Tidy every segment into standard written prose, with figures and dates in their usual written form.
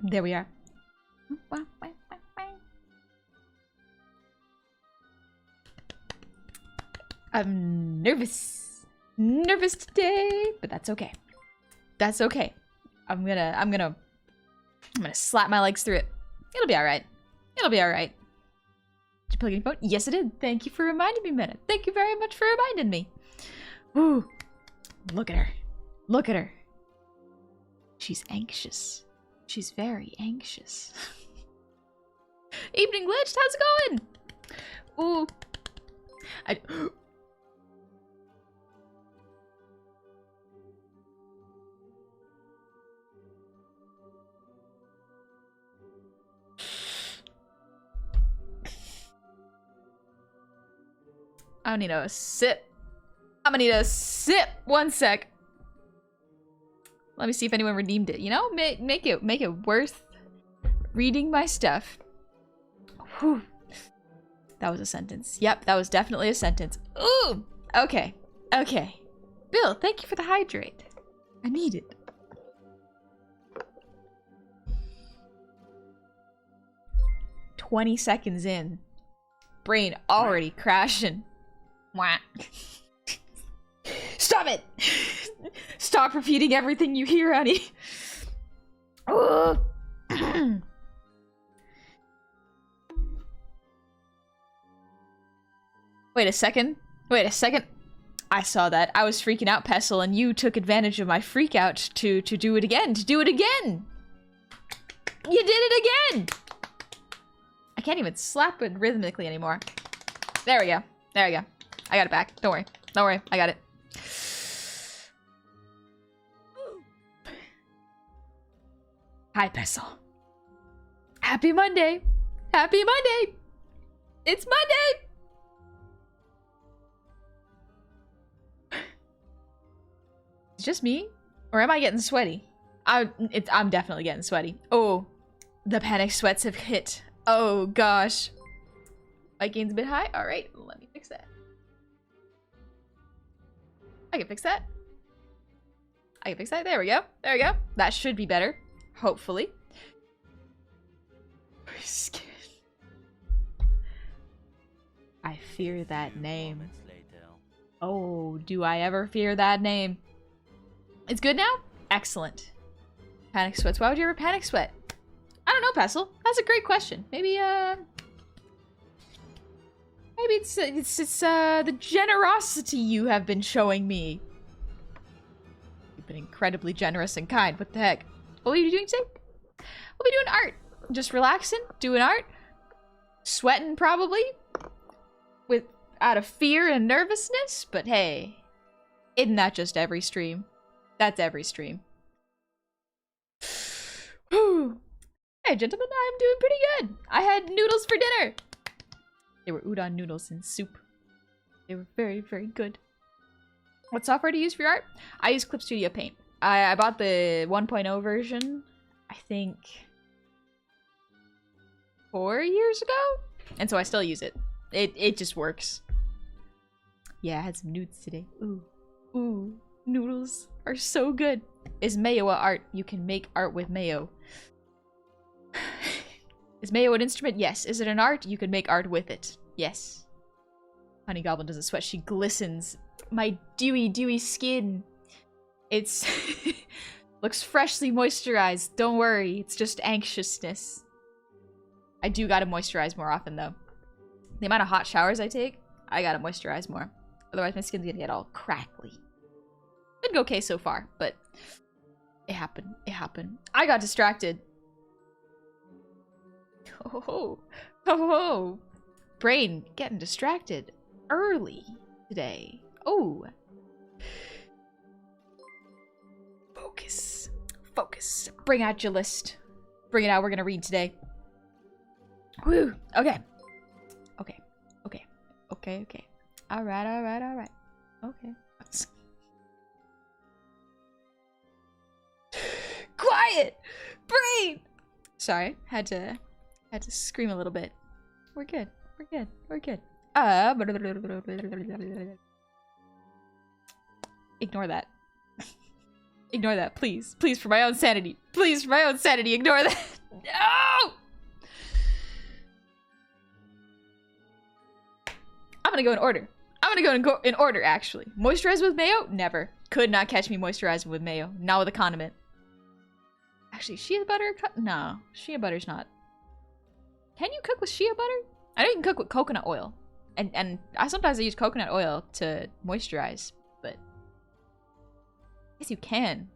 There we are. I'm nervous. Nervous today, but that's okay. That's okay. I'm gonna slap my legs through it. It'll be alright. It'll be alright. Did you plug in your phone? Yes, I did. Thank you for reminding me, Minute. Thank you very much for reminding me. Ooh. Look at her. Look at her. She's anxious. She's very anxious. Evening Glitched, how's it going? Ooh. I don't need a sip. I'm gonna need a sip. 1 sec. Let me see if anyone redeemed it. You know, make it worth reading my stuff. Whew. That was a sentence. Yep, that was definitely a sentence. Ooh. Okay. Okay. Bill, thank you for the hydrate. I need it. "20 seconds in. Brain already crashing. Wah. Stop it! Stop repeating everything you hear, honey. Wait a second. Wait a second. I saw that. I was freaking out, Pestle, and you took advantage of my freak out to do it again. To do it again! You did it again! I can't even slap it rhythmically anymore. There we go. There we go. I got it back. Don't worry. Don't worry. I got it. Hi, Pestle. Happy Monday. Happy Monday. It's Monday. It's just me? Or am I getting sweaty? I'm definitely getting sweaty. Oh, the panic sweats have hit. Oh, gosh. My gain's a bit high? Alright, let me fix that. I can fix that. I can fix that. There we go. There we go. That should be better. Hopefully. I fear that name. Oh, do I ever fear that name? It's good now? Excellent. Panic sweats. Why would you ever panic sweat? I don't know, Pestle. That's a great question. Maybe it's the generosity you have been showing me. You've been incredibly generous and kind. What the heck? What will you be doing today? We'll be doing art. Just relaxing, doing art. Sweating, probably. Out of fear and nervousness. But hey, isn't that just every stream? That's every stream. Whew. Hey, gentlemen, I'm doing pretty good. I had noodles for dinner. They were udon noodles and soup. They were very, very good. What software do you use for your art? I use Clip Studio Paint. I bought the 1.0 version, I think, 4 years ago? And so I still use it. It just works. Yeah, I had some nudes today. Ooh. Ooh. Noodles are so good. Is mayo a art? You can make art with mayo. Is mayo an instrument? Yes. Is it an art? You can make art with it. Yes. Honey Goblin doesn't sweat. She glistens. My dewy, dewy skin. It's... looks freshly moisturized. Don't worry. It's just anxiousness. I do gotta moisturize more often, though. The amount of hot showers I take, I gotta moisturize more. Otherwise, my skin's gonna get all crackly. Been okay so far, but... it happened. It happened. I got distracted. Oh, oh, brain getting distracted early today. Oh, focus, focus. Bring out your list. Bring it out. We're gonna read today. Woo. Okay. Okay. Okay. Okay. Okay. All right. All right. All right. Okay. Quiet, brain. Sorry, had to scream a little bit. We're good. We're good. We're good. Ignore that. Ignore that, please. Please, for my own sanity. Please, for my own sanity, ignore that. No! I'm gonna go in order. I'm gonna go in order, actually. Moisturize with mayo? Never. Could not catch me moisturizing with mayo. Not with a condiment. Actually, shea butter? No. Shea butter's not. Can you cook with shea butter? I know you can cook with coconut oil. And I sometimes use coconut oil to moisturize, but I guess you can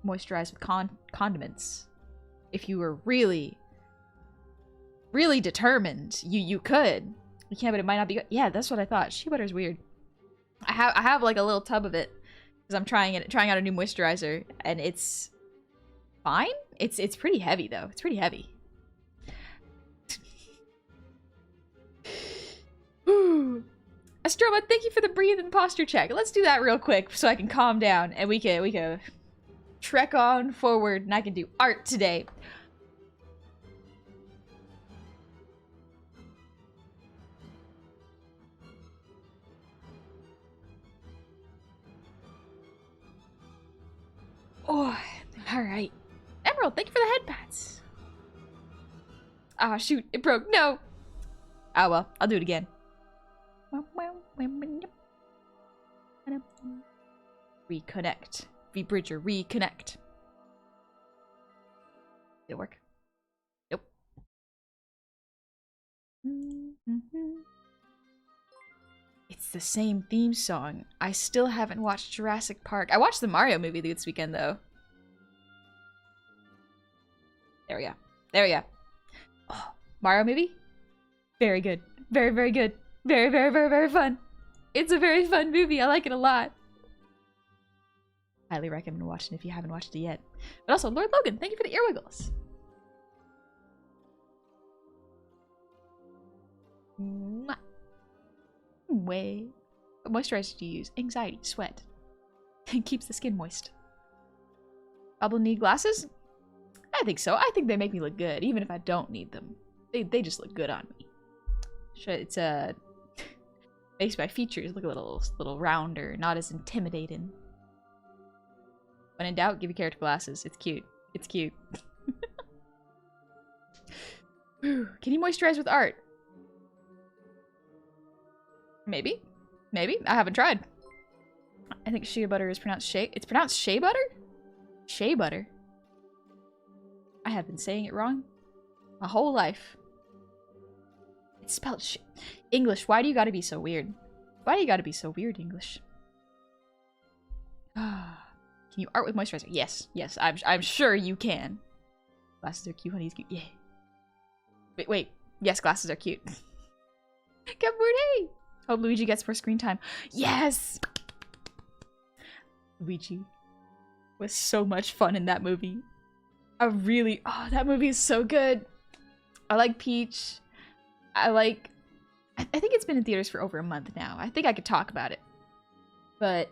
moisturize with condiments. If you were really, really determined, you could. You can, but it might not be good. Yeah, that's what I thought. Shea butter is weird. I have like a little tub of it because I'm trying out a new moisturizer, and it's fine. It's pretty heavy though. It's pretty heavy. Astroma, thank you for the breathe and posture check. Let's do that real quick so I can calm down and we can trek on forward, and I can do art today. Oh, alright. Emerald, thank you for the head pats. Ah, shoot, it broke. No. Oh well, I'll do it again. Reconnect. V-Bridger, reconnect. Did it work? Nope. It's the same theme song. I still haven't watched Jurassic Park. I watched the Mario movie this weekend, though. There we go. There we go. Oh, Mario movie? Very good. Very, very good. Very, very, very, very fun. It's a very fun movie. I like it a lot. Highly recommend watching if you haven't watched it yet. But also, Lord Logan, thank you for the earwiggles. Mwah. Way. What moisturizer do you use? Anxiety, sweat. It keeps the skin moist. Goblin need glasses? I think so. I think they make me look good, even if I don't need them. They just look good on me. It's makes my features look a little rounder, not as intimidating. When in doubt, give your character glasses. It's cute. It's cute. Can you moisturize with art? Maybe. Maybe. I haven't tried. I think shea butter is pronounced shea. It's pronounced shea butter? Shea butter. I have been saying it wrong my whole life. It's spelled English. Why do you gotta be so weird? Why do you gotta be so weird, English? Can you art with moisturizer? Yes. Yes. I'm sure you can. Glasses are cute. Honey's cute. Yeah. Wait. Yes, glasses are cute. Cupboard, hey! Hope Luigi gets more screen time. Yes! Luigi was so much fun in that movie. Oh, that movie is so good. I like Peach. I think it's been in theaters for over a month now. I think I could talk about it. But,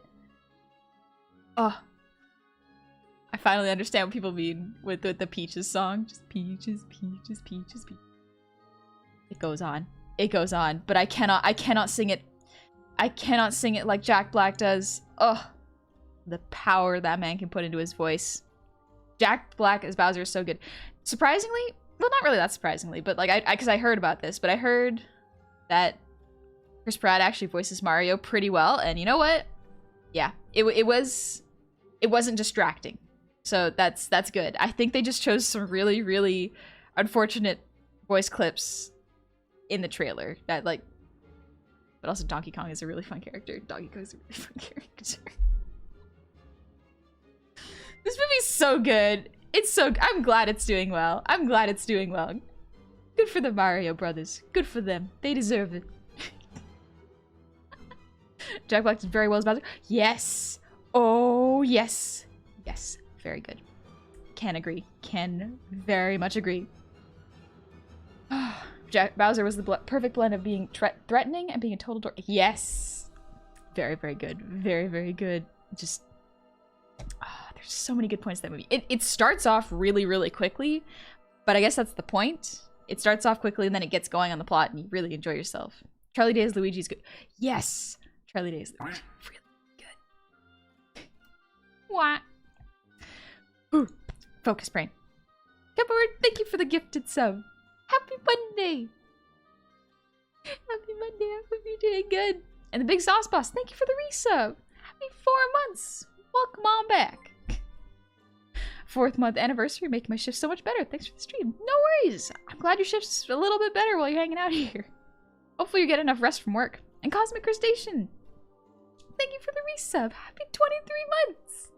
I finally understand what people mean with the Peaches song. Just peaches, peaches, peaches, peaches. It goes on. It goes on. But I cannot sing it. I cannot sing it like Jack Black does. Ugh. The power that man can put into his voice. Jack Black as Bowser is so good. Surprisingly, well, not really that surprisingly, but like because I heard about this, but I heard that Chris Pratt actually voices Mario pretty well, and you know what? Yeah, it wasn't distracting, so that's good. I think they just chose some really, really unfortunate voice clips in the trailer that but also Donkey Kong is a really fun character. Donkey Kong is a really fun character. This movie's so good. I'm glad it's doing well. I'm glad it's doing well. Good for the Mario brothers. Good for them. They deserve it. Jack Black did very well as Bowser. Yes. Oh, yes. Yes. Very good. Can agree. Can very much agree. Bowser was the perfect blend of being threatening and being a total dork. Yes. Very, very good. Very, very good. Just... there's so many good points in that movie. It starts off really, really quickly, but I guess that's the point. It starts off quickly and then it gets going on the plot and you really enjoy yourself. Charlie Day as Luigi's good. Yes! Charlie Day as Luigi. Really good. What? Ooh. Focus brain. Pepperwort, thank you for the gifted sub. Happy Monday. Happy Monday. I hope you're doing good. And the Big Sauce Boss, thank you for the resub. Happy 4 months. Welcome on back. 4th month anniversary, making my shift so much better. Thanks for the stream. No worries. I'm glad your shift's a little bit better while you're hanging out here. Hopefully you get enough rest from work. And Cosmic Crustacean, thank you for the resub. Happy 23 months.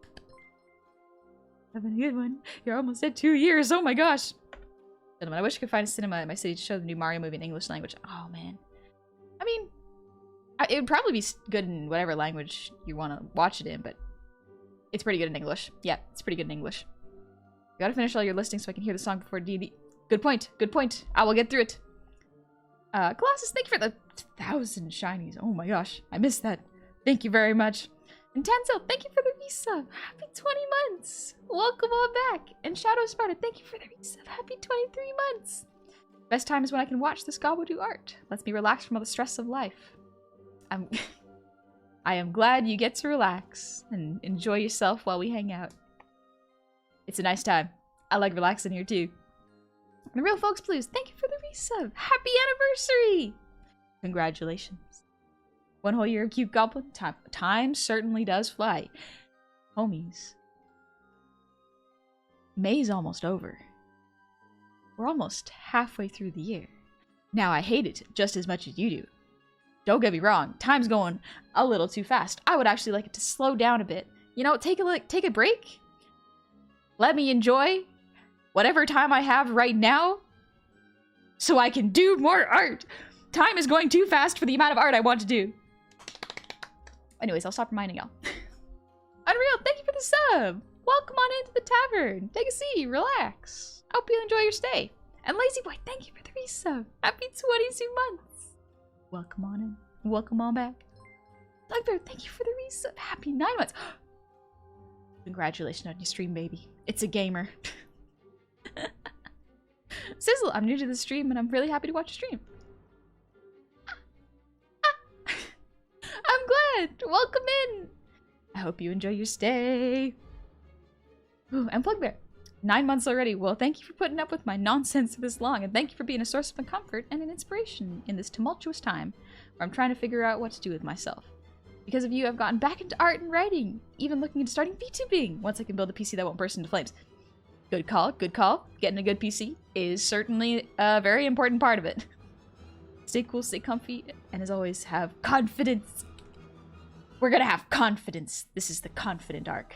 Having a good one. You're almost at 2 years. Oh my gosh. Gentlemen, I wish I could find a cinema in my city to show the new Mario movie in English language. Oh man. I mean, it would probably be good in whatever language you want to watch it in, but it's pretty good in English. Yeah, it's pretty good in English. You gotta finish all your listings so I can hear the song before D&D. Good point. Good point. I will get through it. Colossus, thank you for the 1,000 shinies. Oh my gosh. I missed that. Thank you very much. And Tanzel, thank you for the resub. Happy 20 months. Welcome on back. And Shadow Sparta, thank you for the resub. Happy 23 months. Best time is when I can watch this gobble do art. Lets me relax from all the stress of life. I am glad you get to relax and enjoy yourself while we hang out. It's a nice time. I like relaxing here too. And the Real Folks Blues, thank you for the resub. Happy anniversary! Congratulations. 1 whole year of Cute Goblin. Time certainly does fly. Homies. May's almost over. We're almost halfway through the year. Now I hate it just as much as you do. Don't get me wrong, time's going a little too fast. I would actually like it to slow down a bit. You know, take a break. Let me enjoy whatever time I have right now so I can do more art. Time is going too fast for the amount of art I want to do. Anyways, I'll stop reminding y'all. Unreal, thank you for the sub. Welcome on into the tavern. Take a seat, relax. I hope you enjoy your stay. And Lazy Boy, thank you for the resub. Happy 22 months. Welcome on in. Welcome on back. Dugbear, thank you for the resub. Happy 9 months. Congratulations on your stream, baby. It's a gamer. Sizzle, I'm new to the stream and I'm really happy to watch your stream. I'm glad. Welcome in. I hope you enjoy your stay. Ooh, and Plugbear. 9 months already. Well, thank you for putting up with my nonsense this long, and thank you for being a source of comfort and an inspiration in this tumultuous time where I'm trying to figure out what to do with myself. Because of you, I've gotten back into art and writing, even looking into starting VTubing once I can build a PC that won't burst into flames. Good call, good call. Getting a good PC is certainly a very important part of it. Stay cool, stay comfy, and as always, have confidence. We're gonna have confidence. This is the confident arc.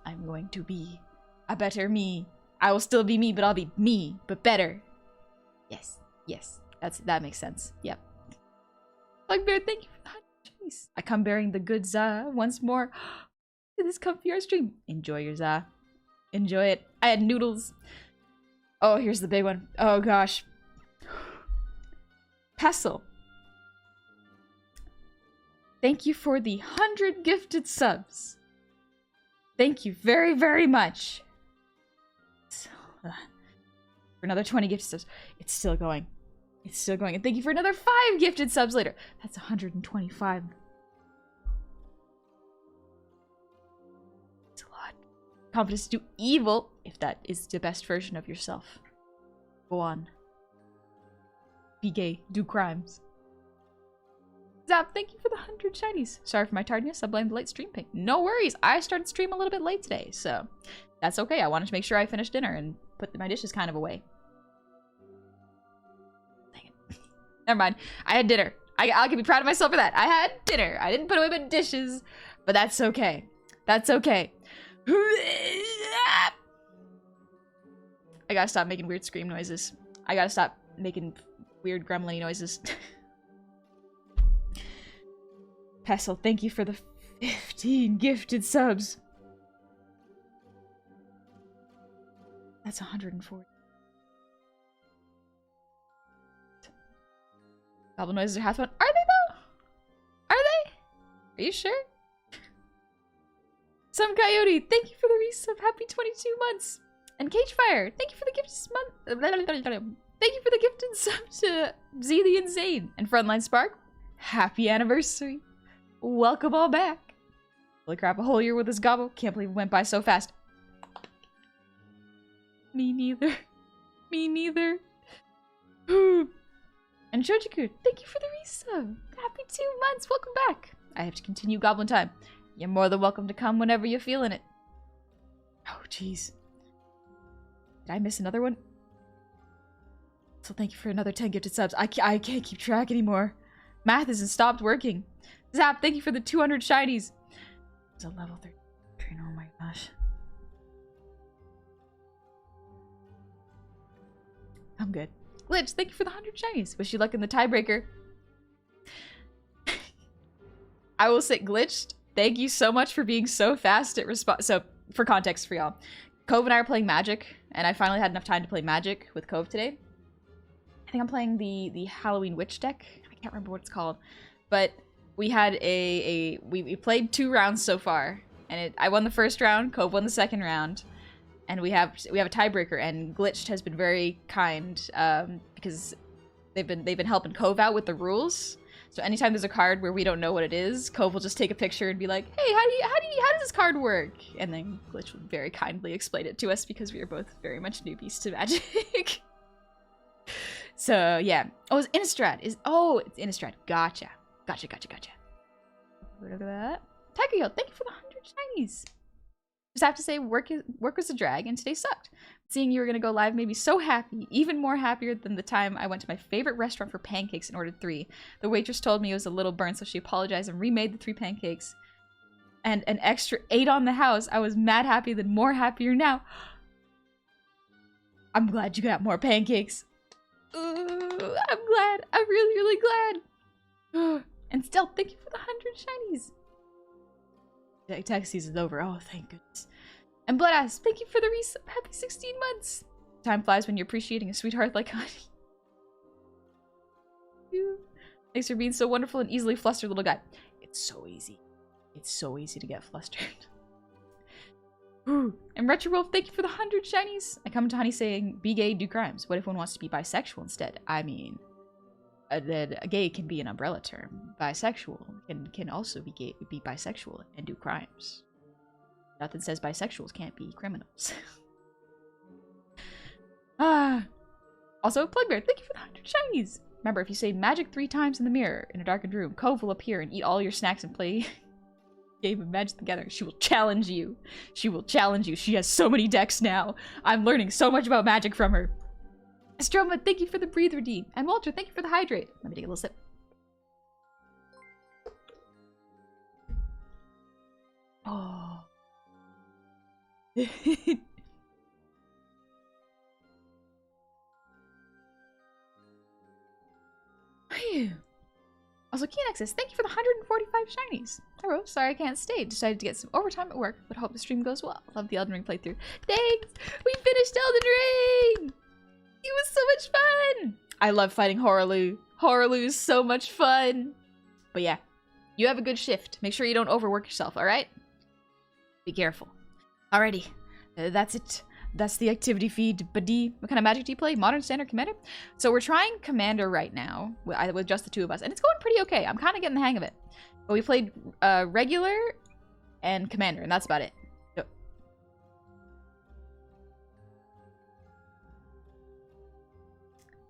I'm going to be a better me. I will still be me, but I'll be me, but better. Yes, yes, that makes sense. Yep. Bugbear, thank you for the 100 cheese. I come bearing the good za once more to this comfy art stream. Enjoy your za. Enjoy it. I had noodles. Oh, here's the big one. Oh gosh. Pestle. Thank you for the 100 gifted subs. Thank you very, very much. For another 20 gifted subs. It's still going. It's still going. And thank you for another 5 gifted subs later. That's 125. It's a lot. Confidence to do evil, if that is the best version of yourself. Go on. Be gay. Do crimes. Zap, thank you for the 100 shinies. Sorry for my tardiness. I blame the late stream ping. No worries. I started stream a little bit late today, so that's okay. I wanted to make sure I finished dinner and put my dishes kind of away. Dang it. Never mind. I had dinner. I can be proud of myself for that. I had dinner. I didn't put away my dishes, but that's okay. That's okay. I gotta stop making weird scream noises. I gotta stop making weird gremlin noises. Pestle, thank you for the 15 gifted subs. That's 140. Goblin noises are half fun. Are they though? Are they? Are you sure? Some Coyote, thank you for the resub. Happy 22 months. And Cagefire, thank you for the gifted Thank you for the gifted sub to Z the Insane. And Frontline Spark, happy anniversary. Welcome all back. Holy crap, a whole year with this gobble. Can't believe it went by so fast. Me neither. Me neither. And Shojiku, thank you for the resub. Happy 2 months. Welcome back. I have to continue Goblin time. You're more than welcome to come whenever you're feeling it. Oh, jeez. Did I miss another one? So thank you for another 10 gifted subs. I can't keep track anymore. Math hasn't stopped working. Zap, thank you for the 200 shinies. It's a level 3. Oh my gosh. I'm good. Glitch, thank you for the 100 shinies. Wish you luck in the tiebreaker. I will say, Glitched, thank you so much for being so fast at response. So, for context for y'all, Cove and I are playing Magic, and I finally had enough time to play Magic with Cove today. I think I'm playing the Halloween Witch deck. I can't remember what it's called. But we had we played 2 rounds so far, and I won the first round, Cove won the second round. And we have a tiebreaker, and Glitched has been very kind because they've been helping Cove out with the rules. So anytime there's a card where we don't know what it is, Cove will just take a picture and be like, "Hey, how does this card work?" And then Glitch will very kindly explain it to us because we are both very much newbies to Magic. So yeah. Oh, it's Innistrad. It's Innistrad. Gotcha. Look at that. Tiger, thank you for the 100 shinies. Just have to say, work was a drag, and today sucked. Seeing you were gonna go live made me so happy, even more happier than the time I went to my favorite restaurant for pancakes and ordered 3. The waitress told me it was a little burnt, so she apologized and remade the 3 pancakes. And an extra 8 on the house. I was mad happy, then more happier now. I'm glad you got more pancakes. Ooh, I'm glad. I'm really, really glad. And still, thank you for the 100 shinies. Tax season's over. Oh, thank goodness. And Bloodass, thank you for the resub. Happy 16 months. Time flies when you're appreciating a sweetheart like honey. Thanks for being so wonderful and easily flustered, little guy. It's so easy. It's so easy to get flustered. And Retrowolf, thank you for the 100 shinies. I come to Honey saying, be gay, do crimes. What if one wants to be bisexual instead? I mean, a gay can be an umbrella term. Bisexual can also be gay, be bisexual and do crimes. Nothing says bisexuals can't be criminals. Also, Plugbear, thank you for the 100 shinies. Remember, if you say magic 3 times in the mirror in a darkened room, Cove will appear and eat all your snacks and play game of Magic together. She will challenge you. She will challenge you. She has so many decks now. I'm learning so much about Magic from her. Stroma, thank you for the breathe redeem. And Walter, thank you for the hydrate. Let me take a little sip. Oh. Also, Keenexus, thank you for the 145 shinies. Hello, sorry I can't stay. Decided to get some overtime at work, but hope the stream goes well. Love the Elden Ring playthrough. Thanks! We finished Elden Ring! It was so much fun! I love fighting Horaloo. Horaloo is so much fun! But yeah, you have a good shift. Make sure you don't overwork yourself, alright? Be careful. Alrighty, that's it. That's the activity feed. Buddy, what kind of Magic do you play? Modern, Standard, Commander? So we're trying Commander right now, with just the 2 of us, and it's going pretty okay. I'm kind of getting the hang of it. But we played regular and Commander, and that's about it. So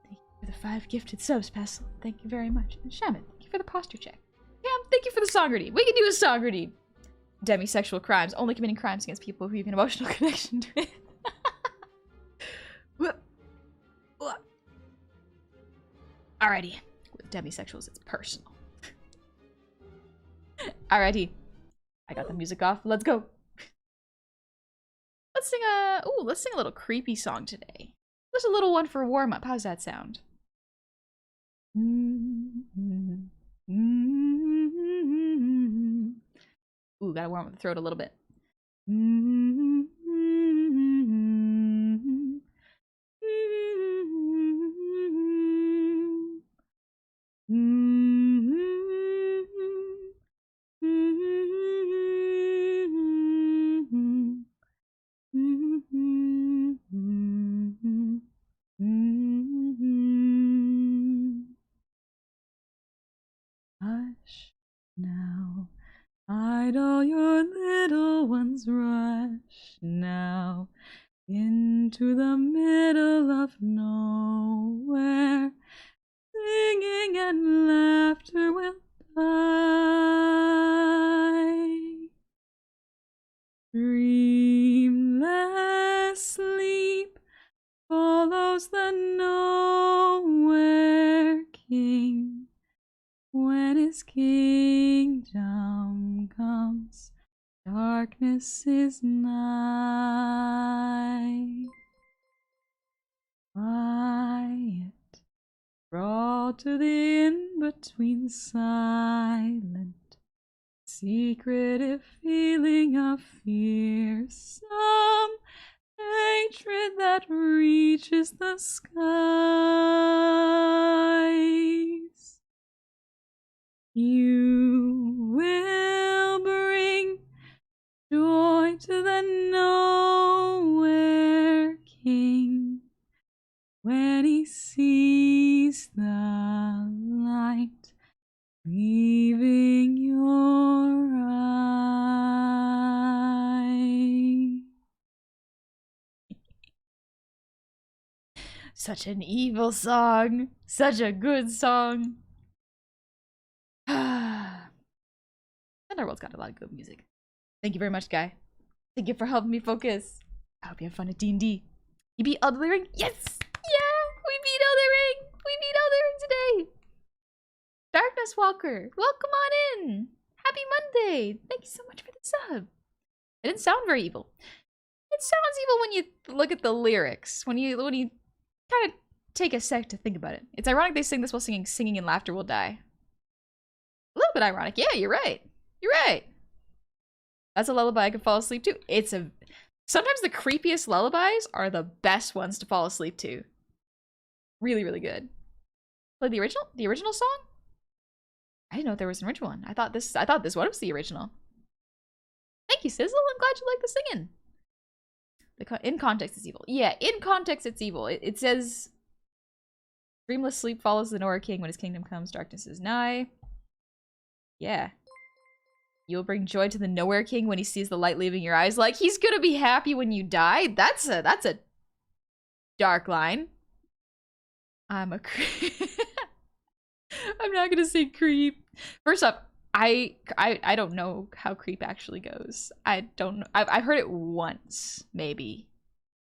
thank you for the 5 gifted subs, Pestle. Thank you very much. And Shaman, thank you for the posture check. Cam, thank you for the song redeem. We can do a song redeem. Demisexual crimes, only committing crimes against people who have an emotional connection to it. Alrighty. With demisexuals, it's personal. Alrighty. I got the music off. Let's go. Let's sing a little creepy song today. There's a little one for warm up. How's that sound? Ooh, gotta warm up the throat a little bit. Hush now, hide all your little ones, rush now into into the middle of nowhere. Singing and laughter will die. Dreamless sleep follows the nowhere king. When his kingdom comes, darkness is nigh. Quiet, crawl to the in-between, silent, secretive feeling of fear, some hatred that reaches the skies. You will bring joy to the nowhere king when he sees the light leaving your eye. Such an evil song. Such a good song. Underworld's got a lot of good music. Thank you very much, Guy. Thank you for helping me focus. I hope you have fun at D&D. You beat Elden Ring? Yes! Yeah! We beat Elden Ring! We beat Elden Ring today! Darkness Walker, welcome on in! Happy Monday! Thank you so much for the sub. It didn't sound very evil. It sounds evil when you look at the lyrics. When you kind of take a sec to think about it. It's ironic they sing this while singing and laughter will die. A little bit ironic. Yeah, you're right. You're right. That's a lullaby I could fall asleep to. Sometimes the creepiest lullabies are the best ones to fall asleep to. Really, really good. Play the original song? I didn't know there was an original one. I thought this one was the original. Thank you, Sizzle. I'm glad you like the singing. In context, it's evil. Yeah, in context, it's evil. It says, dreamless sleep follows the Nora King. When his kingdom comes, darkness is nigh. Yeah. You'll bring joy to the Nowhere King when he sees the light leaving your eyes. Like, he's gonna be happy when you die? That's a dark line. I'm a creep. I'm not gonna say creep. First up, I don't know how creep actually goes. I don't know. I've heard it once, maybe,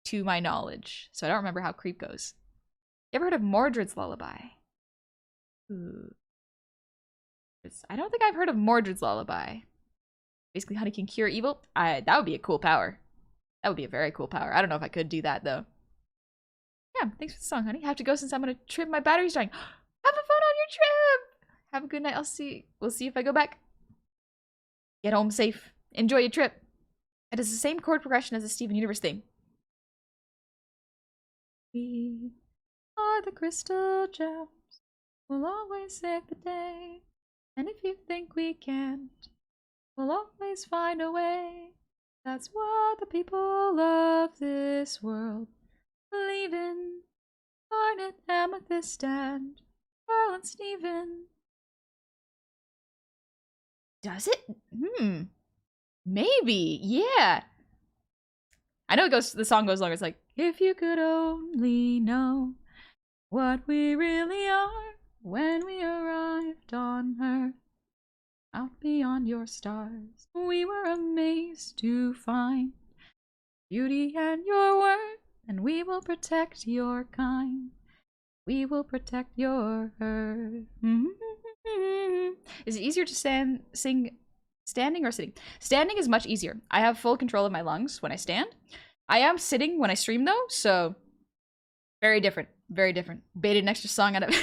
to my knowledge. So I don't remember how creep goes. You ever heard of Mordred's Lullaby? Ooh. I don't think I've heard of Mordred's Lullaby. Basically, honey can cure evil. That would be a cool power. That would be a very cool power. I don't know if I could do that, though. Yeah, thanks for the song, honey. I have to go since I'm gonna trip. My battery's dying. Have a fun on your trip! Have a good night. We'll see if I go back. Get home safe. Enjoy your trip. It is the same chord progression as the Steven Universe theme. We are the crystal gems. We'll always save the day. And if you think we can't, we'll always find a way. That's what the people of this world believe in. Garnet, amethyst, and Pearl and Steven. Does it? Maybe. Yeah. I know the song goes long. It's like, if you could only know what we really are when we arrived on Earth, out beyond your stars, we were amazed to find beauty and your worth, and we will protect your kind. We will protect your Earth. Is it easier to sing standing or sitting? Standing is much easier. I have full control of my lungs when I stand. I am sitting when I stream, though, so very different. Very different. Baited an extra song out of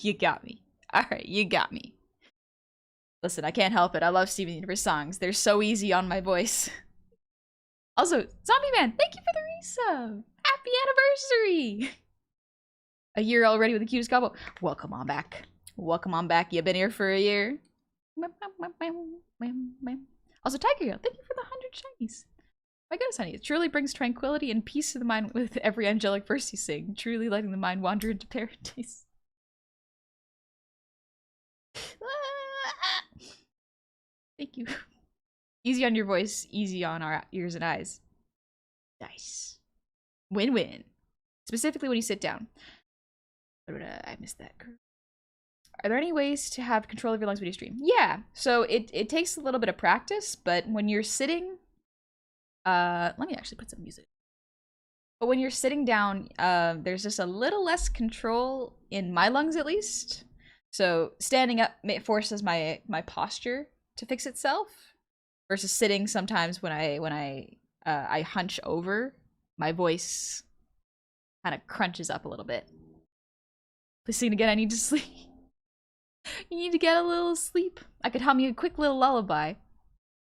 You got me. Alright, you got me. Listen, I can't help it. I love Steven Universe songs. They're so easy on my voice. Also, Zombie Man, thank you for the resub. Happy anniversary! A year already with the cutest combo. Welcome on back. Welcome on back. You've been here for a year. Also, Tiger Hill, thank you for the 100 shinies. My goodness, honey, it truly brings tranquility and peace to the mind with every angelic verse you sing, truly letting the mind wander into paradise. Thank you. Easy on your voice, easy on our ears and eyes. Nice. Win-win. Specifically when you sit down. I missed that. Are there any ways to have control of your lungs when you stream? Yeah. So it takes a little bit of practice, but when you're sitting, let me actually put some music. But when you're sitting down, there's just a little less control in my lungs, at least. So standing up forces my posture to fix itself, versus sitting. Sometimes when I hunch over, my voice kind of crunches up a little bit. Please sing again. I need to sleep. You need to get a little sleep. I could hum you a quick little lullaby.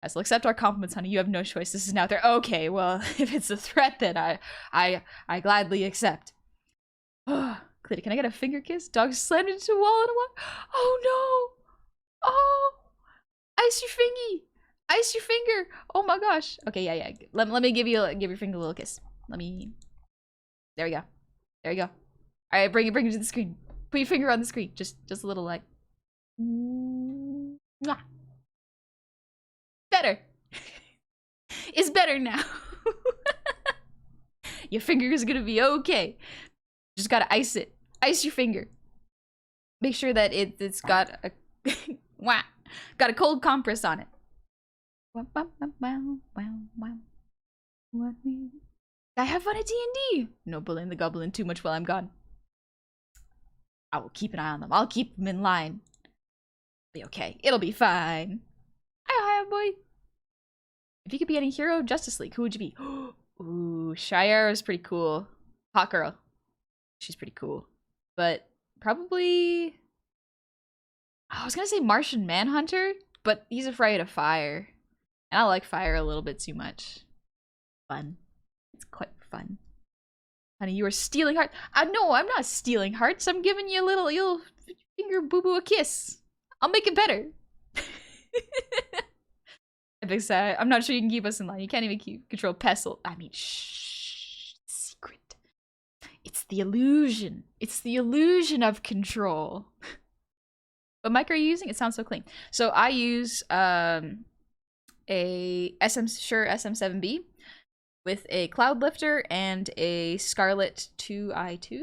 Yes, I'll accept our compliments, honey. You have no choice. This is now there. Okay, well, if it's a threat, then I gladly accept. Clitty, can I get a finger kiss? Dog slammed into a wall and a wall. Oh no! Oh, ice your fingy. Ice your finger. Oh my gosh. Okay, yeah. Let me give your finger a little kiss. Let me. There we go. There you go. All right, bring it to the screen. Put your finger on the screen. Just a little like. Mwah. Better. It's better now. Your finger is gonna be okay. Just gotta ice it. Ice your finger. Make sure that it's got a got a cold compress on it. I have fun at D&D. No bullying the goblin too much while I'm gone. I will keep an eye on them. I'll keep them in line. Be okay. It'll be fine. Hi, boy. If you could be any hero, Justice League, who would you be? Ooh, Shire is pretty cool. Hot girl. She's pretty cool. But probably... I was gonna say Martian Manhunter, but he's afraid of fire. And I like fire a little bit too much. Fun. It's quite fun. Honey, you are stealing hearts. No, I'm not stealing hearts. I'm giving you a little finger boo-boo a kiss. I'll make it better. Big sad. I'm not sure you can keep us in line. You can't even control Pestle. I mean, shh. Secret. It's the illusion. It's the illusion of control. What mic are you using? It sounds so clean. So I use a Shure SM7B with a cloud lifter and a Scarlett 2i2.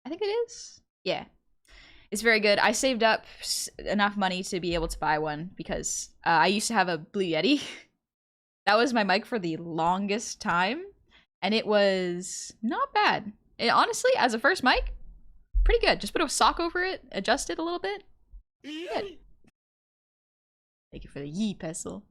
I think it is. Yeah. It's very good. I saved up enough money to be able to buy one because I used to have a Blue Yeti. That was my mic for the longest time, and it was not bad. Honestly, as a first mic, pretty good. Just put a sock over it, adjust it a little bit. Good. Thank you for the yee, Pestle.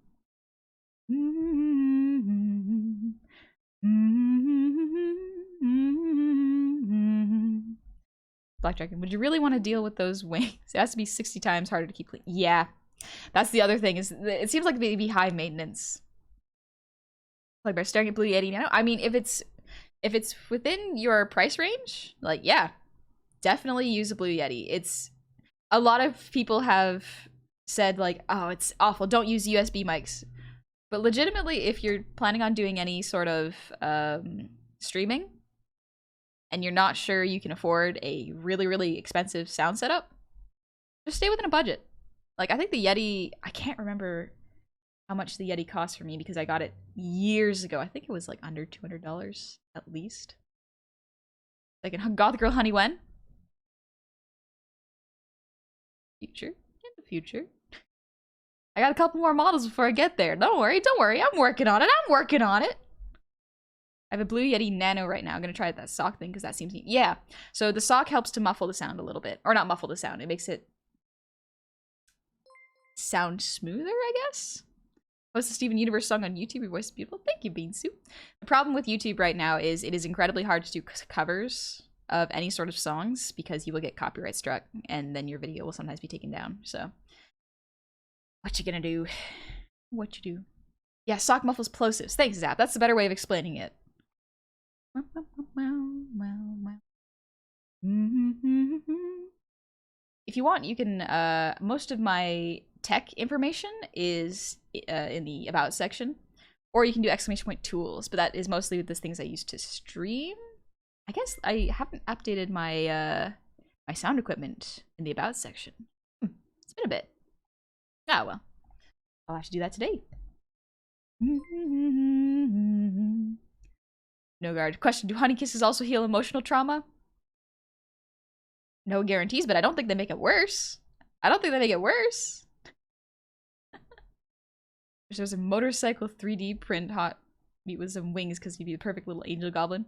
Black Dragon, would you really want to deal with those wings? It has to be 60 times harder to keep clean. Yeah, that's the other thing. Is it seems like they'd be high maintenance. Like by staring at Blue Yeti now. I mean, if it's within your price range, like yeah, definitely use a Blue Yeti. It's a lot of people have said like, oh, it's awful. Don't use USB mics. But legitimately, if you're planning on doing any sort of streaming, and you're not sure you can afford a really, really expensive sound setup, just stay within a budget. Like, I think the Yeti, I can't remember how much the Yeti cost for me because I got it years ago. I think it was like under $200 at least. Like in Goth Girl Honey when? Future. In the future. I got a couple more models before I get there. Don't worry. I'm working on it. I have a Blue Yeti Nano right now. I'm going to try that sock thing because that seems neat. Yeah. So the sock helps to muffle the sound a little bit. Or not muffle the sound. It makes it sound smoother, I guess? What's the Steven Universe song on YouTube? Your voice is beautiful. Thank you, Beansoup. The problem with YouTube right now is it is incredibly hard to do covers of any sort of songs because you will get copyright struck and then your video will sometimes be taken down. So what you gonna do? What you do? Yeah, sock muffles plosives. Thanks, Zap. That's the better way of explaining it. If you want, you can, most of my tech information is in the About section, or you can do exclamation point tools, but that is mostly the things I use to stream. I guess I haven't updated my, my sound equipment in the About section. It's been a bit. Ah, well. I'll have to do that today. No guard. Question, do honey kisses also heal emotional trauma? No guarantees, but I don't think they make it worse. I don't think they make it worse. There's a motorcycle 3D print hot meat with some wings because you'd be the perfect little angel goblin.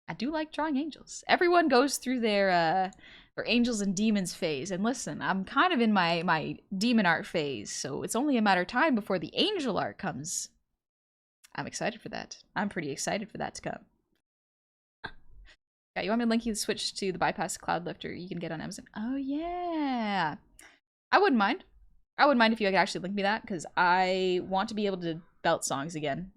I do like drawing angels. Everyone goes through their angels and demons phase. And listen, I'm kind of in my demon art phase, so it's only a matter of time before the angel art comes. I'm excited for that. I'm pretty excited for that to come. Yeah, you want me to link you the switch to the bypass cloud lifter you can get on Amazon? Oh yeah. I wouldn't mind. I wouldn't mind if you could actually link me that, because I want to be able to belt songs again.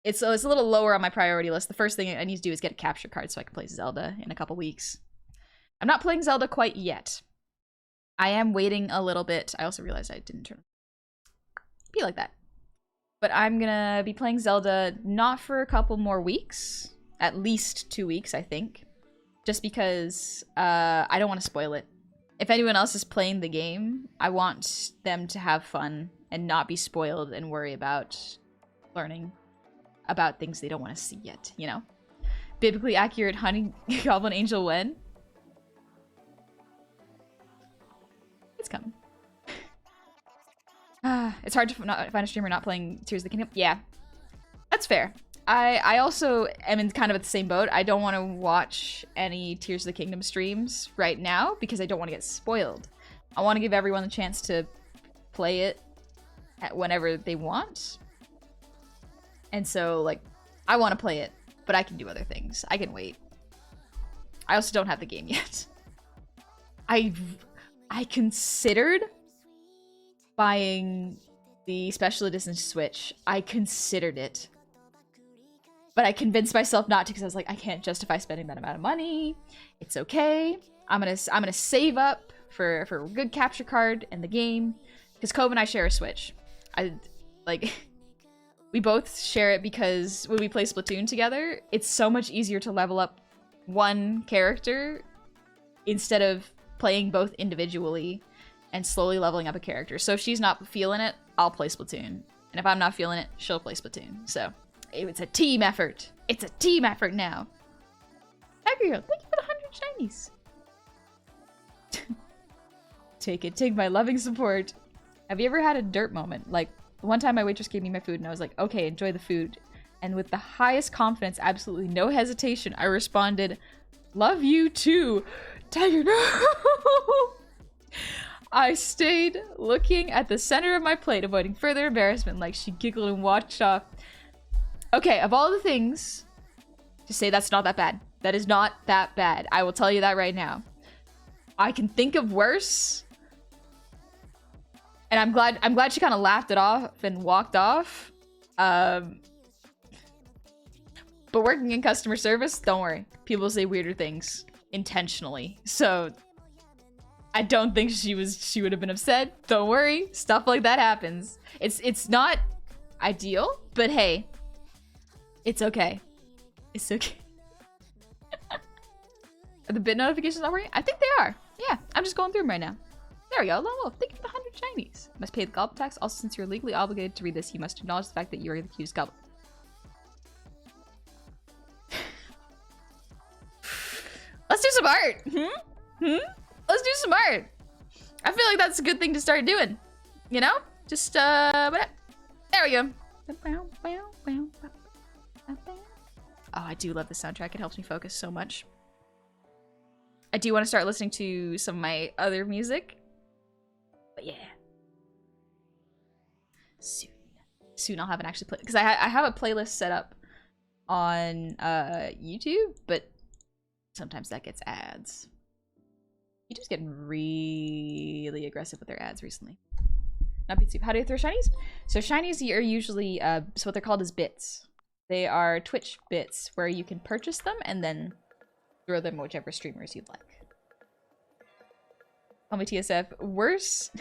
It's a little lower on my priority list. The first thing I need to do is get a capture card so I can play Zelda in a couple weeks. I'm not playing Zelda quite yet. I am waiting a little bit. I also realized I didn't turn. Be like that. But I'm gonna be playing Zelda not for a couple more weeks. At least 2 weeks, I think. Just because I don't want to spoil it. If anyone else is playing the game, I want them to have fun and not be spoiled and worry about learning about things they don't want to see yet, you know? Biblically accurate honey goblin angel when? It's coming. It's hard to find a streamer not playing Tears of the Kingdom. Yeah, that's fair. I also am in kind of at the same boat. I don't want to watch any Tears of the Kingdom streams right now because I don't want to get spoiled. I want to give everyone the chance to play it at whenever they want. And so, like, I want to play it, but I can do other things. I can wait. I also don't have the game yet. I considered buying the special edition Switch. I considered it. But I convinced myself not to because I was like, I can't justify spending that amount of money. It's okay. I'm gonna save up for a good capture card in the game. Because Cove and I share a Switch. We both share it because when we play Splatoon together, it's so much easier to level up one character instead of playing both individually and slowly leveling up a character. So if she's not feeling it, I'll play Splatoon. And if I'm not feeling it, she'll play Splatoon. So it's a team effort. It's a team effort now. Agrio, thank you for the 100 shinies. Take my loving support. Have you ever had a dirt moment? Like, one time my waitress gave me my food and I was like, okay, enjoy the food. And with the highest confidence, absolutely no hesitation, I responded, love you too. Tiger, no! I stayed looking at the center of my plate, avoiding further embarrassment, like she giggled and watched off. Okay, of all the things to say, that's not that bad. That is not that bad. I will tell you that right now. I can think of worse. And I'm glad she kind of laughed it off and walked off. But working in customer service, don't worry. People say weirder things intentionally. So I don't think she would have been upset. Don't worry. Stuff like that happens. It's not ideal, but hey, it's okay. It's okay. Are the bit notifications not working? I think they are. Yeah, I'm just going through them right now. There we go. Lone Wolf, thank you for the 100 shinies. Must pay the goblin tax. Also, since you're legally obligated to read this, you must acknowledge the fact that you are the accused goblin. Let's do some art. Let's do some art. I feel like that's a good thing to start doing. You know? Just, there we go. Oh, I do love the soundtrack. It helps me focus so much. I do want to start listening to some of my other music. But yeah. Soon I'll have an actually play. Because I have a playlist set up on YouTube, but sometimes that gets ads. YouTube's getting really aggressive with their ads recently. Not BitSoup. How do you throw shinies? So shinies are usually, so what they're called is bits. They are Twitch bits where you can purchase them and then throw them whichever streamers you'd like. Call me TSF. Worse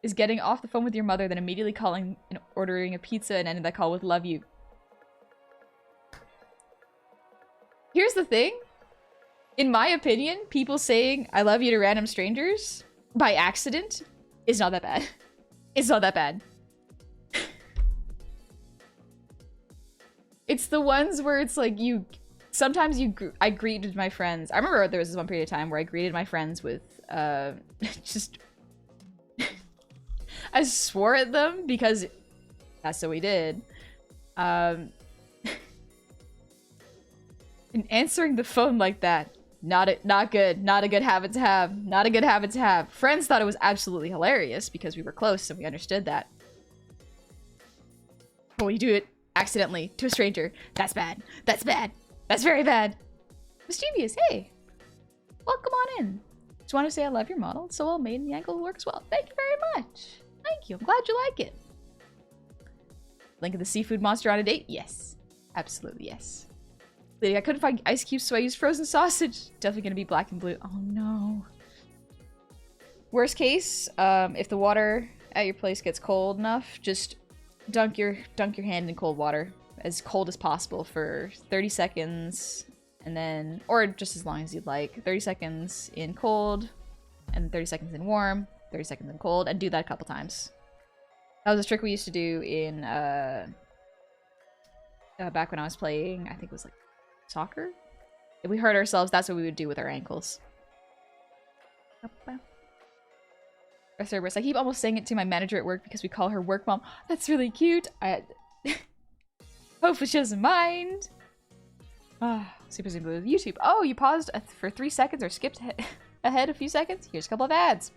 is getting off the phone with your mother than immediately calling and ordering a pizza and ending that call with love you. Here's the thing. In my opinion, people saying I love you to random strangers by accident is not that bad. It's not that bad. It's the ones where it's like you... Sometimes I greeted my friends. I remember there was this one period of time where I greeted my friends with, just... I swore at them because that's what we did. And answering the phone like that, not good. Not a good habit to have. Not a good habit to have. Friends thought it was absolutely hilarious because we were close and we understood that. But when you do it accidentally to a stranger, that's bad. That's bad. That's very bad. Mischievous, hey. Welcome on in. Just want to say I love your model. It's so well made and the angle works well. Thank you very much. Thank you. I'm glad you like it. Link of the seafood monster on a date? Yes. Absolutely yes. I couldn't find ice cubes, so I used frozen sausage. Definitely gonna be black and blue. Oh no. Worst case, if the water at your place gets cold enough, just dunk your hand in cold water. As cold as possible for 30 seconds, and then, or just as long as you'd like. 30 seconds in cold, and 30 seconds in warm, 30 seconds in cold, and do that a couple times. That was a trick we used to do in, back when I was playing, I think it was like soccer? If we hurt ourselves, that's what we would do with our ankles. Our Cerberus. I keep almost saying it to my manager at work because we call her work mom. That's really cute. Hopefully she doesn't mind. Super Zoom with YouTube. Oh, you paused for 3 seconds or skipped ahead a few seconds? Here's a couple of ads.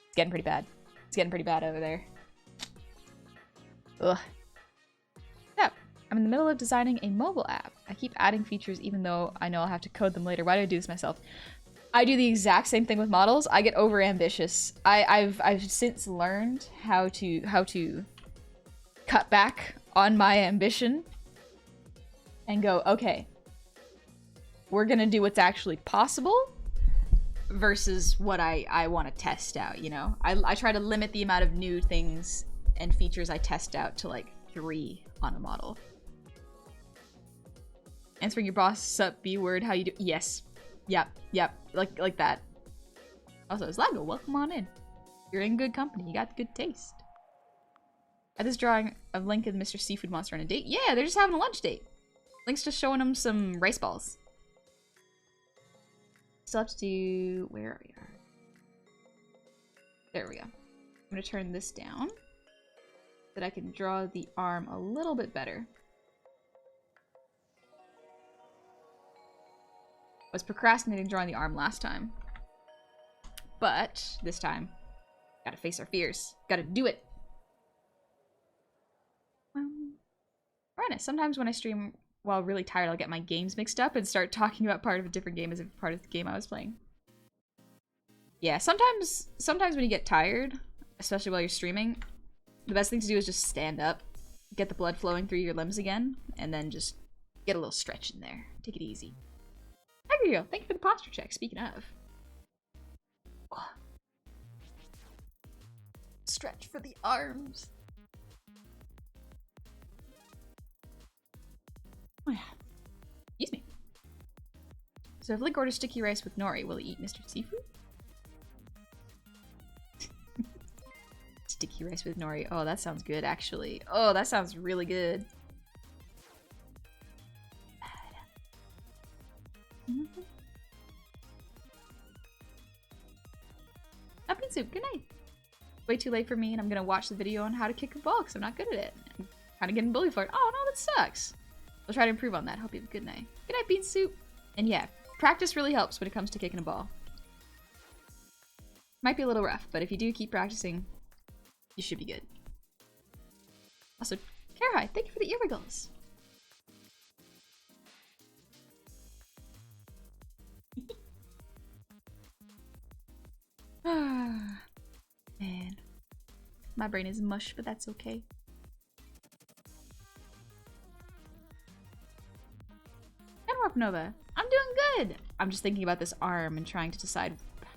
It's getting pretty bad. It's getting pretty bad over there. Ugh. Yeah, I'm in the middle of designing a mobile app. I keep adding features even though I know I'll have to code them later. Why do I do this myself? I do the exact same thing with models. I get over ambitious. I've since learned how to cut back on my ambition and go, okay, we're gonna do what's actually possible versus what I want to test out, you know? I try to limit the amount of new things and features I test out to like 3 on a model. Answering your boss, sup, B-word, how you do? Yes. Yep, like that. Also, Slago, welcome on in. You're in good company, you got good taste. At this drawing of Link and Mr. Seafood Monster on a date? Yeah, they're just having a lunch date. Link's just showing them some rice balls. Still have to do... Where are we? There we go. I'm gonna turn this down so that I can draw the arm a little bit better. I was procrastinating drawing the arm last time. But this time, gotta face our fears. Gotta do it. Right, sometimes when I stream while really tired, I'll get my games mixed up and start talking about part of a different game as if part of the game I was playing. Yeah, sometimes when you get tired, especially while you're streaming, the best thing to do is just stand up, get the blood flowing through your limbs again, and then just get a little stretch in there. Take it easy. There you go. Thank you for the posture check, speaking of. Stretch for the arms. Oh yeah. Excuse me. So if Link orders sticky rice with nori, will he eat Mr. Seafood? Sticky rice with nori. Oh, that sounds good, actually. Oh, that sounds really good. Bean soup, good night. Way too late for me, and I'm gonna watch the video on how to kick a ball because I'm not good at it. I'm kind of getting bullied for it. Oh no, that sucks. I'll try to improve on that. Hope you have a good night. Good night, bean soup. And yeah, practice really helps when it comes to kicking a ball. Might be a little rough, but if you do keep practicing, you should be good. Also, Karahai, thank you for the ear wiggles. Man. My brain is mush, but that's okay. And Nova, I'm doing good! I'm just thinking about this arm and trying to decide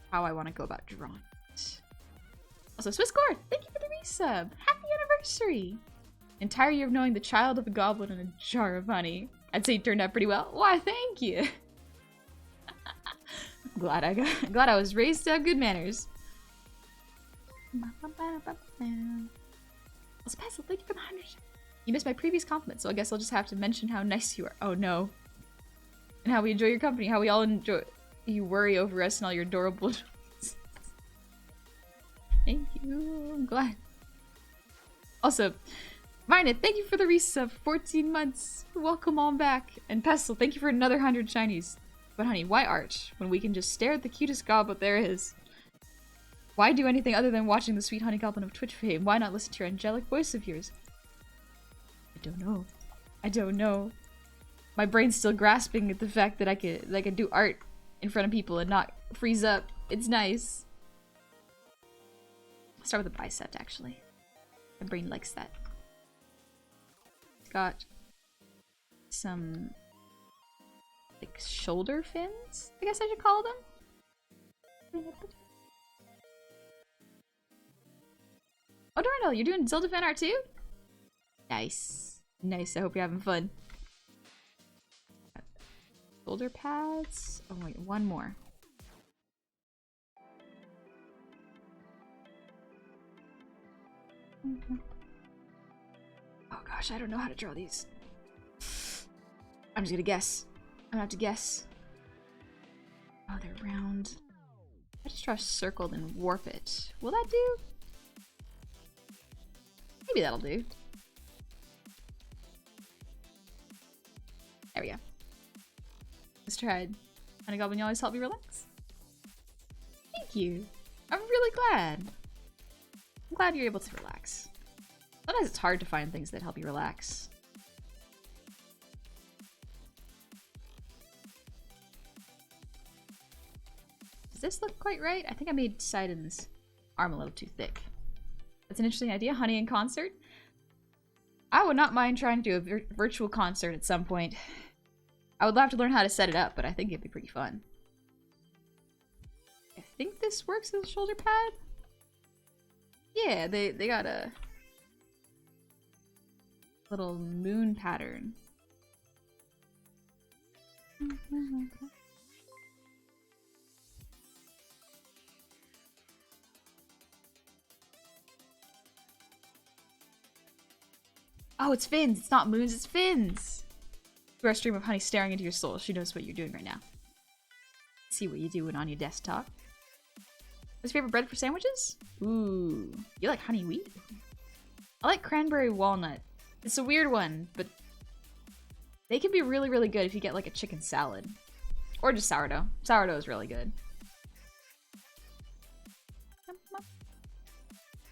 how I want to go about drawing it. Also, Swisscore, thank you for the resub! Happy anniversary! Entire year of knowing the child of a goblin and a jar of honey. I'd say it turned out pretty well. Why, thank you! glad I was raised to have good manners. Also, Basil, thank you for the 100. You missed my previous compliment, so I guess I'll just have to mention how nice you are. Oh no. And how we enjoy your company, how we all enjoy... You worry over us and all your adorable... Thank you, I'm glad. Also, Vina, thank you for the resub, 14 months. Welcome on back. And Pestle, thank you for another 100 shinies. But honey, why art when we can just stare at the cutest goblet there is? Why do anything other than watching the sweet honey goblin of Twitch fame? Why not listen to your angelic voice of yours? I don't know. I don't know. My brain's still grasping at the fact that I could do art in front of people and not freeze up. It's nice. I'll start with a bicep, actually. My brain likes that. It's got some like shoulder fins, I guess I should call them. Oh, Darnell, you're doing Zelda fan art too? Nice. Nice, I hope you're having fun. Shoulder pads. Oh wait, one more. Oh gosh, I don't know how to draw these. I'm just gonna guess. I'm gonna have to guess. Oh, they're round. I just draw a circle and warp it. Will that do? Maybe that'll do. There we go. Let's try. Honey Goblin, you always help me relax. Thank you. I'm really glad. I'm glad you're able to relax. Sometimes it's hard to find things that help you relax. Does this look quite right? I think I made Sidon's arm a little too thick. That's an interesting idea. Honey in concert. I would not mind trying to do a virtual concert at some point. I would love to learn how to set it up, but I think it'd be pretty fun. I think this works as a shoulder pad. Yeah, they got a little moon pattern. Oh, it's fins. It's not moons, it's fins. Through our stream of honey staring into your soul, she knows what you're doing right now. See what you're doing on your desktop. What's your favorite bread for sandwiches? Ooh, you like honey wheat? I like cranberry walnut. It's a weird one, but they can be really, really good if you get like a chicken salad. Or just sourdough. Sourdough is really good.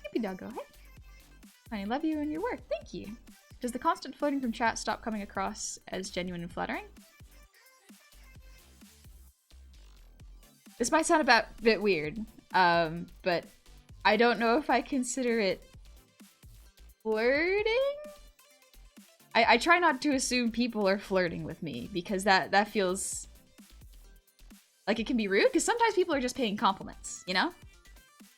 Happy doggo, hey? I love you and your work. Thank you. Does the constant floating from chat stop coming across as genuine and flattering? This might sound a bit weird, but I don't know if I consider it flirting? I try not to assume people are flirting with me because that feels like it can be rude because sometimes people are just paying compliments, you know?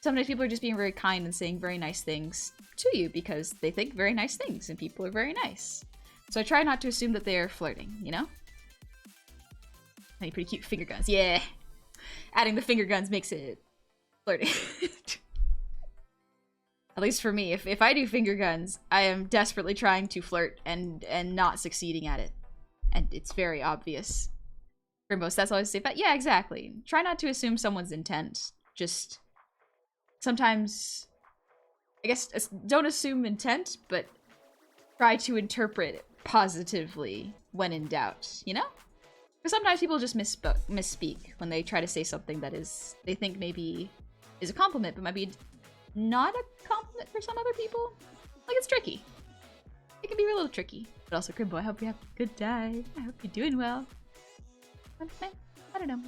Sometimes people are just being very kind and saying very nice things to you because they think very nice things and people are very nice. So I try not to assume that they're flirting, you know? Any pretty cute finger guns. Yeah! Adding the finger guns makes it flirty. At least for me. If I do finger guns, I am desperately trying to flirt and not succeeding at it. And it's very obvious. For most, that's always safe. But yeah, exactly. Try not to assume someone's intent. Just sometimes, I guess, don't assume intent, but try to interpret it positively when in doubt, you know? Because sometimes people just misspeak when they try to say something that is, they think maybe is a compliment, but might be not a compliment for some other people. Like, it's tricky. It can be a little tricky. But also, Crimbo, I hope you have a good day. I hope you're doing well. I don't know.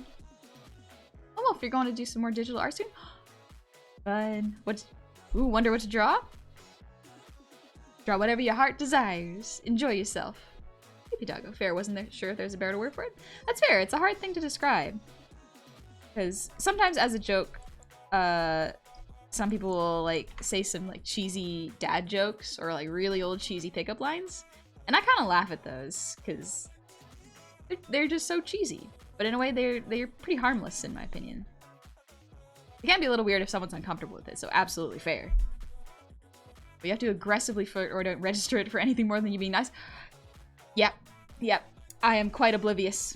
Oh, well, if you're going to do some more digital art soon. Fun. Ooh, wonder what to draw? Draw whatever your heart desires. Enjoy yourself. Creepy doggo. Fair, wasn't sure if there's a better word for it. That's fair. It's a hard thing to describe. Because sometimes as a joke, some people will like say some like cheesy dad jokes or like really old cheesy pickup lines. And I kind of laugh at those because they're just so cheesy. But in a way, they're pretty harmless in my opinion. It can be a little weird if someone's uncomfortable with it, so absolutely fair. But you have to aggressively flirt or don't register it for anything more than you being nice. Yep. Yep. I am quite oblivious.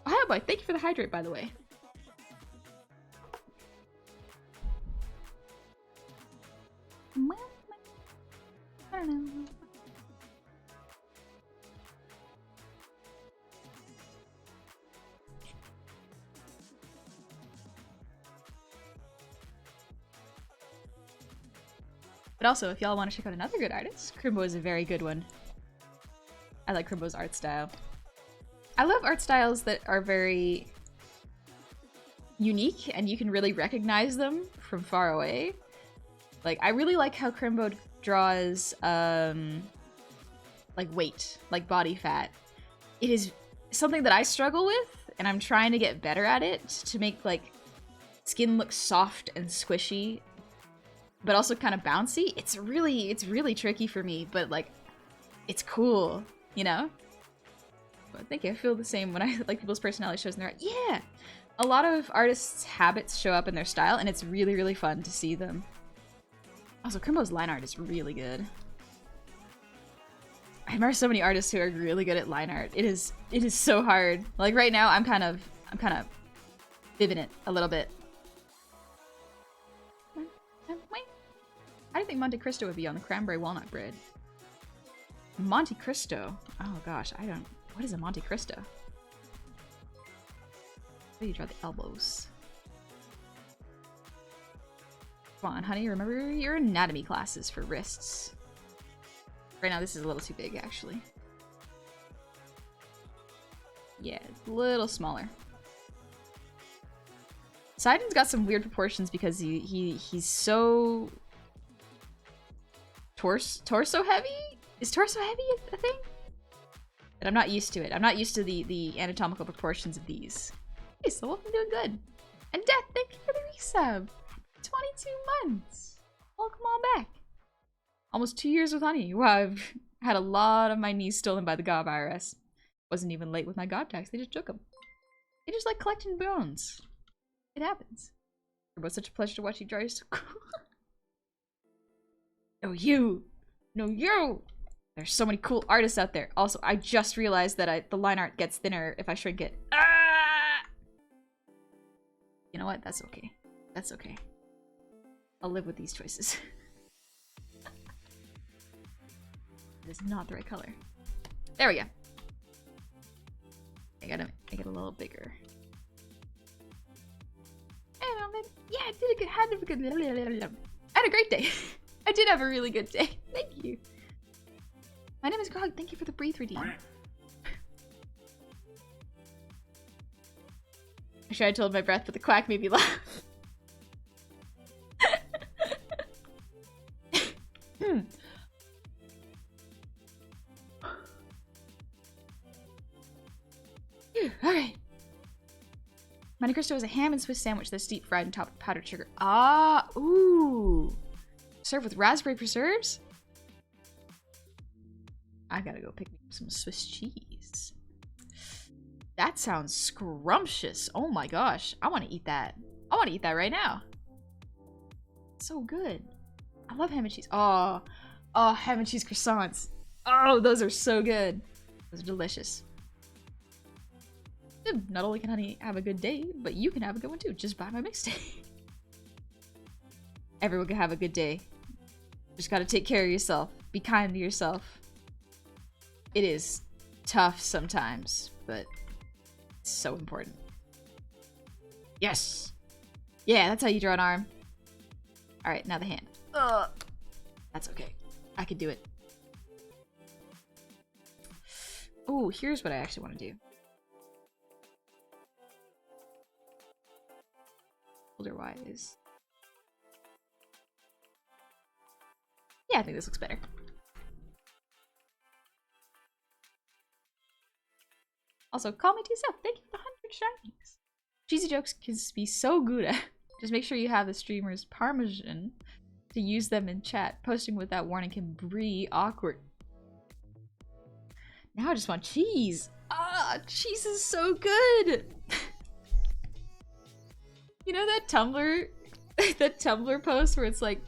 Oh, hi, boy. Thank you for the hydrate, by the way. I don't know. But also, if y'all want to check out another good artist, Crimbo is a very good one. I like Crimbo's art style. I love art styles that are very unique and you can really recognize them from far away. Like, I really like how Crimbo draws, like weight, like body fat. It is something that I struggle with, and I'm trying to get better at it to make, like, skin look soft and squishy, but also kind of bouncy. It's really tricky for me, but, like, it's cool, you know? But I think I feel the same when I like people's personality shows and they're like, yeah! A lot of artists' habits show up in their style, and it's really, really fun to see them. Also, Crimbo's line art is really good. I admire so many artists who are really good at line art. It is so hard. Like right now, I'm kind of fibbing it a little bit. How do you think Monte Cristo would be on the cranberry walnut bread? Monte Cristo? Oh gosh, I don't. What is a Monte Cristo? How do you draw the elbows? Come on, honey, remember your anatomy classes for wrists. Right now, this is a little too big, actually. Yeah, it's a little smaller. Sidon's got some weird proportions because he's so torso heavy? Is torso heavy a thing? And I'm not used to it. I'm not used to the anatomical proportions of these. Hey, so I'm doing good. And Death, thank you for the resub. 22 months. Welcome on back. Almost 2 years with Honey. Wow, I've had a lot of my knees stolen by the Gob IRS. Wasn't even late with my Gob tax. They just took them. They just like collecting bones. It happens. It was such a pleasure to watch you draw. You're so cool. No, you. No, you. There's so many cool artists out there. Also, I just realized that the line art gets thinner if I shrink it. Ah! You know what? That's okay. That's okay. I'll live with these choices. It is not the right color. There we go. I gotta make it a little bigger. Yeah, I did a good. Had a great day. I did have a really good day. Thank you. My name is Grog. Thank you for the breathe redeem. I should have told my breath, but the quack made me laugh. Alright. Monte Cristo is a ham and Swiss sandwich that's deep fried and topped with powdered sugar. Ah, ooh. Served with raspberry preserves? I gotta go pick me up some Swiss cheese. That sounds scrumptious. Oh my gosh. I want to eat that. I want to eat that right now. So good. I love ham and cheese. Oh, ham and cheese croissants. Oh, those are so good. Those are delicious. Not only can Honey have a good day, but you can have a good one too. Just buy my mixtape. Everyone can have a good day. Just gotta take care of yourself. Be kind to yourself. It is tough sometimes, but it's so important. Yes! Yeah, that's how you draw an arm. Alright, now the hand. Ugh. That's okay. I can do it. Oh, here's what I actually want to do. Wise. Yeah, I think this looks better. Also, call me to yourself. Thank you for the 100 shinies. Cheesy jokes can be so good. Just make sure you have the streamer's Parmesan to use them in chat. Posting without warning can be awkward. Now I just want cheese. Ah, cheese is so good. You know that Tumblr post where it's like,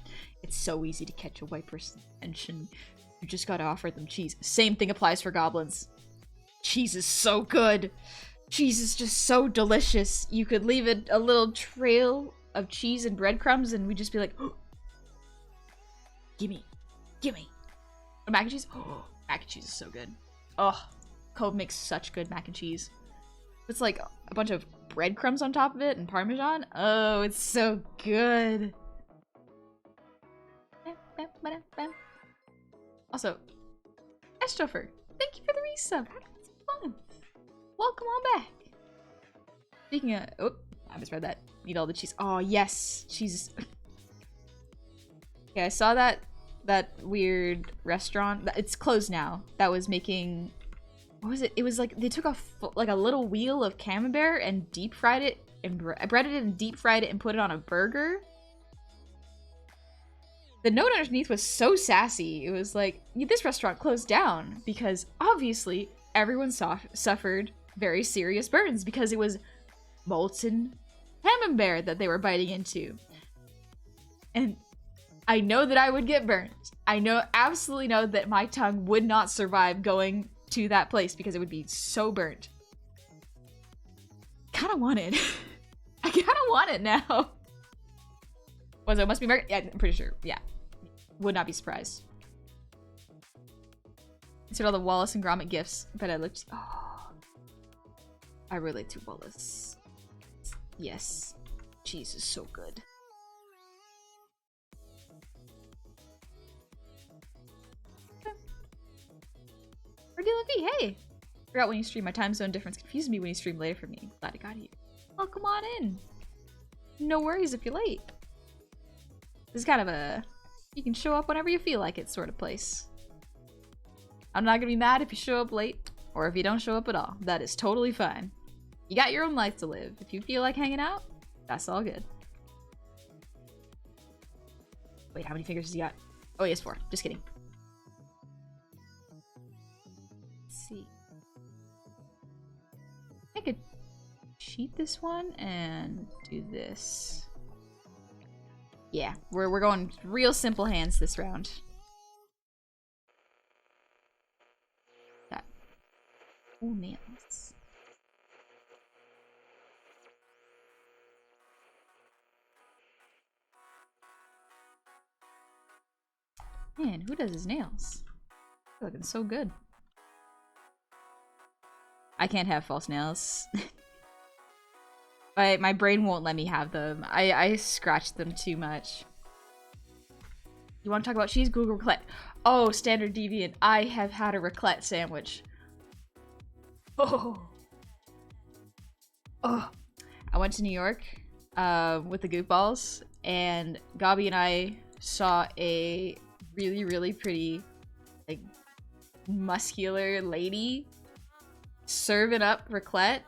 It's so easy to catch a white person's attention. You just gotta offer them cheese. Same thing applies for goblins. Cheese is so good. Cheese is just so delicious. You could leave it a little trail of cheese and breadcrumbs and we'd just be like, oh, gimme, gimme. Mac and cheese? Oh, mac and cheese is so good. Oh, Cove makes such good mac and cheese. It's like a bunch of breadcrumbs on top of it and Parmesan. Oh, it's so good. Also, Estoffer, thank you for the resub. Welcome on back. Speaking of, oh, I misread that. Need all the cheese. Oh yes, cheese. Yeah, I saw that weird restaurant. It's closed now. That was making, what was it? It was like they took like a little wheel of camembert and deep fried it and breaded it and deep fried it and put it on a burger. The note underneath was so sassy. It was like, this restaurant closed down because obviously everyone suffered very serious burns because it was molten camembert that they were biting into. And I know that I would get burned. I absolutely know that my tongue would not survive going to that place because it would be so burnt. Kinda want it. I kinda want it now. Was it must be American? Yeah, I'm pretty sure. Yeah. Would not be surprised. Consider all the Wallace and Gromit gifts. But I looked. Oh, I relate to Wallace. Yes, cheese is so good. Ordila, hey! Forgot when you stream. My time zone difference confused me when you stream later for me. Glad I got here. Oh, come on in. No worries if you're late. This is kind of a you can show up whenever you feel like it sort of place. I'm not gonna be mad if you show up late or if you don't show up at all. That is totally fine. You got your own life to live. If you feel like hanging out, that's all good. Wait, how many fingers does he got? Oh, he has 4. Just kidding. Let's see. I could cheat this one and do this. Yeah, we're going real simple hands this round. Got nails. Man, who does his nails? They're looking so good. I can't have false nails. My brain won't let me have them. I scratched them too much. You want to talk about cheese? Google raclette. Oh, standard deviant. I have had a raclette sandwich. Oh. Oh. I went to New York with the Goofballs, and Gabi and I saw a really, really pretty, like, muscular lady serving up raclette.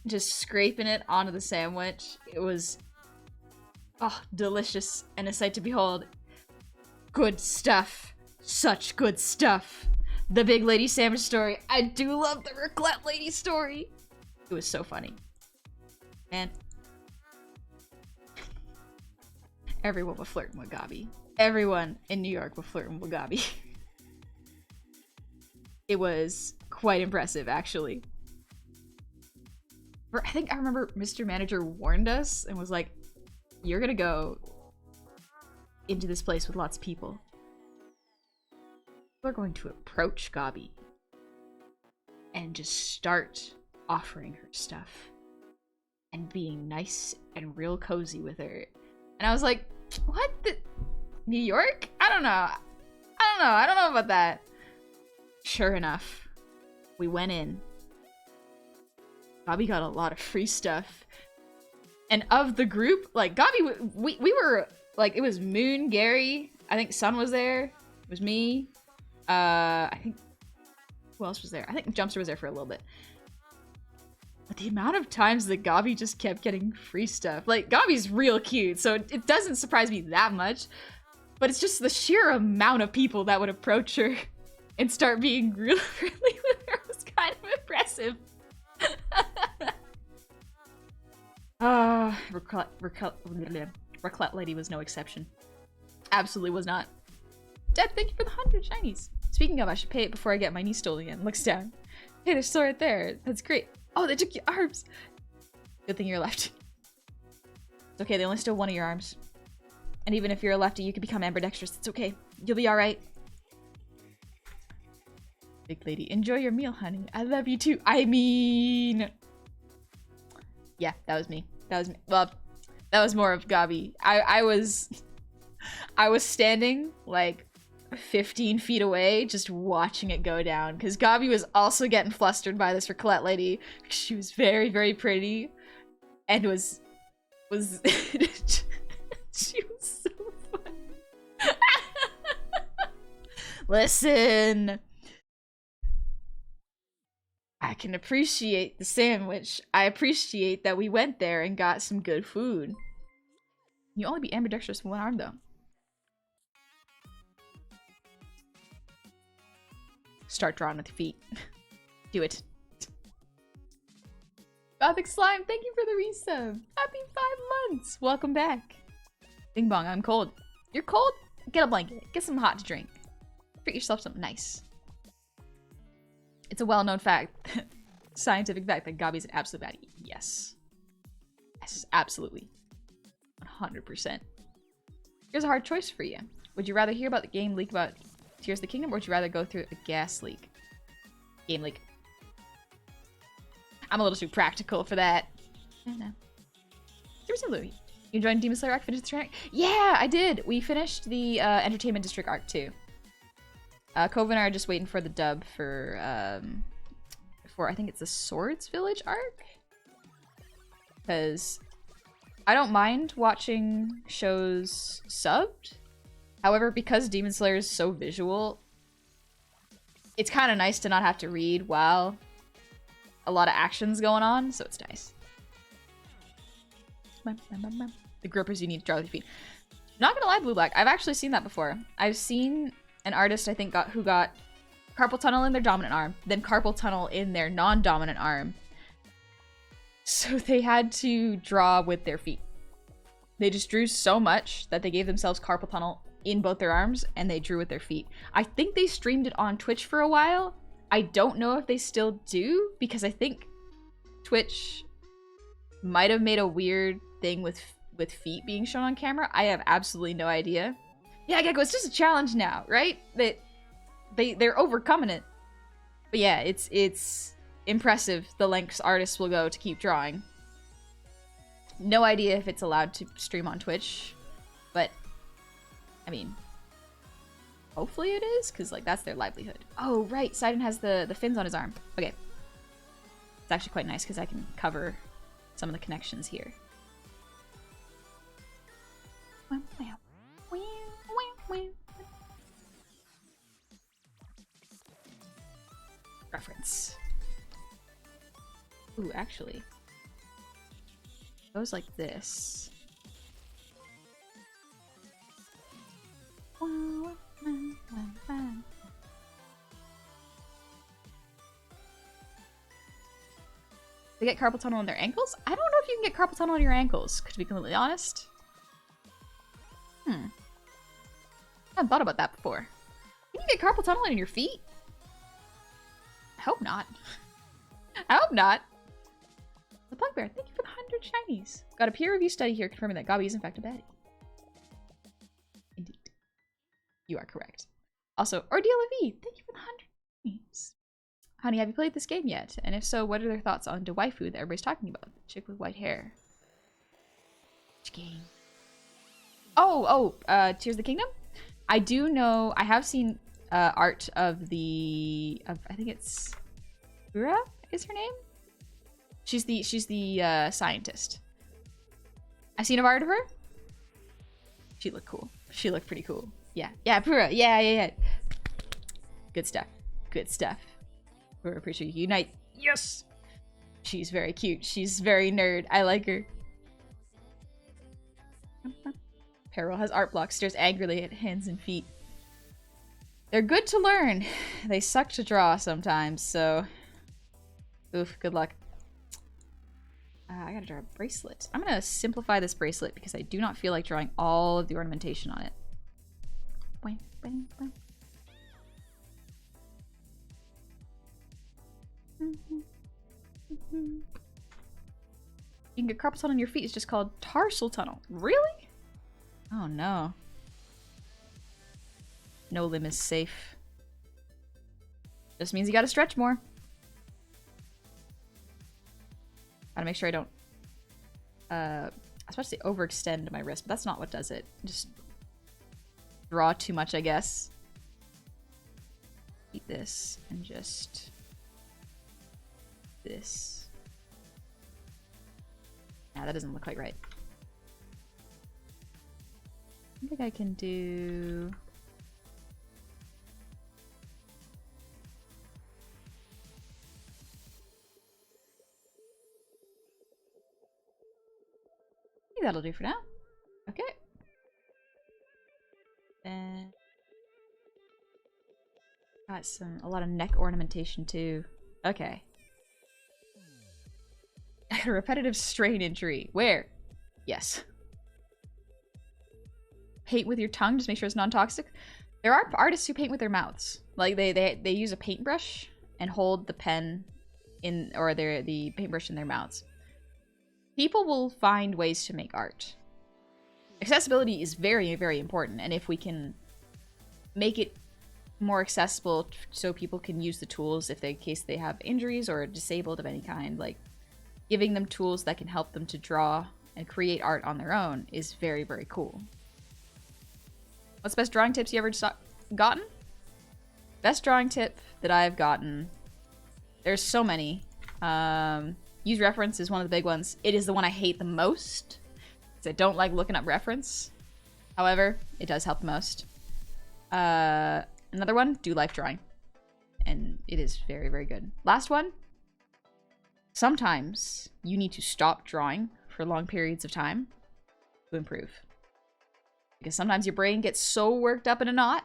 Just scraping it onto the sandwich. It was, oh, delicious and a sight to behold. Good stuff. Such good stuff. The big lady sandwich story. I do love the raclette lady story. It was so funny. And everyone was flirting with Gabi. Everyone in New York was flirting with Gabi. It was quite impressive, actually. I think I remember Mr. Manager warned us and was like, you're gonna go into this place with lots of people. We're going to approach Gabi and just start offering her stuff and being nice and real cozy with her. And I was like, what? New York? I don't know. I don't know about that. Sure enough, we went in. Gabi got a lot of free stuff. And of the group, like, Gabi, we were, like, it was Moon, Gary, I think Sun was there, it was me, I think, who else was there? I think Jumpster was there for a little bit. But the amount of times that Gabi just kept getting free stuff, like, Gabi's real cute, so it doesn't surprise me that much, but it's just the sheer amount of people that would approach her and start being really friendly with her was kind of impressive. Raclette lady was no exception. Absolutely was not. Deb, thank you for the 100 shinies. Speaking of, I should pay it before I get my knee stolen again. Looks down. Hey, they're still right there. That's great. Oh, they took your arms. Good thing you're left. It's okay, they only stole one of your arms. And even if you're a lefty, you can become ambidextrous. It's okay. You'll be alright. Big lady, enjoy your meal, honey. I love you too. I mean... Yeah, that was me. That was me. Well, that was more of Gabi. I was standing, like, 15 feet away, just watching it go down. Because Gabi was also getting flustered by this Raclette lady. She was very, very pretty. And was... She was so fun. Listen. I can appreciate the sandwich. I appreciate that we went there and got some good food. You only be ambidextrous with one arm, though. Start drawing with your feet. Do it. Gothic Slime, thank you for the resub. Happy 5 months. Welcome back. Bing bong, I'm cold. You're cold? Get a blanket. Get some hot to drink. Treat yourself something nice. It's a well-known fact, scientific fact, that Gabi's an absolute baddie. Yes. Yes, absolutely. 100%. Here's a hard choice for you. Would you rather hear about the game leak about Tears of the Kingdom, or would you rather go through a gas leak? Game leak. I'm a little too practical for that. I don't know. You enjoying Demon Slayer arc? Finished the track? Yeah, I did. We finished the Entertainment District arc too. Cove and I are just waiting for the dub for I think it's the Swords Village arc. Because I don't mind watching shows subbed. However, because Demon Slayer is so visual, it's kind of nice to not have to read while a lot of action's going on, so it's nice. The grippers you need to draw with your feet. Not gonna lie, Blue Black, I've actually seen that before. I've seen an artist, I think, who got carpal tunnel in their dominant arm, then carpal tunnel in their non-dominant arm. So they had to draw with their feet. They just drew so much that they gave themselves carpal tunnel in both their arms, and they drew with their feet. I think they streamed it on Twitch for a while. I don't know if they still do, because I think Twitch might have made a weird thing with feet being shown on camera. I have absolutely no idea. Yeah, Gecko, it's just a challenge now, right? They're overcoming it. But yeah, it's impressive the lengths artists will go to keep drawing. No idea if it's allowed to stream on Twitch, but I mean, hopefully it is, because like that's their livelihood. Oh right, Sidon has the fins on his arm. Okay, it's actually quite nice because I can cover some of the connections here. Reference. Ooh, actually, it goes like this. They get carpal tunnel on their ankles? I don't know if you can get carpal tunnel on your ankles, to be completely honest. I haven't thought about that before. Can you get carpal tunnel on your feet? I hope not. I hope not. The Pug Bear, thank you for the 100 shinies. Got a peer review study here confirming that Gabi is in fact a baddie. Indeed. You are correct. Also, Ordeal V, thank you for the 100 shinies. Honey, have you played this game yet? And if so, what are their thoughts on the waifu that everybody's talking about? The chick with white hair. Which game? Tears of the Kingdom? I do know, I have seen art of I think it's Ura is her name? She's the scientist. I've seen art of her. She looked cool. She looked pretty cool. Yeah, Pura. Yeah. Good stuff. Good stuff. Pura, appreciate you. Unite. Yes. She's very cute. She's very nerd. I like her. Peril has art blocks. Stares angrily at hands and feet. They're good to learn. They suck to draw sometimes. So, oof. Good luck. I gotta draw a bracelet. I'm gonna simplify this bracelet because I do not feel like drawing all of the ornamentation on it. You can get carpal tunnel on your feet. It's just called tarsal tunnel. Really? Oh no. No limb is safe. Just means you gotta stretch more. Gotta make sure I don't I was about to say overextend my wrist, but that's not what does it. Just draw too much, I guess. Eat this and just this. Yeah, that doesn't look quite right. I think I can do... I think that'll do for now. Okay. Then got a lot of neck ornamentation too. Okay. A repetitive strain injury. Where? Yes. Paint with your tongue, just make sure it's non-toxic. There are artists who paint with their mouths. Like they use a paintbrush and hold the pen in, or the paintbrush in their mouths. People will find ways to make art. Accessibility is very, very important, and if we can make it more accessible so people can use the tools in case they have injuries or are disabled of any kind, like giving them tools that can help them to draw and create art on their own is very, very cool. What's the best drawing tips you ever gotten? Best drawing tip that I've gotten. There's so many. Use reference is one of the big ones. It is the one I hate the most, because I don't like looking up reference. However, it does help the most. Another one, do life drawing. And it is very, very good. Last one. Sometimes you need to stop drawing for long periods of time to improve. Because sometimes your brain gets so worked up in a knot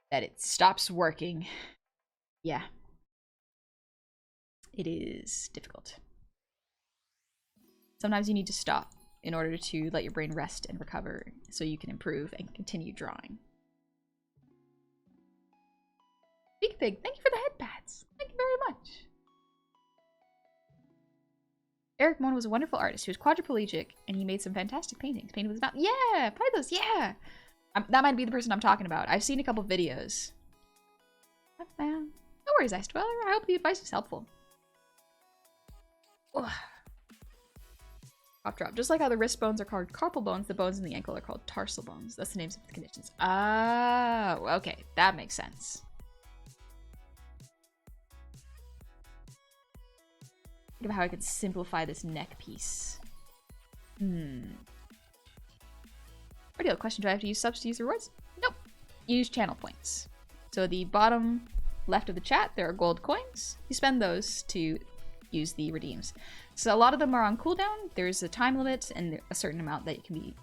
that it stops working. Yeah. It is difficult. Sometimes you need to stop in order to let your brain rest and recover so you can improve and continue drawing. Big Fig, thank you for the headpads. Thank you very much. Eric Mona was a wonderful artist. He was quadriplegic and he made some fantastic paintings. Painted with his mouth. Yeah, play those. Yeah. That might be the person I'm talking about. I've seen a couple videos. No worries, Ice Dweller. I hope the advice was helpful. Cough drop. Just like how the wrist bones are called carpal bones, the bones in the ankle are called tarsal bones. That's the names of the conditions. Oh, okay. That makes sense. Think of how I could simplify this neck piece. Ordeal question, do I have to use subs to use rewards? Nope. You use channel points. So the bottom left of the chat, there are gold coins. You spend those to use the redeems. So a lot of them are on cooldown. There's a time limit and a certain amount that can be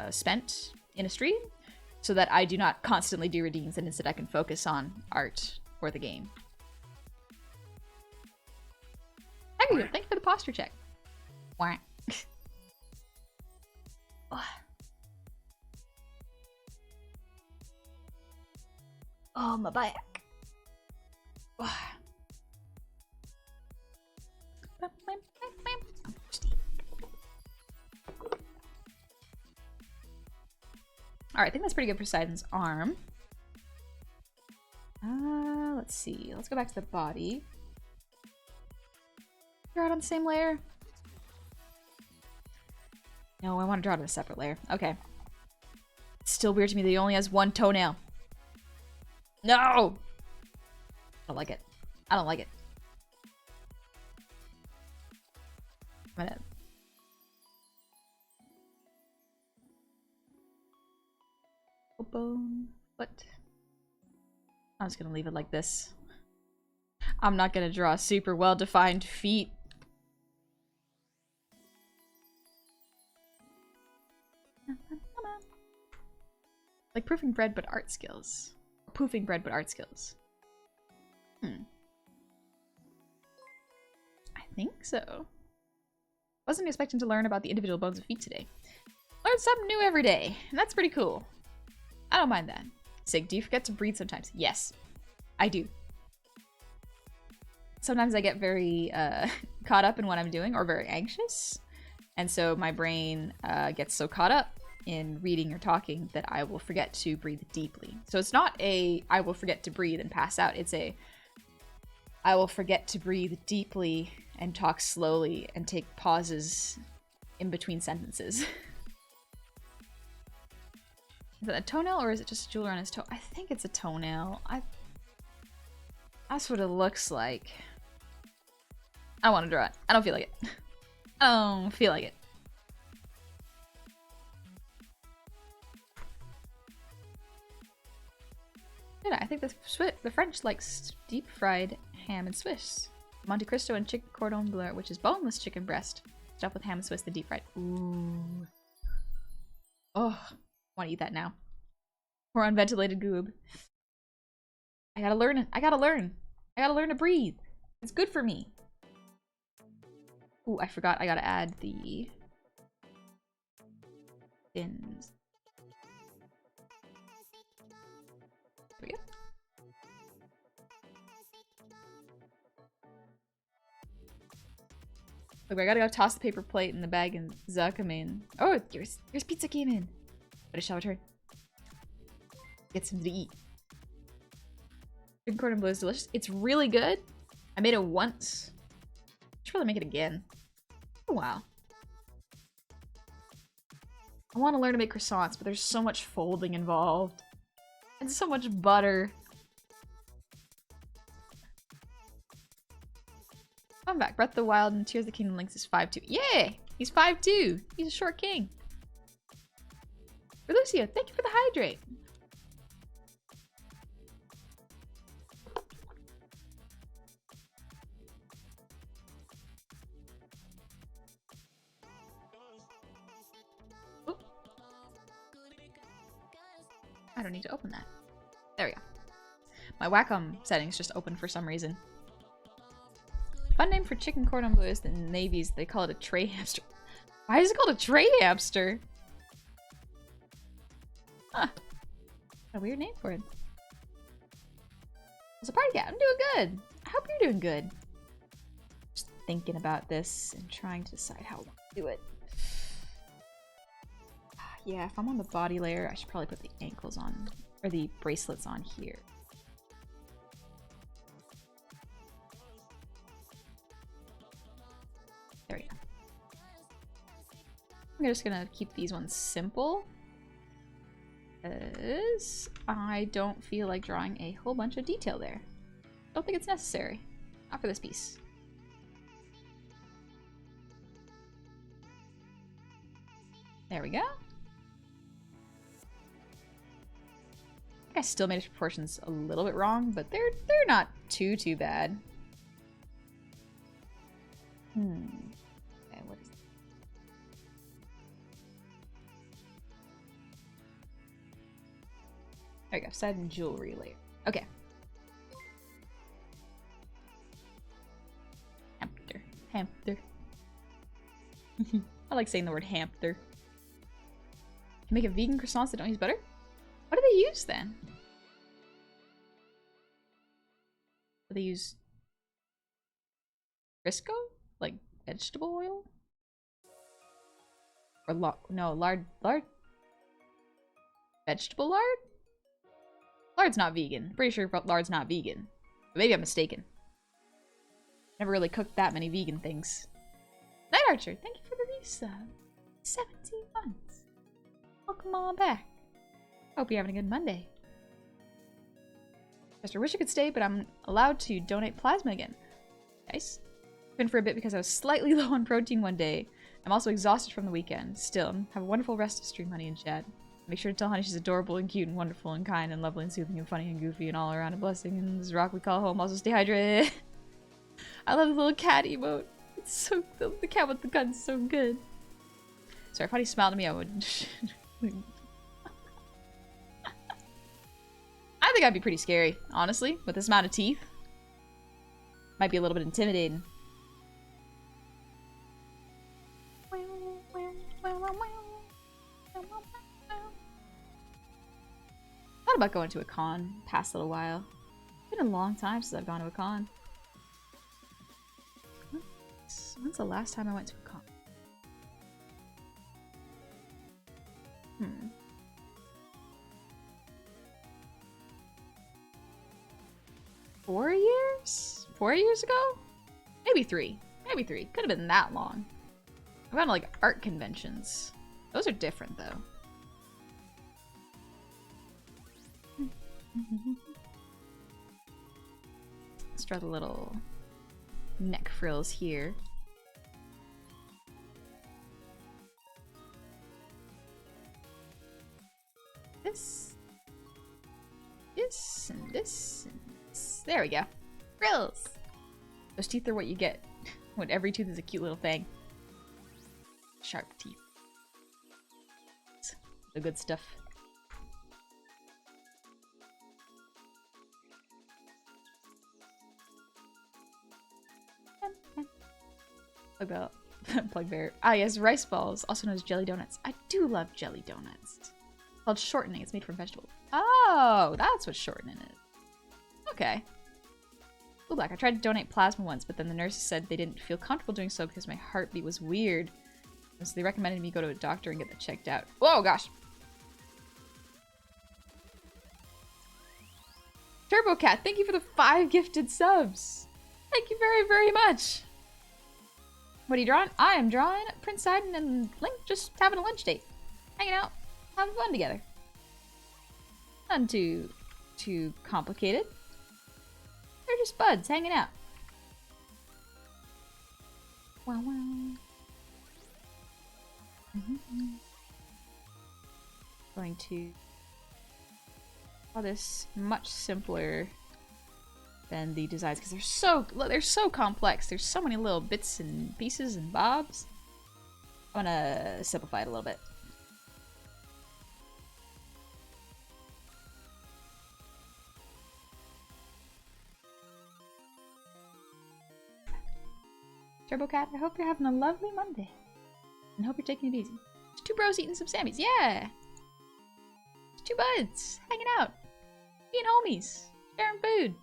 spent in a stream so that I do not constantly do redeems and instead I can focus on art or the game. Thank you for the posture check. Wah. Oh, my back. Alright, I think that's pretty good for Sidon's arm. Let's see. Let's go back to the body. Draw it on the same layer? No, I want to draw it on a separate layer. Okay. It's still weird to me that he only has one toenail. No! I don't like it. I don't like it. I'm gonna... Bone, foot. I'm just gonna leave it like this. I'm not gonna draw super well-defined feet. Like proofing bread but art skills. Poofing bread but art skills. I think so. Wasn't expecting to learn about the individual bones of feet today. Learn something new every day, and that's pretty cool. I don't mind that. Sig, do you forget to breathe sometimes? Yes, I do. Sometimes I get very caught up in what I'm doing or very anxious. And so my brain gets so caught up in reading or talking that I will forget to breathe deeply. So it's not a I will forget to breathe and pass out. It's a I will forget to breathe deeply and talk slowly and take pauses in between sentences. Is that a toenail or is it just a jeweler on his toe? I think it's a toenail. That's what it looks like. I want to draw it. I don't feel like it. I don't feel like it. Yeah, I think the French likes deep fried ham and Swiss. Monte Cristo and chicken cordon bleu, which is boneless chicken breast, stuffed with ham and Swiss, the deep fried. Ooh. Oh, I want to eat that now. Or unventilated goob. I gotta learn it. I gotta learn. I gotta learn to breathe. It's good for me. Ooh, I forgot. I gotta add the fins. There we go. Look, I gotta go toss the paper plate in the bag and Zuck come in. Oh, here's pizza came in. But I shall return. Get something to eat. Chicken cordon bleu is delicious. It's really good. I made it once. I should probably make it again. Oh, wow. I want to learn to make croissants, but there's so much folding involved. And so much butter. I'm back. Breath of the Wild and Tears of the Kingdom Links is 5'2". Yay! He's 5'2". He's a short king. For Lucia, thank you for the hydrate. Oop. I don't need to open that. There we go. My Wacom settings just opened for some reason. Fun name for chicken cordon bleu is the Navy's. They call it a tray hamster. Why is it called a tray hamster? Huh. A weird name for it. It's a party cat. I'm doing good. I hope you're doing good. Just thinking about this and trying to decide how I want to do it. Yeah, if I'm on the body layer, I should probably put the ankles on, or the bracelets on here. There we go. I'm just gonna keep these ones simple, because I don't feel like drawing a whole bunch of detail there. Don't think it's necessary. Not for this piece. There we go. I think I still made his proportions a little bit wrong, but they're not too bad. Okay, what is that? There we go. Sidon jewelry layer. Okay. Hamster. Hamster. I like saying the word hamster. Make a vegan croissants that don't use butter? What do they use then? Do they use Crisco? Like vegetable oil? Or no, lard? Vegetable lard? Lard's not vegan. Pretty sure lard's not vegan. But maybe I'm mistaken. Never really cooked that many vegan things. Night Archer, thank you for the resub. 17 months. Welcome on back. Hope you're having a good Monday. Chester, wish I could stay, but I'm allowed to donate plasma again. Nice. Been for a bit because I was slightly low on protein one day. I'm also exhausted from the weekend. Still, have a wonderful rest of stream, honey and Chad. Make sure to tell honey she's adorable and cute and wonderful and kind and lovely and soothing and funny and goofy and all around a blessing. And this rock we call home. Also stay hydrated. I love the little cat emote. It's so the cat with the gun's so good. Sorry, if honey smiled at me, I would. I think I'd be pretty scary, honestly, with this amount of teeth. Might be a little bit intimidating. about going to a con past little while. It's been a long time since I've gone to a con. When's the last time I went to a con? 4 years? 4 years ago? Maybe 3. Maybe 3. Could have been that long. I've gone to like art conventions. Those are different though. Let's draw the little neck frills here. This, and this, and this. There we go. Frills! Those teeth are what you get when every tooth is a cute little thing. Sharp teeth. The good stuff. Plug bear. Ah yes, rice balls, also known as jelly donuts. I do love jelly donuts. It's called shortening. It's made from vegetables. Oh, that's what shortening is. Okay. Ooh, Black. I tried to donate plasma once, but then the nurses said they didn't feel comfortable doing so because my heartbeat was weird. So they recommended me go to a doctor and get that checked out. Whoa, gosh. Turbo Cat, thank you for the 5 gifted subs. Thank you very, very much. What are you drawing? I am drawing Prince Sidon and Link just having a lunch date. Hanging out, having fun together. Nothing too complicated. They're just buds hanging out. Wow, wow. Going to draw this much simpler than the designs because they're so complex. There's so many little bits and pieces and bobs. I'm gonna simplify it a little bit. Turbo Cat, I hope you're having a lovely Monday. And hope you're taking it easy. Just 2 bros eating some Sammies. Yeah! Just 2 buds hanging out. Being homies. Sharing food.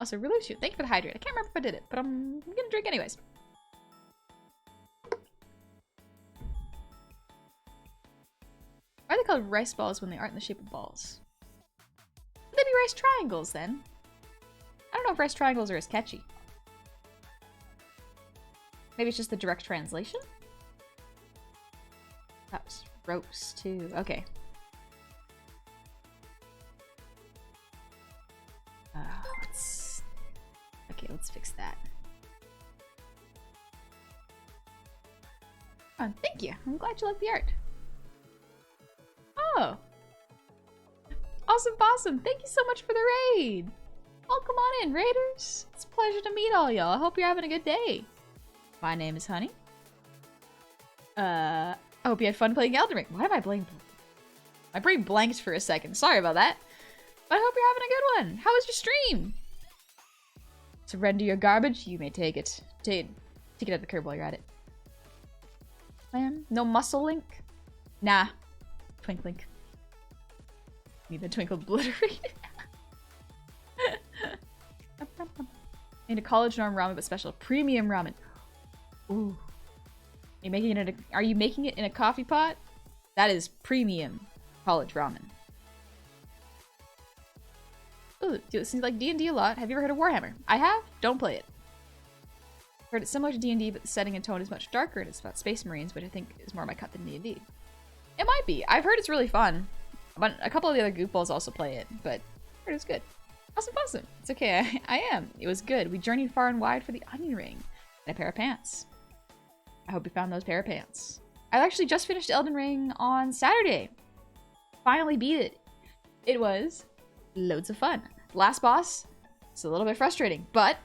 Also, really shoot. Thank you for the hydrate. I can't remember if I did it, but I'm gonna drink anyways. Why are they called rice balls when they aren't in the shape of balls? Would they be rice triangles then? I don't know if rice triangles are as catchy. Maybe it's just the direct translation? That was gross too. Okay. Let's fix that. Oh, thank you. I'm glad you like the art. Oh. Awesome possum. Thank you so much for the raid. Oh, come on in, raiders. It's a pleasure to meet all y'all. I hope you're having a good day. My name is Honey. I hope you had fun playing Elden Ring. Why am I blank? My brain blanked for a second. Sorry about that. But I hope you're having a good one. How was your stream? Surrender your garbage. You may take it. Take it at the curb while you're at it. No muscle link? Nah. Twink link. Need the twinkle obliterated. Need a college norm ramen, but special premium ramen. Ooh. Are you making it in a coffee pot? That is premium college ramen. Ooh, it seems like D&D a lot. Have you ever heard of Warhammer? I have. Don't play it. Heard it's similar to D&D, but the setting and tone is much darker, and it's about Space Marines, which I think is more my cut than D&D. It might be. I've heard it's really fun. But a couple of the other goofballs also play it, but I heard it's good. Awesome. It's okay. I am. It was good. We journeyed far and wide for the onion ring and a pair of pants. I hope you found those pair of pants. I actually just finished Elden Ring on Saturday. Finally beat it. It was loads of fun. Last boss, it's a little bit frustrating, but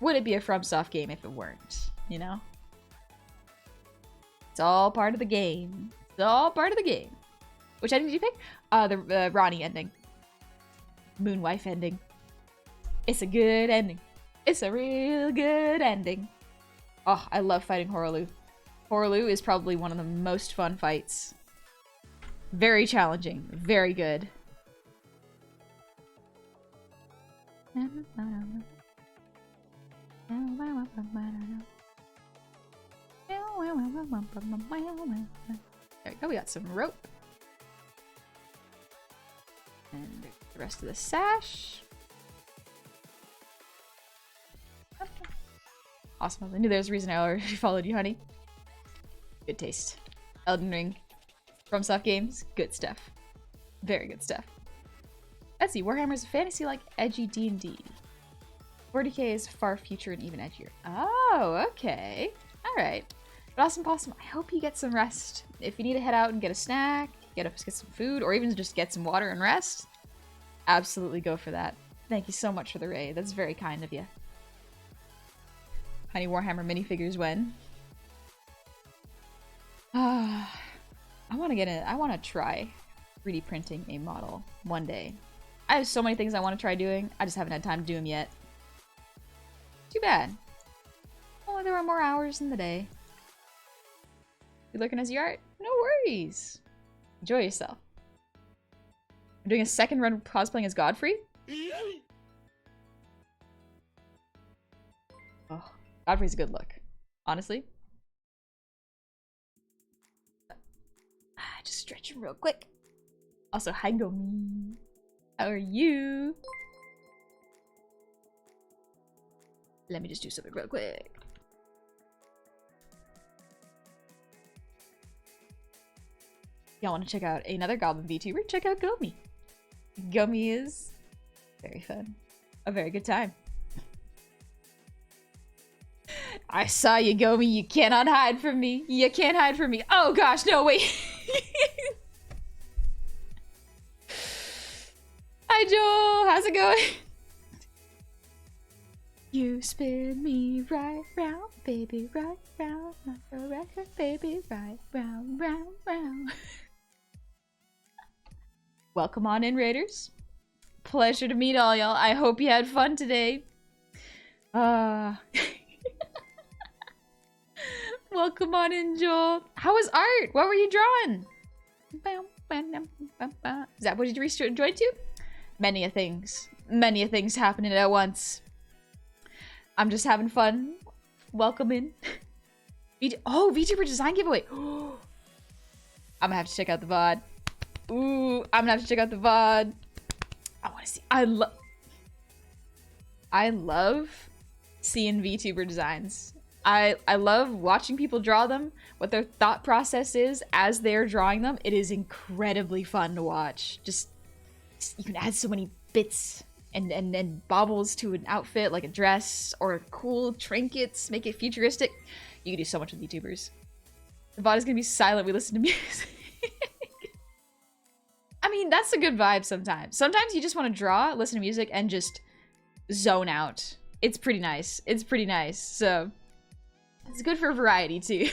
would it be a FromSoft game if it weren't, you know? It's all part of the game. It's all part of the game. Which ending did you pick? The Ronnie ending. Moonwife ending. It's a good ending. It's a real good ending. Oh, I love fighting Horolu. Horolu is probably one of the most fun fights. Very challenging. Very good. There we go. We got some rope. And the rest of the sash. Awesome. I knew there was a reason I already followed you, honey. Good taste. Elden Ring. FromSoft Games. Good stuff. Very good stuff. Let's see. Warhammer is a fantasy like edgy D&D. 40k is far future and even edgier. Oh, okay. Alright. But awesome possum, I hope you get some rest. If you need to head out and get a snack, get some food, or even just get some water and rest, absolutely go for that. Thank you so much for the raid. That's very kind of you. Honey Warhammer minifigures when? I want to try 3D printing a model one day. I have so many things I want to try doing. I just haven't had time to do them yet. Too bad. Oh, there are more hours in the day. You looking as your art? No worries. Enjoy yourself. I'm doing a second run cosplaying as Godfrey. Oh, Godfrey's a good look. Honestly. Just stretch him real quick. Also, hi Gomi. How are you? Let me just do something real quick. Y'all want to check out another Goblin VTuber? Check out Gomi. Gomi is very fun. A very good time. I saw you, Gomi. You cannot hide from me. You can't hide from me. Oh gosh, no, wait. Hi, Joel. How's it going? You spin me right round, baby, right round. Like a record, baby, right round, round, round. Welcome on in, Raiders. Pleasure to meet all y'all. I hope you had fun today. Welcome on in, Joel. How was art? What were you drawing? Is that what you enjoyed too? Many a things happening at once. I'm just having fun. Welcome in. Oh, VTuber design giveaway. I'm gonna have to check out the VOD. Ooh, I'm gonna have to check out the VOD. I want to see. I love seeing VTuber designs. I love watching people draw them, what their thought process is as they're drawing them. It is incredibly fun to watch. Just, you can add so many bits and baubles to an outfit, like a dress or cool trinkets, make it futuristic. You can do so much with YouTubers. The VOD is gonna be silent, we listen to music. I mean, that's a good vibe sometimes. Sometimes you just want to draw, listen to music, and just zone out. It's pretty nice. It's pretty nice. So, it's good for variety, too.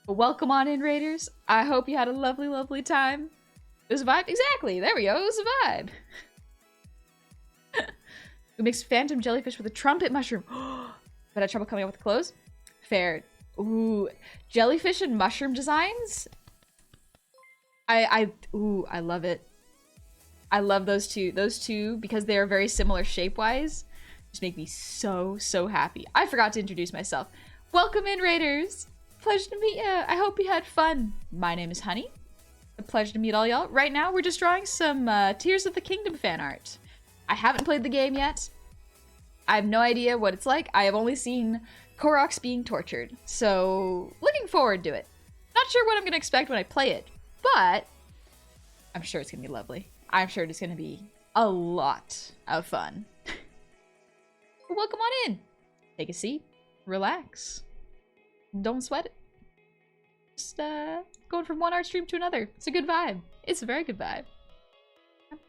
Welcome on in, Raiders. I hope you had a lovely, lovely time. It was a vibe? Exactly. There we go. It was a vibe. We mixed phantom jellyfish with a trumpet mushroom. But I had trouble coming up with the clothes? Fair. Ooh. Jellyfish and mushroom designs? I love it. I love those two. Those two, because they are very similar shape-wise, just make me so, so happy. I forgot to introduce myself. Welcome in, Raiders. Pleasure to meet ya. I hope you had fun. My name is Honey. A pleasure to meet all y'all. Right now, we're just drawing some Tears of the Kingdom fan art. I haven't played the game yet. I have no idea what it's like. I have only seen Koroks being tortured. So, looking forward to it. Not sure what I'm going to expect when I play it. But I'm sure it's going to be lovely. I'm sure it's going to be a lot of fun. Welcome on in. Take a seat. Relax. Don't sweat it. Just going from one art stream to another. It's a good vibe. It's a very good vibe.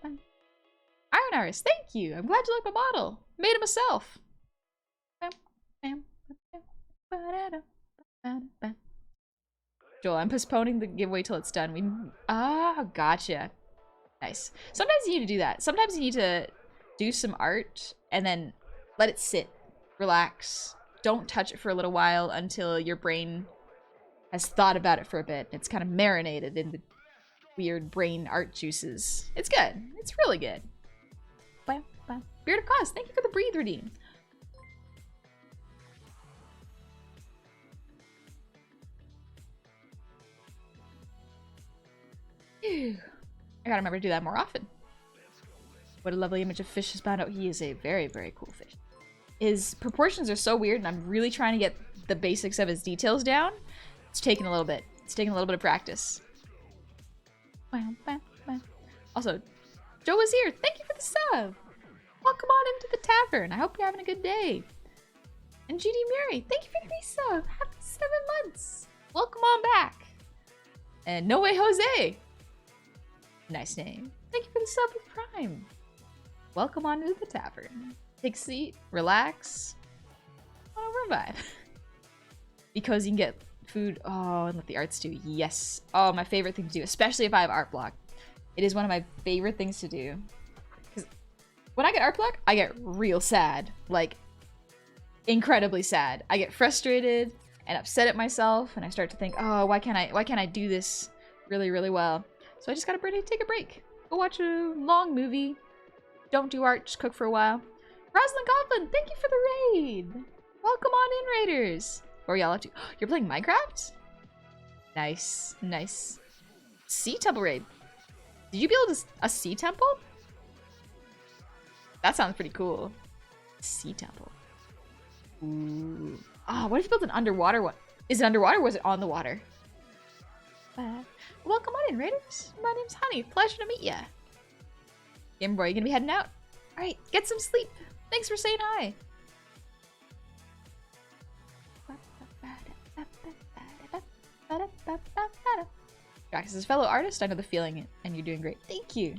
Iron Artist, thank you. I'm glad you like my model. Made it myself. Joel, I'm postponing the giveaway till it's done. Gotcha. Nice. Sometimes you need to do that. Sometimes you need to do some art and then Let it sit. Relax. Don't touch it for a little while until your brain has thought about it for a bit. It's kind of marinated in the weird brain art juices. It's good. It's really good. Bye. Bye. Beard of Cause, thank you for the breathe redeem. Ew. I gotta remember to do that more often. What a lovely image of fish is bound out. He is a very, very cool fish. His proportions are so weird, and I'm really trying to get the basics of his details down. It's taking a little bit. It's taking a little bit of practice. Also, Joe was here. Thank you for the sub. Welcome on into the tavern. I hope you're having a good day. And GD Mary, thank you for the resub. Happy 7 months. Welcome on back. And No Way Jose. Nice name. Thank you for the sub with Prime. Welcome on into the tavern. Take a seat, relax. Oh, revive. Because you can get food. Oh, and let the arts do. Yes. Oh, my favorite thing to do, especially if I have art block. It is one of my favorite things to do. Because when I get art block, I get real sad. Like, incredibly sad. I get frustrated and upset at myself, and I start to think, oh, why can't I do this really, really well? So I just gotta take a break. Go watch a long movie. Don't do art, just cook for a while. Rosalind Goblin, thank you for the raid. Welcome on in, raiders. What are y'all up to? You're playing Minecraft? Nice, nice. Sea Temple raid. Did you build a sea temple? That sounds pretty cool. Sea temple. Ooh. Oh, what if you built an underwater one? Is it underwater or was it on the water? Welcome on in, raiders. My name's Honey. Pleasure to meet ya. Game Boy, you gonna be heading out? Alright, get some sleep. Thanks for saying hi. Drax is a fellow artist. I know the feeling, and you're doing great. Thank you.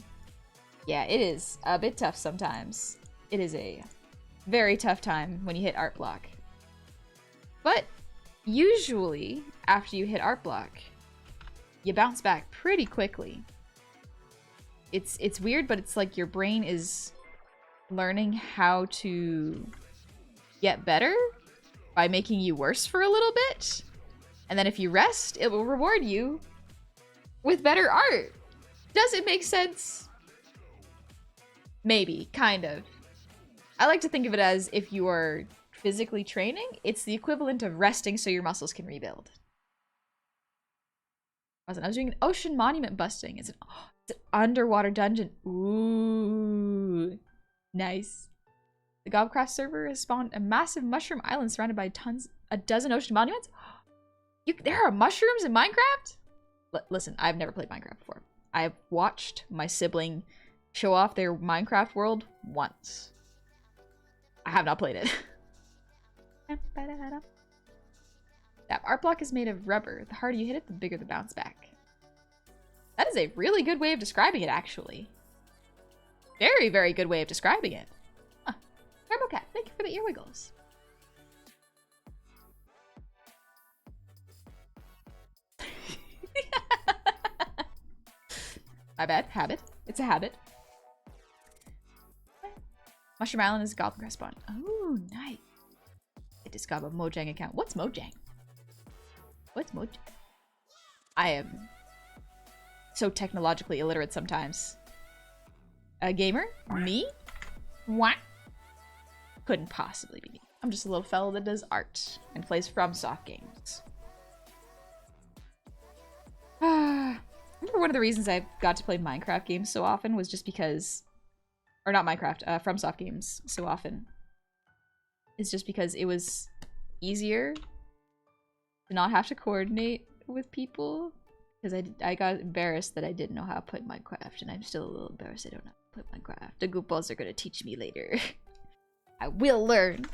Yeah, it is a bit tough sometimes. It is a very tough time when you hit art block. But usually, after you hit art block, you bounce back pretty quickly. It's weird, but it's like your brain is learning how to get better by making you worse for a little bit. And then if you rest, it will reward you with better art. Does it make sense? Maybe, kind of. I like to think of it as if you are physically training, it's the equivalent of resting so your muscles can rebuild. I was doing an ocean monument busting. It's an underwater dungeon. Ooh, nice. The Gobcraft server has spawned a massive mushroom island surrounded by a dozen ocean monuments. There are mushrooms in Minecraft? Listen, I've never played Minecraft before. I've watched my sibling show off their Minecraft world once. I have not played it. That art block is made of rubber. The harder you hit it, the bigger the bounce back. That is a really good way of describing it, actually. Very, very good way of describing it. Huh. Turbo Cat, thank you for the ear wiggles. My bad. Habit. It's a habit. Mushroom Island is a Goblin Crest spawn. Oh, nice. I discovered a Mojang account. What's Mojang? What's Mojang? I am so technologically illiterate sometimes. A gamer? Me? What? Couldn't possibly be me. I'm just a little fellow that does art and plays FromSoft games. I remember one of the reasons I got to play Minecraft games so often was just because, or not Minecraft, FromSoft games so often. It's just because it was easier to not have to coordinate with people. Because I got embarrassed that I didn't know how to play Minecraft, and I'm still a little embarrassed I don't know how to play Minecraft. The goofballs are gonna teach me later. I will learn.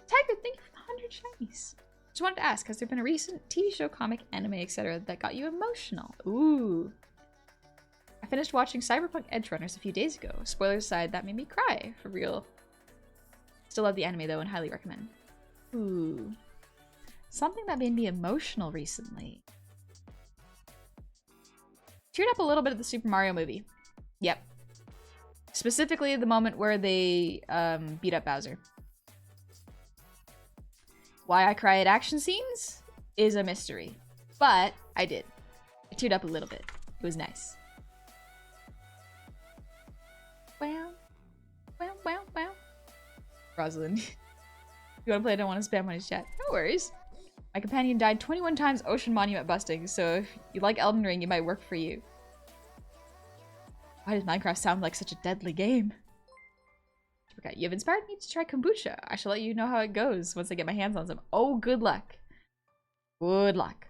Tiger, thank you for the 100 shinies. Just wanted to ask, has there been a recent TV show, comic, anime, etc. that got you emotional? Ooh. I finished watching Cyberpunk Edge Runners a few days ago. Spoilers aside, that made me cry, for real. Still love the anime though and highly recommend. Ooh. Something that made me emotional recently. Teared up a little bit at the Super Mario movie. Yep. Specifically the moment where they beat up Bowser. Why I cry at action scenes is a mystery. But I did. I teared up a little bit. It was nice. Wow. Wow, wow, wow. Rosalind. If you want to play, I don't want to spam on his chat. No worries. My companion died 21 times ocean monument busting, so if you like Elden Ring, it might work for you. Why does Minecraft sound like such a deadly game? Okay, you have inspired me to try kombucha. I shall let you know how it goes once I get my hands on some. Oh, good luck. Good luck.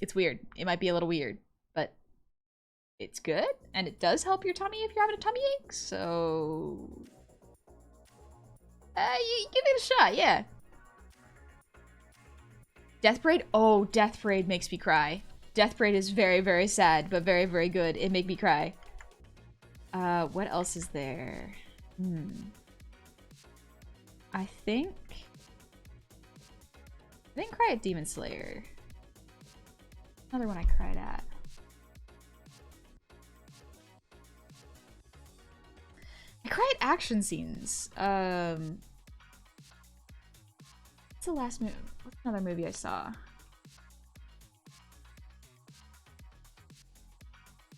It's weird. It might be a little weird, but it's good, and it does help your tummy if you're having a tummy ache, so... you give it a shot, yeah. Death Parade? Oh, Death Parade makes me cry. Death Parade is very, very sad, but very, very good. It made me cry. What else is there? I didn't cry at Demon Slayer. Another one I cried at. I cry at action scenes. What's the last movie? What's another movie I saw?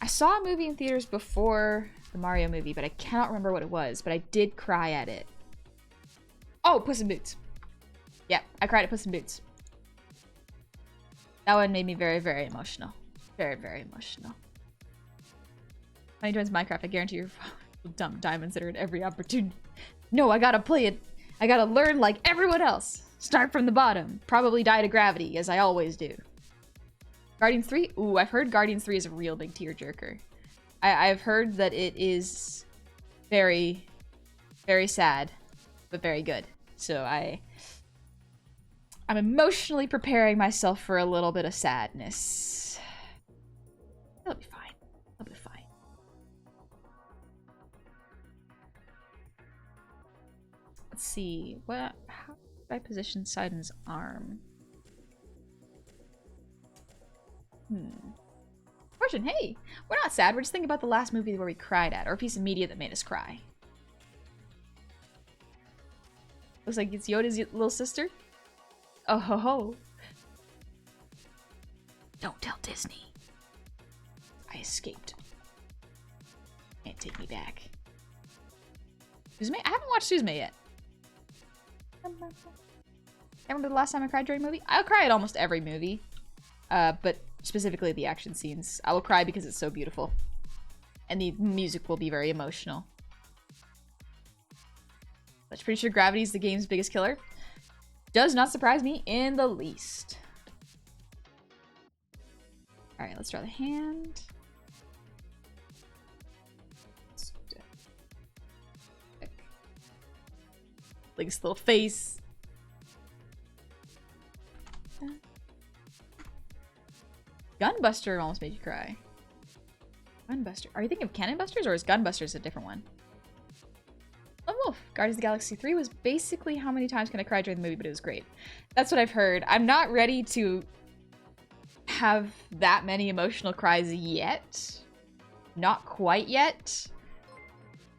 I saw a movie in theaters before the Mario movie, but I cannot remember what it was, but I did cry at it. Oh, Puss in Boots. Yeah, I cried at Puss in Boots. That one made me very, very emotional. Very, very emotional. When he joins Minecraft, I guarantee you're dumb diamonds that are at every opportunity. No, I gotta play it. I gotta learn like everyone else. Start from the bottom. Probably die to gravity, as I always do. Guardians 3? Ooh, I've heard Guardians 3 is a real big tearjerker. I've heard that it is very, very sad, but very good. So I'm emotionally preparing myself for a little bit of sadness. It'll be fine. It'll be fine. Let's see. How do I position Sidon's arm? Question, hey! We're not sad, we're just thinking about the last movie where we cried at, or a piece of media that made us cry. Looks like it's Yoda's little sister. Oh ho ho. Don't tell Disney. I escaped. Can't take me back. Suzume? I haven't watched Suzume yet. I remember the last time I cried during a movie? I'll cry at almost every movie. But specifically the action scenes. I will cry because it's so beautiful. And the music will be very emotional. But I'm pretty sure gravity is the game's biggest killer. Does not surprise me in the least. Alright, let's draw the hand. Link's little face. Gunbuster almost made you cry. Gunbuster. Are you thinking of Cannon Busters, or is Gunbusters a different one? Oh, Wolf. Guardians of the Galaxy 3 was basically how many times can I cry during the movie, but it was great. That's what I've heard. I'm not ready to have that many emotional cries yet. Not quite yet.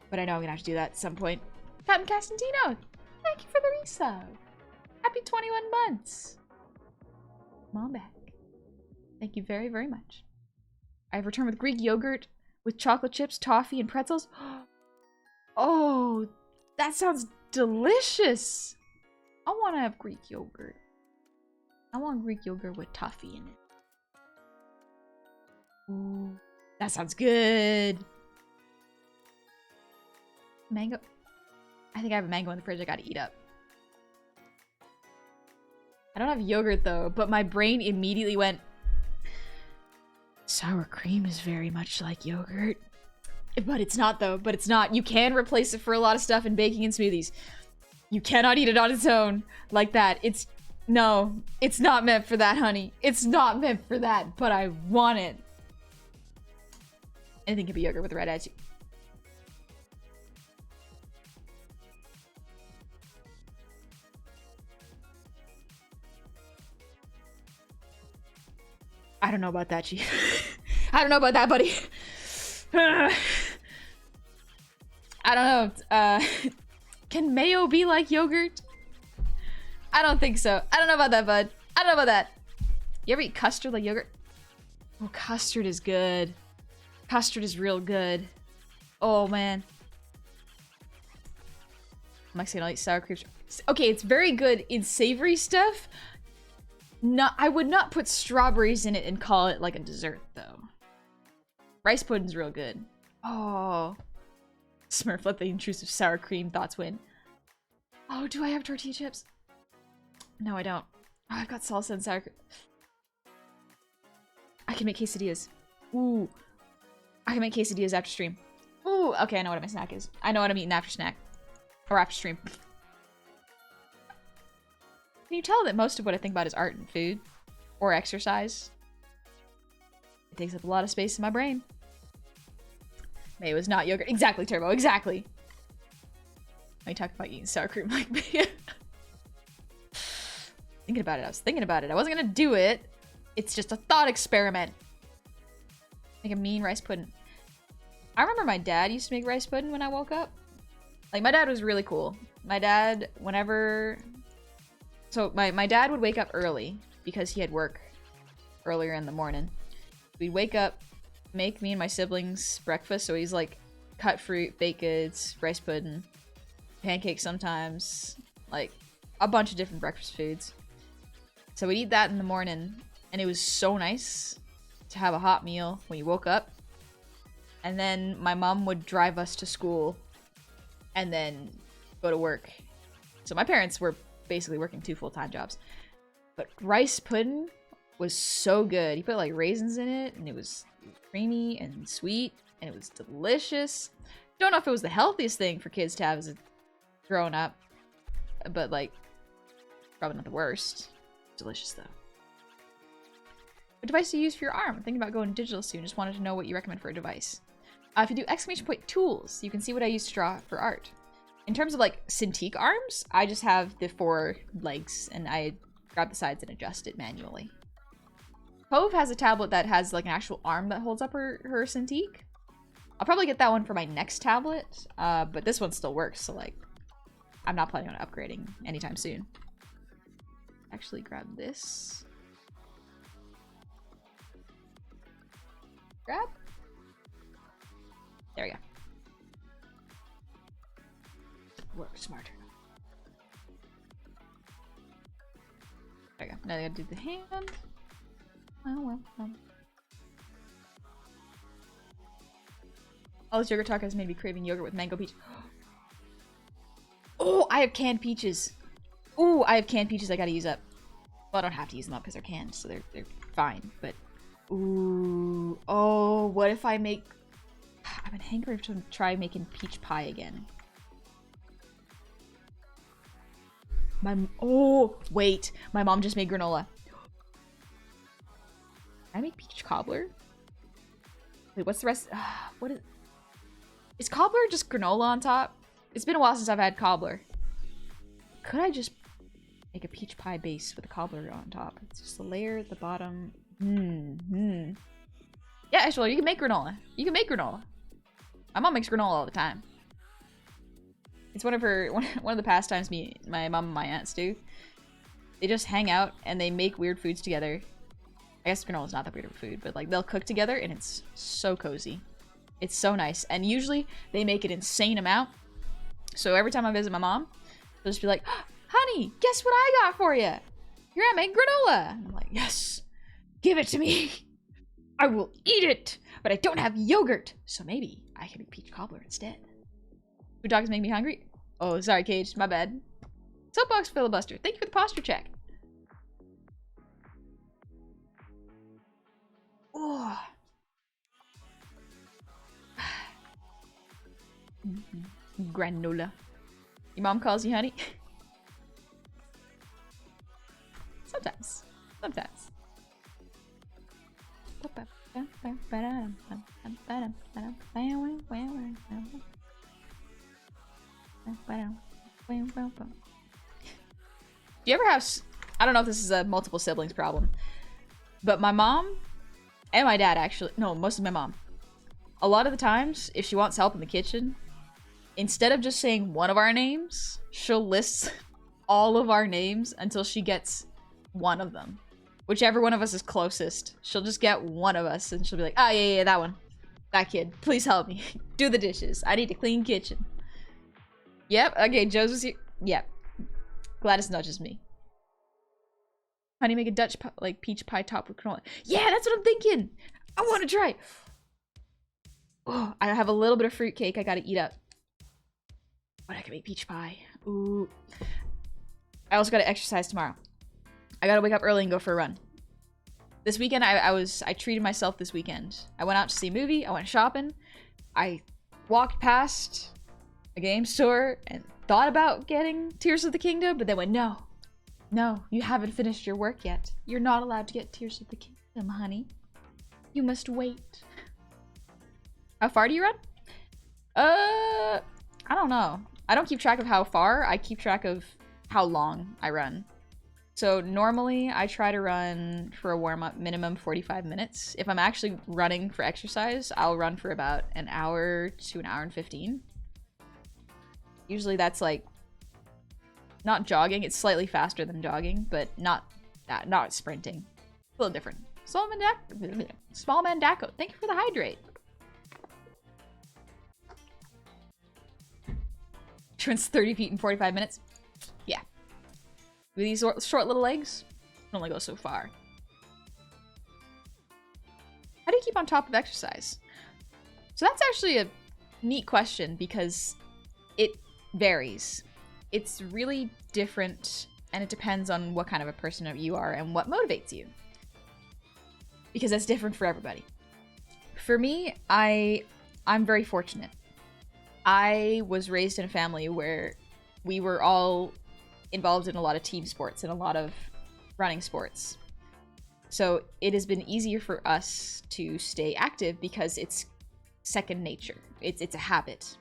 But I know I'm gonna have to do that at some point. Captain Castantino, thank you for the resub. Happy 21 months. Come on back. Thank you very, very much. I've returned with Greek yogurt with chocolate chips, toffee, and pretzels. Oh, that sounds delicious. I want to have Greek yogurt. I want Greek yogurt with toffee in it. Ooh, that sounds good. Mango. I think I have a mango in the fridge I gotta eat up. I don't have yogurt though, but my brain immediately went, sour cream is very much like yogurt. But it's not though, but it's not. You can replace it for a lot of stuff in baking and smoothies. You cannot eat it on its own like that. No, it's not meant for that, honey. It's not meant for that, but I want it. Anything can be yogurt with a red attitude. I don't know about that, Chief. I don't know about that, buddy. I don't know. Can mayo be like yogurt? I don't think so. I don't know about that, bud. I don't know about that. You ever eat custard like yogurt? Oh, custard is good. Custard is real good. Oh, man. Mexican, I'll eat sour cream. Okay, it's very good in savory stuff. I would not put strawberries in it and call it like a dessert, though. Rice pudding's real good. Oh. Smurf, let the intrusive sour cream thoughts win. Oh, do I have tortilla chips? No, I don't. Oh, I've got salsa and sour cream. I can make quesadillas. Ooh. I can make quesadillas after stream. Ooh, okay, I know what my snack is. I know what I'm eating after snack. Or after stream. Can you tell that most of what I think about is art and food? Or exercise? It takes up a lot of space in my brain. Mayo is not yogurt. Exactly, Turbo, exactly. I talk about eating sour cream like me. Thinking about it, I was thinking about it. I wasn't gonna do it. It's just a thought experiment. Make a mean rice pudding. I remember my dad used to make rice pudding when I woke up. Like, my dad was really cool. My dad, whenever... So, my dad would wake up early because he had work earlier in the morning. We'd wake up, make me and my siblings breakfast. So he's like, cut fruit, baked goods, rice pudding, pancakes sometimes. Like, a bunch of different breakfast foods. So we'd eat that in the morning. And it was so nice to have a hot meal when you woke up. And then my mom would drive us to school and then go to work. So my parents were basically working 2 full-time jobs. But rice pudding was so good. He put like raisins in it and it was creamy and sweet and it was delicious. Don't know if it was the healthiest thing for kids to have as a growing up, but like probably not the worst. Delicious though. What device do you use for your arm? I'm thinking about going digital soon. Just wanted to know what you recommend for a device. If you do exclamation point tools, you can see what I use to draw for art. In terms of like Cintiq arms, I just have the 4 legs and I grab the sides and adjust it manually. Hove has a tablet that has like an actual arm that holds up her Cintiq. I'll probably get that one for my next tablet, but this one still works, so like I'm not planning on upgrading anytime soon. Actually grab this. Grab. There we go. Work smarter. There we go. Now I gotta do the hand. Oh well. All this yogurt talk has made me craving yogurt with mango peach. Oh, I have canned peaches. Ooh, I have canned peaches I gotta use up. Well, I don't have to use them up because they're canned, so they're fine, but... Ooh. Oh, what if I make... I've been hankering to try making peach pie again. Oh, wait. My mom just made granola. Can I make peach cobbler? Wait, what's the rest? What is... Is cobbler just granola on top? It's been a while since I've had cobbler. Could I just make a peach pie base with a cobbler on top? It's just a layer at the bottom. Yeah, actually, you can make granola. You can make granola. My mom makes granola all the time. It's one of the pastimes my mom and my aunts do. They just hang out and they make weird foods together. I guess granola's not that weird of a food, but like they'll cook together and it's so cozy. It's so nice. And usually they make an insane amount. So every time I visit my mom, they'll just be like, honey, guess what I got for you? Here, I made granola. And I'm like, yes, give it to me. I will eat it, but I don't have yogurt. So maybe I can make peach cobbler instead. Food dogs make me hungry. Oh, sorry, Cage. My bad. Soapbox filibuster. Thank you for the posture check. Oh. Granola. Your mom calls you honey? Sometimes. Sometimes. Do you ever have... I don't know if this is a multiple siblings problem, but my mom and my dad actually... No, mostly my mom. A lot of the times, if she wants help in the kitchen, instead of just saying one of our names, she'll list all of our names until she gets one of them. Whichever one of us is closest, she'll just get one of us and she'll be like, ah, yeah, that one. That kid. Please help me. Do the dishes. I need a clean kitchen. Yep. Okay, Joe's was here. Yep. Glad it's not just me. How do you make a Dutch like peach pie top with granola? Yeah, that's what I'm thinking. I want to try. Oh, I have a little bit of fruitcake I gotta eat up. But I can make peach pie. Ooh. I also gotta exercise tomorrow. I gotta wake up early and go for a run. This weekend, I treated myself this weekend. I went out to see a movie. I went shopping. I walked past a game store and thought about getting Tears of the Kingdom, but then went, no. No, you haven't finished your work yet. You're not allowed to get Tears of the Kingdom, honey. You must wait. How far do you run? I don't know. I don't keep track of how far. I keep track of how long I run. So normally I try to run for a warm-up minimum 45 minutes. If I'm actually running for exercise, I'll run for about an hour to an hour and 15. Usually that's like not jogging. It's slightly faster than jogging, but not sprinting. A little different. Small Mandako. Thank you for the hydrate. Runs 30 feet in 45 minutes. Yeah. With these short little legs, it only goes so far. How do you keep on top of exercise? So that's actually a neat question because it varies. It's really different and it depends on what kind of a person you are and what motivates you. Because that's different for everybody. For me, I'm very fortunate. I was raised in a family where we were all involved in a lot of team sports and a lot of running sports. So it has been easier for us to stay active because it's second nature. It's a habit.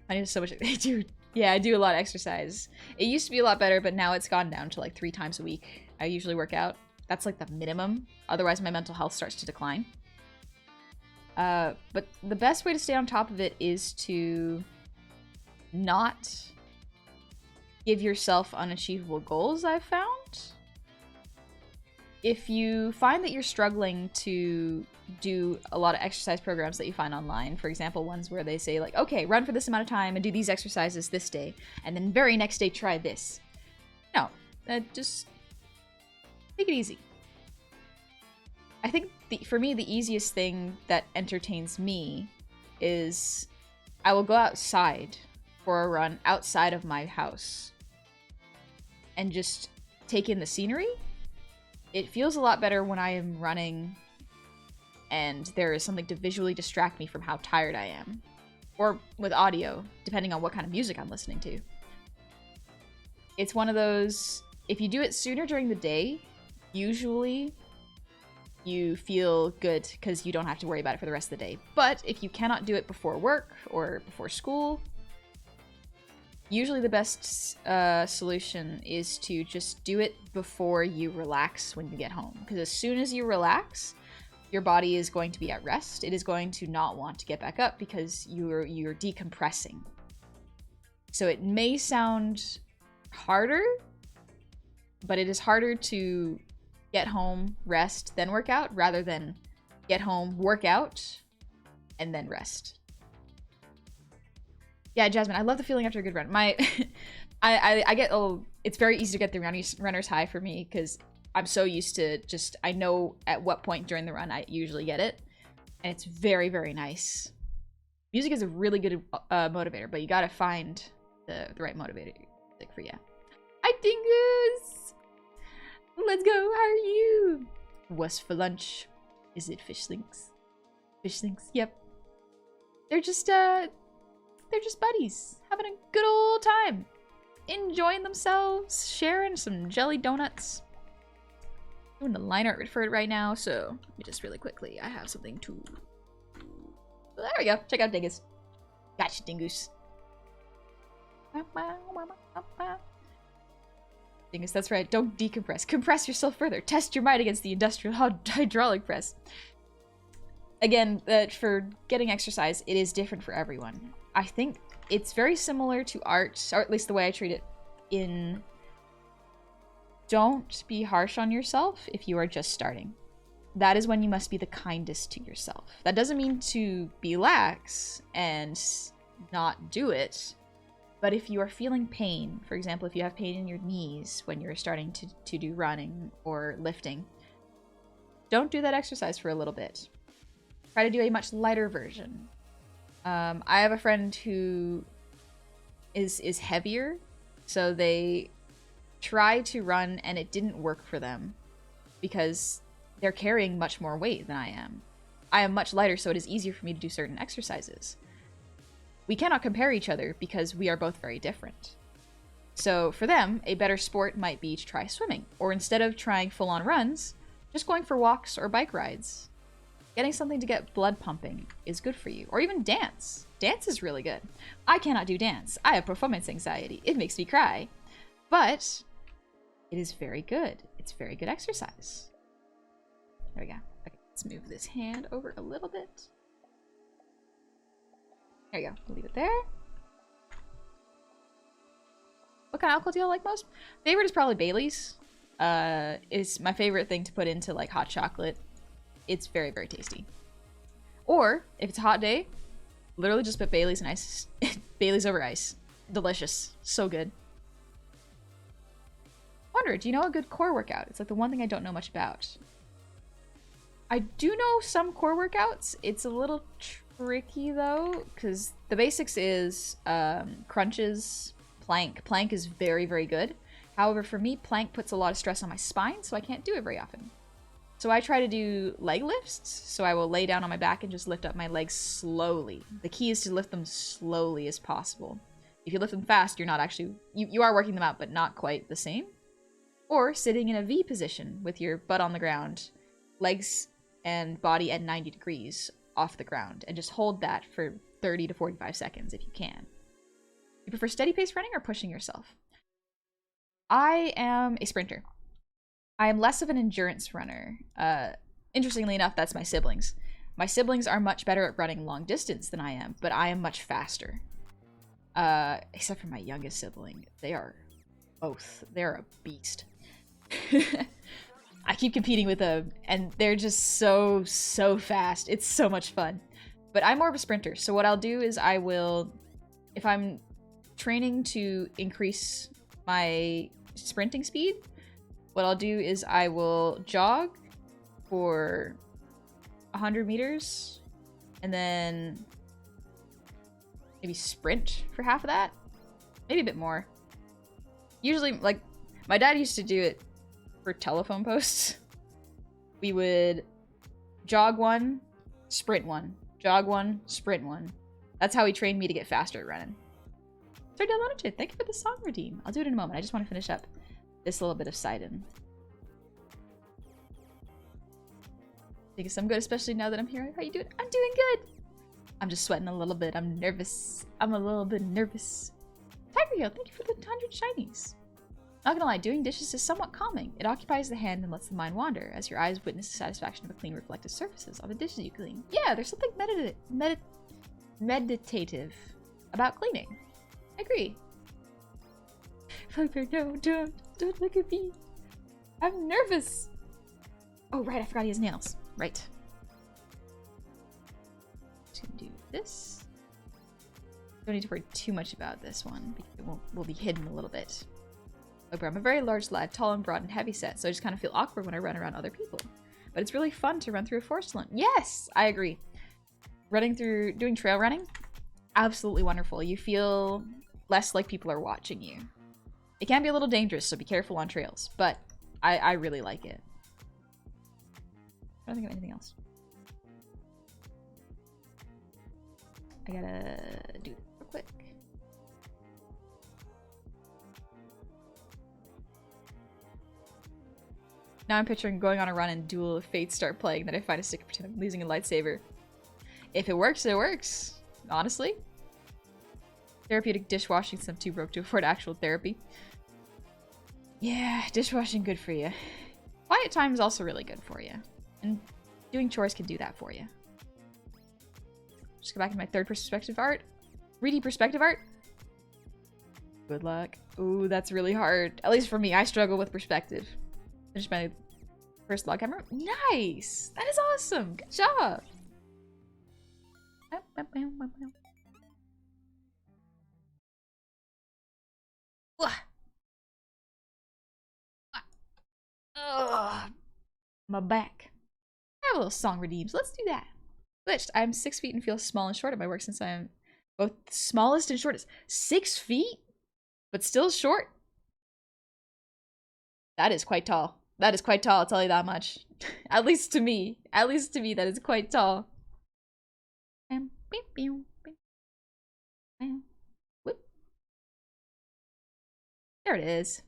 I need so much. I do a lot of exercise. It used to be a lot better, but now it's gone down to like 3 times a week. I usually work out. That's like the minimum. Otherwise, my mental health starts to decline. But the best way to stay on top of it is to not give yourself unachievable goals, I've found. If you find that you're struggling to do a lot of exercise programs that you find online, for example, ones where they say like, okay, run for this amount of time and do these exercises this day, and then very next day try this. No, just take it easy. I think for me, the easiest thing that entertains me is I will go outside for a run outside of my house and just take in the scenery. It feels a lot better when I am running and there is something to visually distract me from how tired I am. Or with audio, depending on what kind of music I'm listening to. It's one of those, if you do it sooner during the day, usually you feel good because you don't have to worry about it for the rest of the day. But if you cannot do it before work or before school, usually the best solution is to just do it before you relax when you get home. Because as soon as you relax, your body is going to be at rest. It is going to not want to get back up because you're decompressing. So it may sound harder, but it is harder to get home, rest, then work out, rather than get home, work out, and then rest. Yeah, Jasmine, I love the feeling after a good run. I get, it's very easy to get the runner's high for me because I'm so used to just, I know at what point during the run I usually get it. And it's very, very nice. Music is a really good motivator, but you gotta find the right motivator for you. Hi, Dingus! Let's go, how are you? What's for lunch? Is it fish links? Fish links, yep. They're just buddies, having a good old time. Enjoying themselves, sharing some jelly donuts. I'm doing the lineart for it right now, so let me just really quickly, I have something to... There we go, check out Dingus. Gotcha, Dingus. Dingus, that's right, don't decompress. Compress yourself further. Test your might against the industrial hydraulic press. Again, for getting exercise, it is different for everyone. I think it's very similar to art, or at least the way I treat it in... Don't be harsh on yourself if you are just starting. That is when you must be the kindest to yourself. That doesn't mean to be lax and not do it. But if you are feeling pain, for example, if you have pain in your knees when you're starting to do running or lifting, don't do that exercise for a little bit. Try to do a much lighter version. I have a friend who is heavier, so they try to run and it didn't work for them because they're carrying much more weight than I am. I am much lighter, so it is easier for me to do certain exercises. We cannot compare each other because we are both very different. So for them, a better sport might be to try swimming, or instead of trying full-on runs, just going for walks or bike rides. Getting something to get blood pumping is good for you. Or even dance. Dance is really good. I cannot do dance. I have performance anxiety. It makes me cry. But it is very good. It's very good exercise. There we go. Okay, let's move this hand over a little bit. There you go. We'll leave it there. What kind of alcohol do you like most? Favorite is probably Bailey's. It's my favorite thing to put into like hot chocolate. It's very, very tasty. Or if it's a hot day, literally just put Bailey's and ice. Bailey's over ice. Delicious. So good. Wonder, do you know a good core workout? It's like the one thing I don't know much about. I do know some core workouts. It's a little tricky though, because the basics is crunches, plank. Plank is very, very good. However, for me, plank puts a lot of stress on my spine, so I can't do it very often. So I try to do leg lifts. So I will lay down on my back and just lift up my legs slowly. The key is to lift them slowly as possible. If you lift them fast, you're not actually... You are working them out, but not quite the same. Or sitting in a V position with your butt on the ground, legs and body at 90 degrees off the ground, and just hold that for 30 to 45 seconds if you can. You prefer steady pace running or pushing yourself? I am a sprinter. I am less of an endurance runner. Interestingly enough, that's my siblings. My siblings are much better at running long distance than I am, but I am much faster. Except for my youngest sibling. They are both. They're a beast. I keep competing with them, and they're just so fast. It's so much fun. But I'm more of a sprinter, so what I'll do is I will, if I'm training to increase my sprinting speed, what I'll do is I will jog for 100 meters, and then maybe sprint for half of that. Maybe a bit more. Usually, like, my dad used to do it for telephone posts. We would jog one, sprint one. Jog one, sprint one. That's how he trained me to get faster at running. Sorry, Delonage, thank you for the song redeem. I'll do it in a moment. I just want to finish up this little bit of Sidon. I think I'm good, especially now that I'm here. How you doing? I'm doing good. I'm just sweating a little bit. I'm nervous. I'm a little bit nervous. Tigerio, thank you for the 100 shinies. Not gonna lie, doing dishes is somewhat calming. It occupies the hand and lets the mind wander, as your eyes witness the satisfaction of a clean reflective surfaces on the dishes you clean. Yeah, there's something meditative about cleaning. I agree. Flipper, no, don't look at me. I'm nervous. Oh, right, I forgot he has nails. Right. Just gonna do this. Don't need to worry too much about this one, because it will be hidden a little bit. I'm a very large lad, tall and broad and heavy set, so I just kind of feel awkward when I run around other people. But it's really fun to run through a forest alone. Yes, I agree. Doing trail running, absolutely wonderful. You feel less like people are watching you. It can be a little dangerous, so be careful on trails, but I really like it. I don't think of anything else. I gotta do this real quick. Now I'm picturing going on a run and Duel of Fate start playing, then I find a stick and pretend I'm losing a lightsaber. If it works, it works. Honestly. Therapeutic dishwashing since I'm too broke to afford actual therapy. Yeah, dishwashing good for you. Quiet time is also really good for you. And doing chores can do that for you. Just go back to my third person perspective art. 3D perspective art? Good luck. Ooh, that's really hard. At least for me, I struggle with perspective. Finish my first log camera. Nice! That is awesome! Good job! Ugh. My back. I have a little song redeems. Let's do that. Glitched. I'm 6 feet and feel small and short at my work since I am both smallest and shortest. 6 feet? But still short? That is quite tall. That is quite tall, I'll tell you that much. At least to me. At least to me, that is quite tall. Whoop. There it is.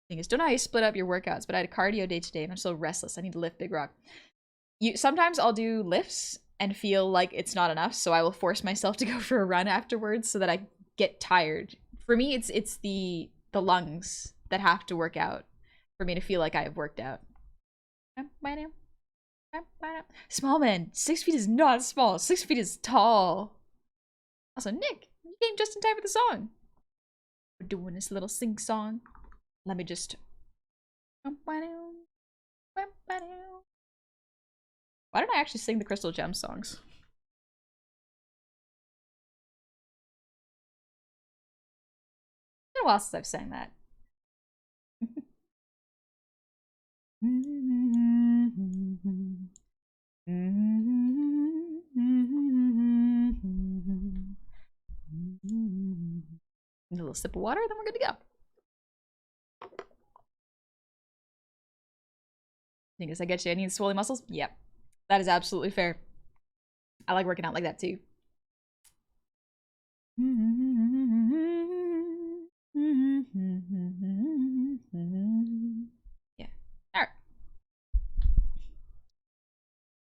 Thing is, don't know how you split up your workouts, but I had a cardio day today and I'm so restless. I need to lift big rock. Sometimes I'll do lifts and feel like it's not enough, so I will force myself to go for a run afterwards so that I get tired. For me, it's the lungs that have to work out for me to feel like I have worked out. Small man, 6 feet is not small. 6 feet is tall. Also, Nick, you came just in time for the song. We're doing this little sing song. Let me just. Why don't I actually sing the Crystal Gem songs? It's been a while since I've sang that. A little sip of water, then we're good to go. I guess I get you. I need swollen muscles? Yep. That is absolutely fair. I like working out like that too. Yeah. Alright.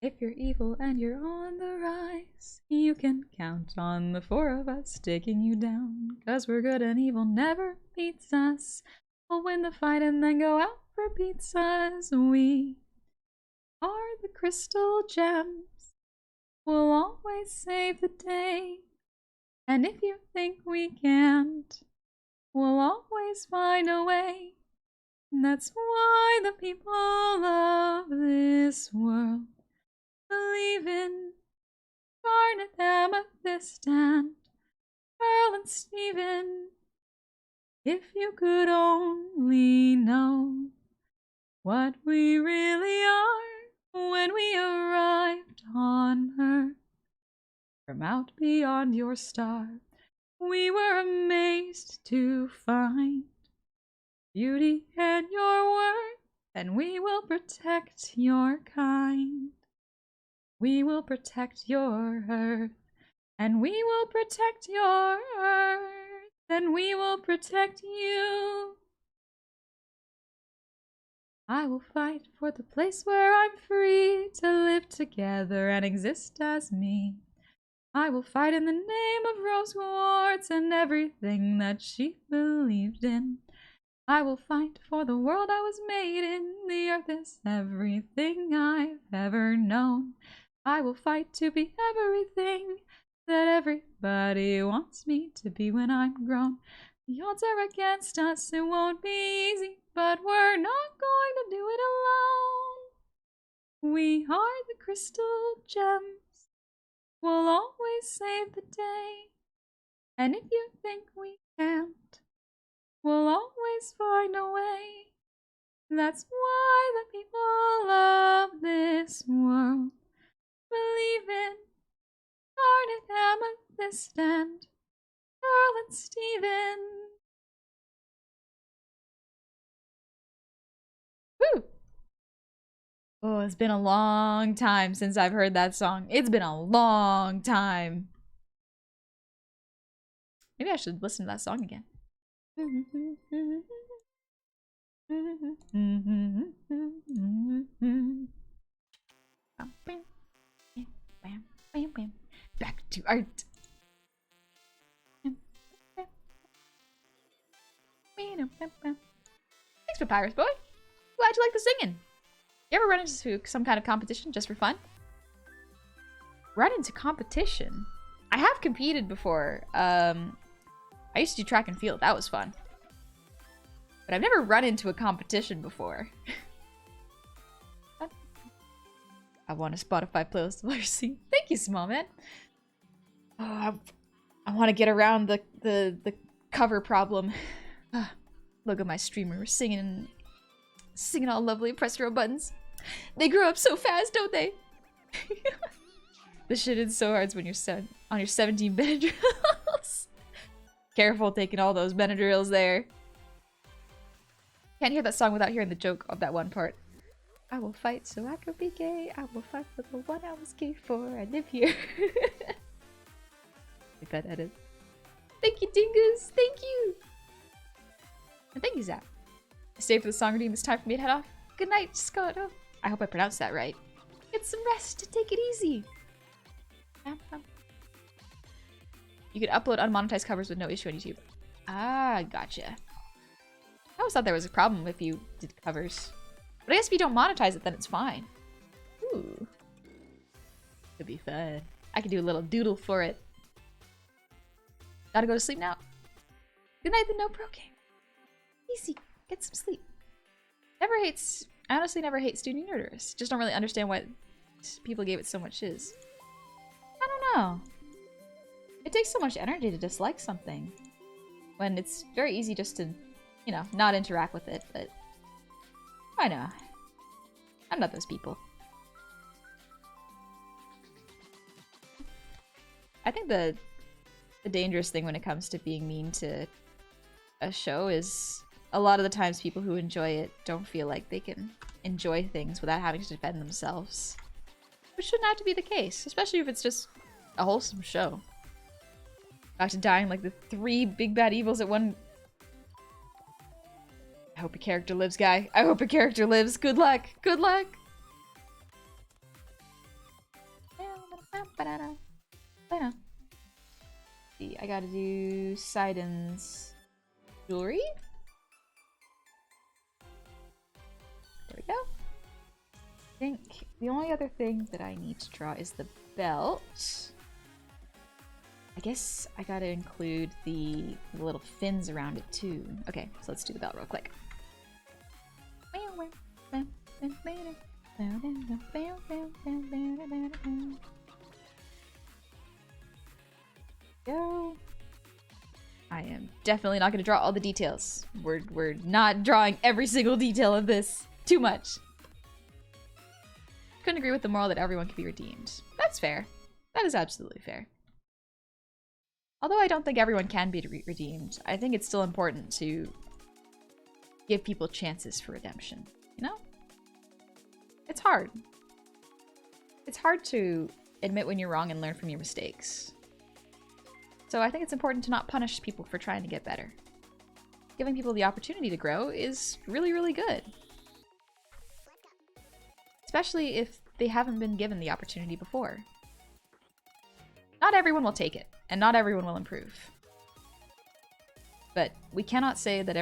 If you're evil and you're on the rise, you can count on the 4 of us taking you down. 'Cause we're good and evil never beats us. We'll win the fight and then go out for pizzas. We are the crystal gems. We'll always save the day. And if you think we can't, we'll always find a way. And that's why the people of this world believe in Garnet, Amethyst, and Pearl and Stephen. If you could only know what we really are when we arrived on Earth from out beyond your star, we were amazed to find beauty and your worth, and we will protect your kind. We will protect your Earth, and we will protect your Earth, and we will protect you. I will fight for the place where I'm free to live together and exist as me. I will fight in the name of rose quartz and everything that she believed in. I will fight for the world I was made in. The earth is everything I've ever known. I will fight to be everything that everybody wants me to be when I'm grown. The odds are against us, it won't be easy, but we're not going to do it alone. We are the crystal gems. We'll always save the day. And if you think we can't, we'll always find a way. That's why the people of this world believe in Garnet, Amethyst, and Pearl and Stephen. Woo! Oh, it's been a long time since I've heard that song. It's been a long time. Maybe I should listen to that song again. Back to art. Thanks, Papyrus Boy. Glad you like the singing. You ever run into some kind of competition just for fun? Run into competition. I have competed before. I used to do track and field. That was fun. But I've never run into a competition before. I want a Spotify playlist of RC. Thank you, small man. Oh, I want to get around the cover problem. Look at my streamer singing all lovely. Press row buttons. They grow up so fast, don't they? This shit is so hard when you're on your 17 Benadryls. Careful taking all those Benadryls there. Can't hear that song without hearing the joke of that one part. I will fight so I could be gay. I will fight for the one I was gay for. I live here. Like that edit. Thank you, Dingus. Thank you. And thank you, Zap. I stayed for the song redeem. It's time for me to head off. Good night, Scott. Oh, I hope I pronounced that right. Get some rest to take it easy. You could upload unmonetized covers with no issue on YouTube. Ah, gotcha. I always thought there was a problem if you did covers. But I guess if you don't monetize it, then it's fine. Ooh. Could be fun. I could do a little doodle for it. Gotta go to sleep now. Good night, the No Pro Game. Easy. Get some sleep. I honestly never hate Student Universe. Just don't really understand why people gave it so much shiz. I don't know. It takes so much energy to dislike something. When it's very easy just to, you know, not interact with it, but... I know. I'm not those people. I think the dangerous thing when it comes to being mean to a show is a lot of the times people who enjoy it don't feel like they can enjoy things without having to defend themselves. Which shouldn't have to be the case, especially if it's just a wholesome show. Back to dying like the 3 big bad evils at one... I hope a character lives, guy. I hope a character lives. Good luck. Good luck. See, I gotta do Sidon's jewelry. There we go. I think the only other thing that I need to draw is the belt. I guess I gotta include the little fins around it too. Okay, so let's do the belt real quick. Go. I am definitely not going to draw all the details. We're not drawing every single detail of this. Too much. Couldn't agree with the moral that everyone can be redeemed. That's fair. That is absolutely fair. Although I don't think everyone can be redeemed, I think it's still important to give people chances for redemption. You know? It's hard. It's hard to admit when you're wrong and learn from your mistakes. So I think it's important to not punish people for trying to get better. Giving people the opportunity to grow is really, really good. Especially if they haven't been given the opportunity before. Not everyone will take it, and not everyone will improve. But we cannot say that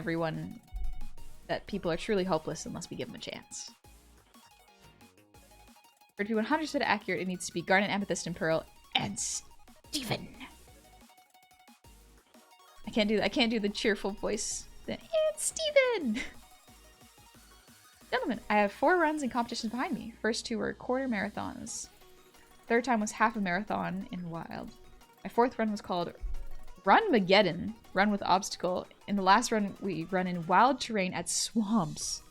that people are truly hopeless unless we give them a chance. For it to be 100% accurate, it needs to be Garnet, Amethyst, and Pearl, and Steven. I can't do the cheerful voice. And Steven! Gentlemen, I have 4 runs and competitions behind me. First 2 were quarter marathons. Third time was half a marathon in Wild. My 4th run was called Run-mageddon, run with obstacle. In the last run, we run in wild terrain at swamps.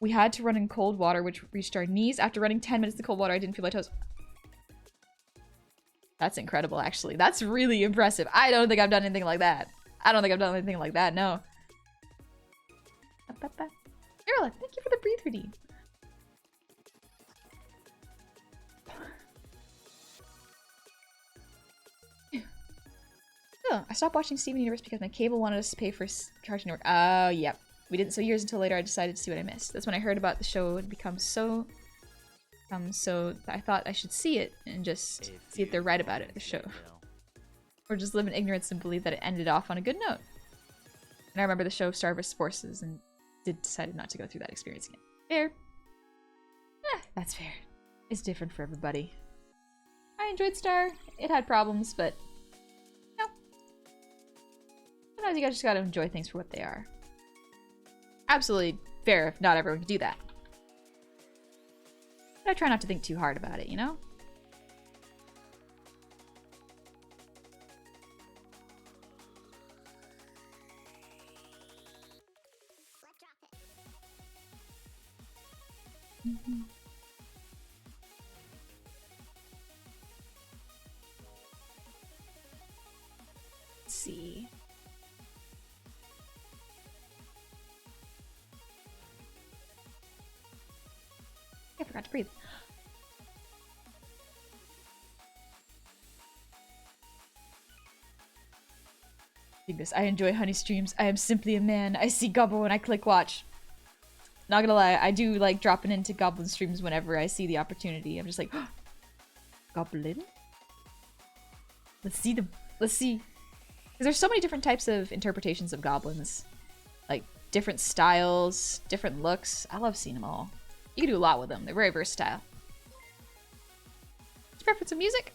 We had to run in cold water, which reached our knees. After running 10 minutes in cold water, I didn't feel my toes. That's incredible, actually. That's really impressive. I don't think I've done anything like that. I don't think I've done anything like that, no. Mirla, thank you for the breathe redeem. Oh, I stopped watching Steven Universe because my cable wanted us to pay for Cartoon Network. Oh, yep. We didn't so years until later I decided to see what I missed. That's when I heard about the show had become so I thought I should see it and just see if they're right about it, the show. Or just live in ignorance and believe that it ended off on a good note. And I remember the show Star vs. Forces and decided not to go through that experience again. Fair. That's fair. It's different for everybody. I enjoyed Star. It had problems, but no. Sometimes you just gotta enjoy things for what they are. Absolutely fair if not everyone can do that. But I try not to think too hard about it, you know? Mm-hmm. Let's see. I forgot to breathe. I enjoy honey streams. I am simply a man. I see Goblin when I click watch. Not gonna lie, I do like dropping into Goblin streams whenever I see the opportunity. I'm just like, oh, Goblin? Let's see them. Let's see. Because there's so many different types of interpretations of goblins. Like, different styles, different looks. I love seeing them all. You can do a lot with them. They're very versatile. What's your preference of music?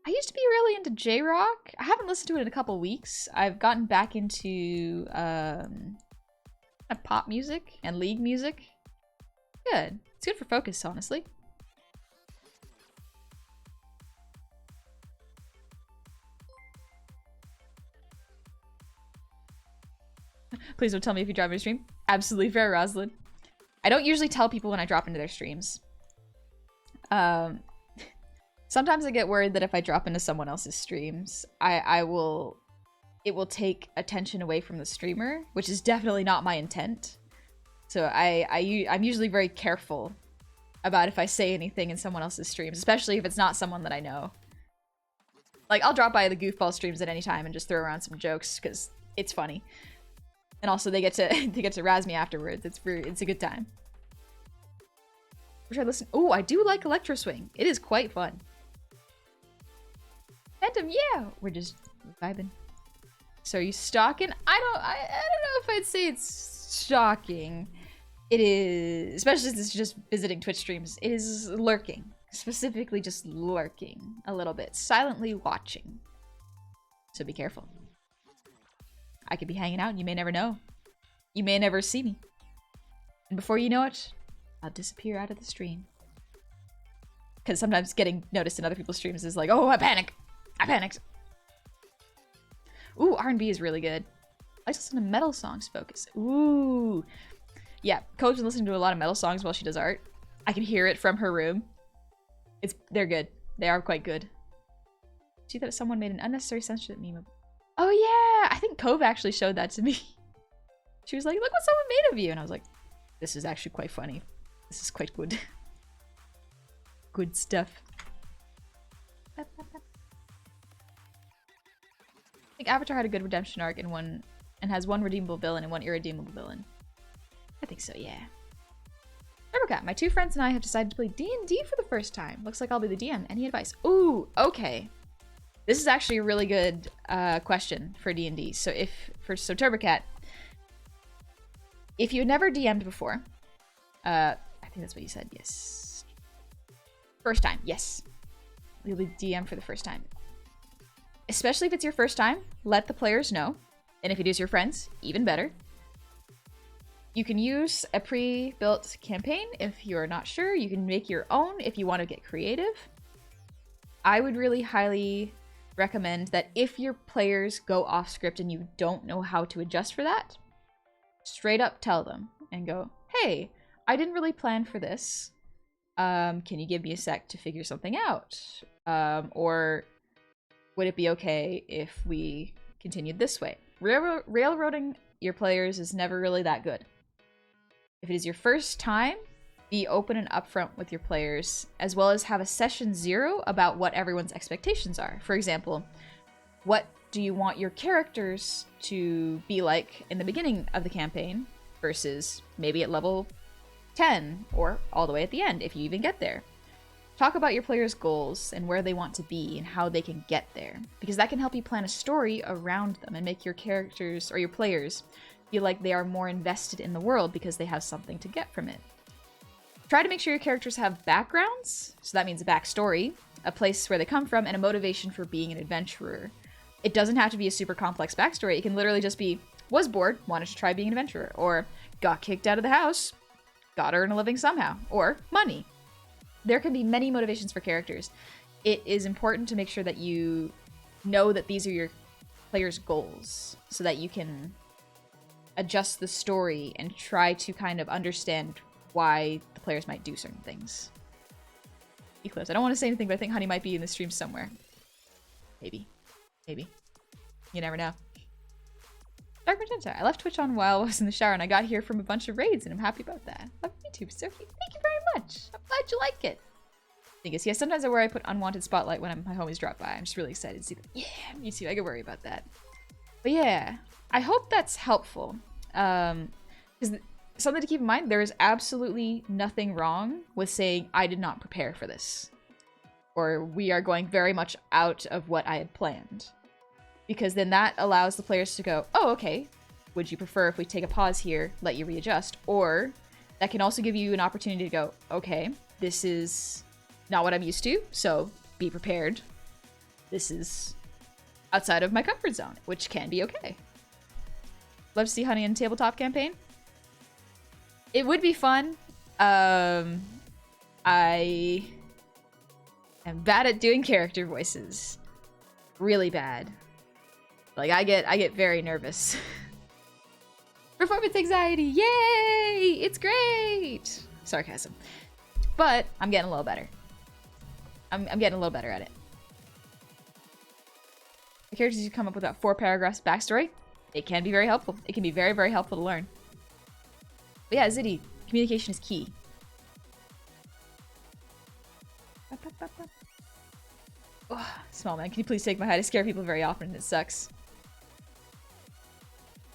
I used to be really into J-Rock. I haven't listened to it in a couple weeks. I've gotten back into pop music and league music. Good. It's good for focus, honestly. Please don't tell me if you drop into stream. Absolutely fair, Rosalind. I don't usually tell people when I drop into their streams. Sometimes I get worried that if I drop into someone else's streams, it will take attention away from the streamer, which is definitely not my intent. So I'm usually very careful about if I say anything in someone else's streams, especially if it's not someone that I know. Like, I'll drop by the goofball streams at any time and just throw around some jokes because it's funny. And also they get to razz me afterwards. It's a good time. Which I listen. Oh, I do like Electro Swing. It is quite fun. Phantom, yeah, we're just vibing. So are you stalking? I don't know if I'd say it's stalking. It is, especially since it's just visiting Twitch streams. It is lurking, specifically just lurking a little bit, silently watching. So be careful. I could be hanging out and you may never know. You may never see me. And before you know it, I'll disappear out of the stream. Because sometimes getting noticed in other people's streams is like, oh, I panicked. Ooh, R&B is really good. I like to listen to metal songs, focus. Ooh. Yeah, Cole's been listening to a lot of metal songs while she does art. I can hear it from her room. They're good. They are quite good. See that someone made an unnecessary censorship meme. Oh yeah, I think Cove actually showed that to me. She was like, look what someone made of you. And I was like, this is actually quite funny. This is quite good. Good stuff. I think Avatar had a good redemption arc in one, and has one redeemable villain and one irredeemable villain. I think so, yeah. Cat, my two friends and I have decided to play D&D for the first time. Looks like I'll be the DM. Any advice? Ooh, okay. This is actually a really good question for D&D. So Turbocat, if you had never DM'd before, I think that's what you said, yes. First time, yes. You'll be DM for the first time. Especially if it's your first time, let the players know. And if it is your friends, even better. You can use a pre-built campaign if you're not sure. You can make your own if you want to get creative. I would really highly recommend that if your players go off script and you don't know how to adjust for that, straight up tell them and go, hey, I didn't really plan for this. Can you give me a sec to figure something out? Or would it be okay if we continued this way? Railroading your players is never really that good. If it is your first time, be open and upfront with your players, as well as have a session 0 about what everyone's expectations are. For example, what do you want your characters to be like in the beginning of the campaign versus maybe at level 10 or all the way at the end, if you even get there. Talk about your players' goals and where they want to be and how they can get there, because that can help you plan a story around them and make your characters or your players feel like they are more invested in the world because they have something to get from it. Try to make sure your characters have backgrounds, so that means a backstory, a place where they come from, and a motivation for being an adventurer. It doesn't have to be a super complex backstory. It can literally just be, was bored, wanted to try being an adventurer, or got kicked out of the house, gotta earn a living somehow, or money. There can be many motivations for characters. It is important to make sure that you know that these are your players' goals, so that you can adjust the story and try to kind of understand why the players might do certain things. Eclipse. I don't want to say anything, but I think Honey might be in the stream somewhere. Maybe. Maybe. You never know. Dark Magenta. I left Twitch on while I was in the shower, and I got here from a bunch of raids, and I'm happy about that. Love YouTube, Sophie. Thank you very much. I'm glad you like it. Thing is, yeah, sometimes I worry I put unwanted spotlight when my homies drop by. I'm just really excited to see them. Yeah, me too. I could worry about that. But yeah, I hope that's helpful. Because something to keep in mind, there is absolutely nothing wrong with saying, I did not prepare for this. Or we are going very much out of what I had planned. Because then that allows the players to go, oh, okay, would you prefer if we take a pause here, let you readjust? Or that can also give you an opportunity to go, okay, this is not what I'm used to, so be prepared. This is outside of my comfort zone, which can be okay. Love to see Honey in tabletop campaign. It would be fun. I am bad at doing character voices. Really bad. Like, I get very nervous. Performance anxiety, yay! It's great! Sarcasm. But I'm getting a little better. I'm getting a little better at it. The characters you come up with about 4 paragraphs backstory. It can be very helpful. It can be very, very helpful to learn. But yeah, Ziddy, communication is key. Oh, small man, can you please take my height? I scare people very often and it sucks.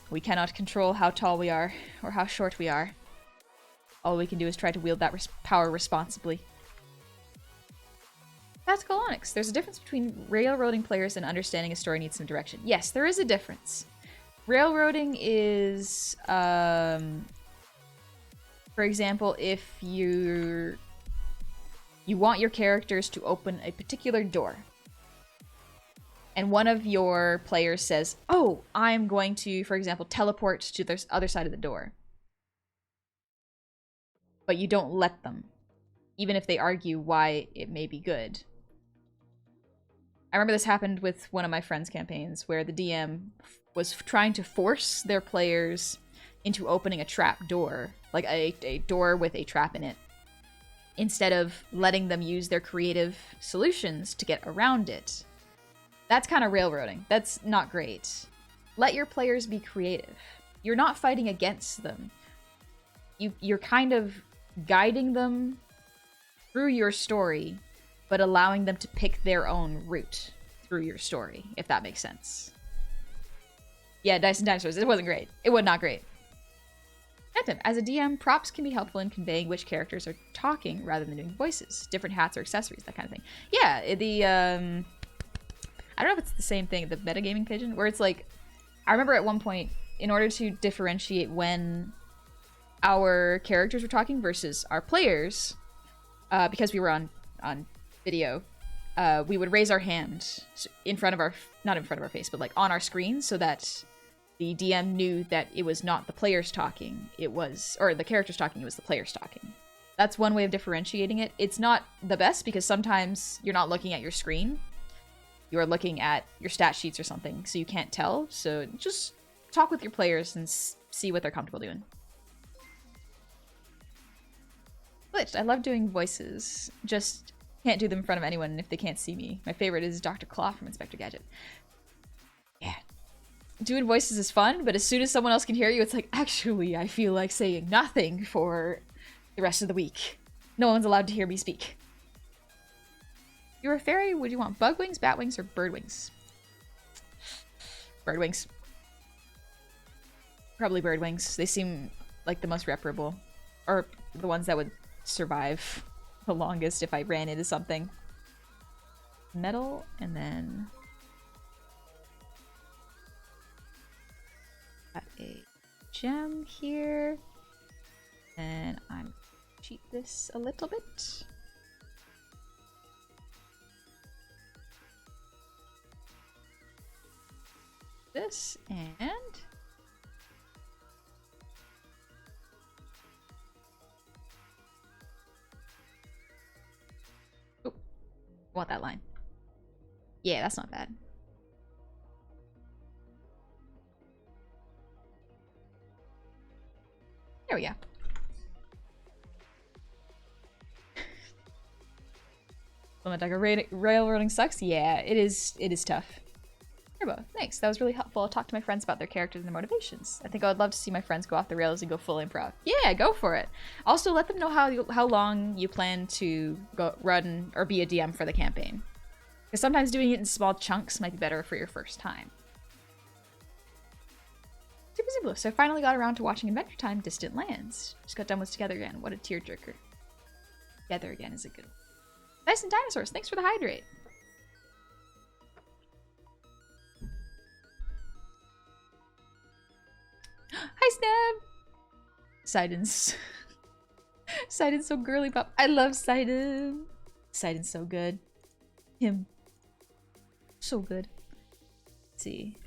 We cannot control how tall we are or how short we are. All we can do is try to wield that power responsibly. Tactical Onyx. There's a difference between railroading players and understanding a story needs some direction. Yes, there is a difference. Railroading is, for example, if you want your characters to open a particular door, and one of your players says, oh, I'm going to, for example, teleport to the other side of the door. But you don't let them, even if they argue why it may be good. I remember this happened with one of my friends' campaigns where the DM was trying to force their players into opening a trap door, like a door with a trap in it, instead of letting them use their creative solutions to get around it. That's kind of railroading. That's not great. Let your players be creative. You're not fighting against them. You're kind of guiding them through your story, but allowing them to pick their own route through your story, if that makes sense. Yeah, Dice and Dinosaurs. It wasn't great. It was not great. As a DM, props can be helpful in conveying which characters are talking rather than doing voices. Different hats or accessories, that kind of thing. Yeah, I don't know if it's the same thing, the metagaming pigeon, where it's like, I remember at one point, in order to differentiate when our characters were talking versus our players, because we were on video, we would raise our hand in front of our, not in front of our face, but like on our screen, so that the DM knew that it was not the players talking, it was, or the characters talking, it was the players talking. That's one way of differentiating it. It's not the best because sometimes you're not looking at your screen. You're looking at your stat sheets or something, so you can't tell. So just talk with your players and see what they're comfortable doing. Glitched. I love doing voices. Just can't do them in front of anyone if they can't see me. My favorite is Dr. Claw from Inspector Gadget. Yeah. Doing voices is fun, but as soon as someone else can hear you, it's like, actually, I feel like saying nothing for the rest of the week. No one's allowed to hear me speak. If you're a fairy, would you want bug wings, bat wings, or bird wings? Bird wings. Probably bird wings. They seem like the most reparable. Or the ones that would survive the longest if I ran into something. Metal, and then... got a gem here. And I'm cheat this a little bit. This and oh, want that line. Yeah, that's not bad. There we go. Railroading sucks. Yeah, it is tough. Turbo, thanks. That was really helpful. I'll talk to my friends about their characters and their motivations. I think I would love to see my friends go off the rails and go full improv. Yeah, go for it. Also, let them know how long you plan to go run or be a DM for the campaign. Because sometimes doing it in small chunks might be better for your first time. Super simple. So I finally got around to watching Adventure Time Distant Lands. Just got done with Together Again. What a tearjerker. Together Again is a good one. Nice and Dinosaurs, thanks for the hydrate. Hi, Snap! Sidon's... Sidon's so girly pop. I love Sidon. Sidon's so good. Him. So good. Let's see.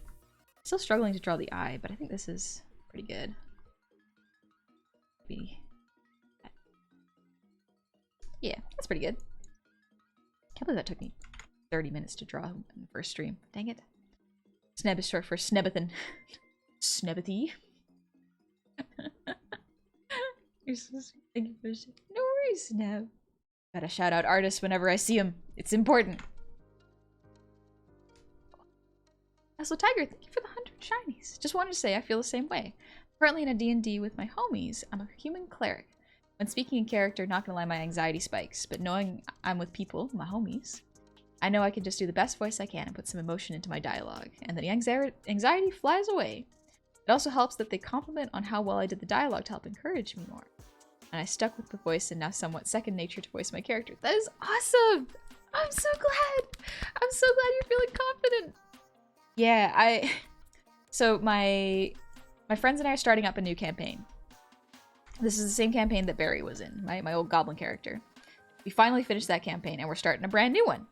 Still struggling to draw the eye, but I think this is pretty good. Yeah, that's pretty good. Can't believe that took me 30 minutes to draw in the first stream. Dang it. Sneb is short for Snebethan. Snebethy. You're so sweet. Thank you for the shit. No worries, Sneb. Gotta shout out artists whenever I see them. It's important. So Tiger, thank you for the 100 shinies. Just wanted to say I feel the same way. Currently in a D&D with my homies, I'm a human cleric. When speaking in character, not gonna lie, my anxiety spikes. But knowing I'm with people, my homies, I know I can just do the best voice I can and put some emotion into my dialogue. And the anxiety flies away. It also helps that they compliment on how well I did the dialogue to help encourage me more. And I stuck with the voice and now somewhat second nature to voice my character. That is awesome! I'm so glad! I'm so glad you're feeling confident! Yeah, so my friends and I are starting up a new campaign. This is the same campaign that Barry was in, my old Goblin character. We finally finished that campaign and we're starting a brand new one.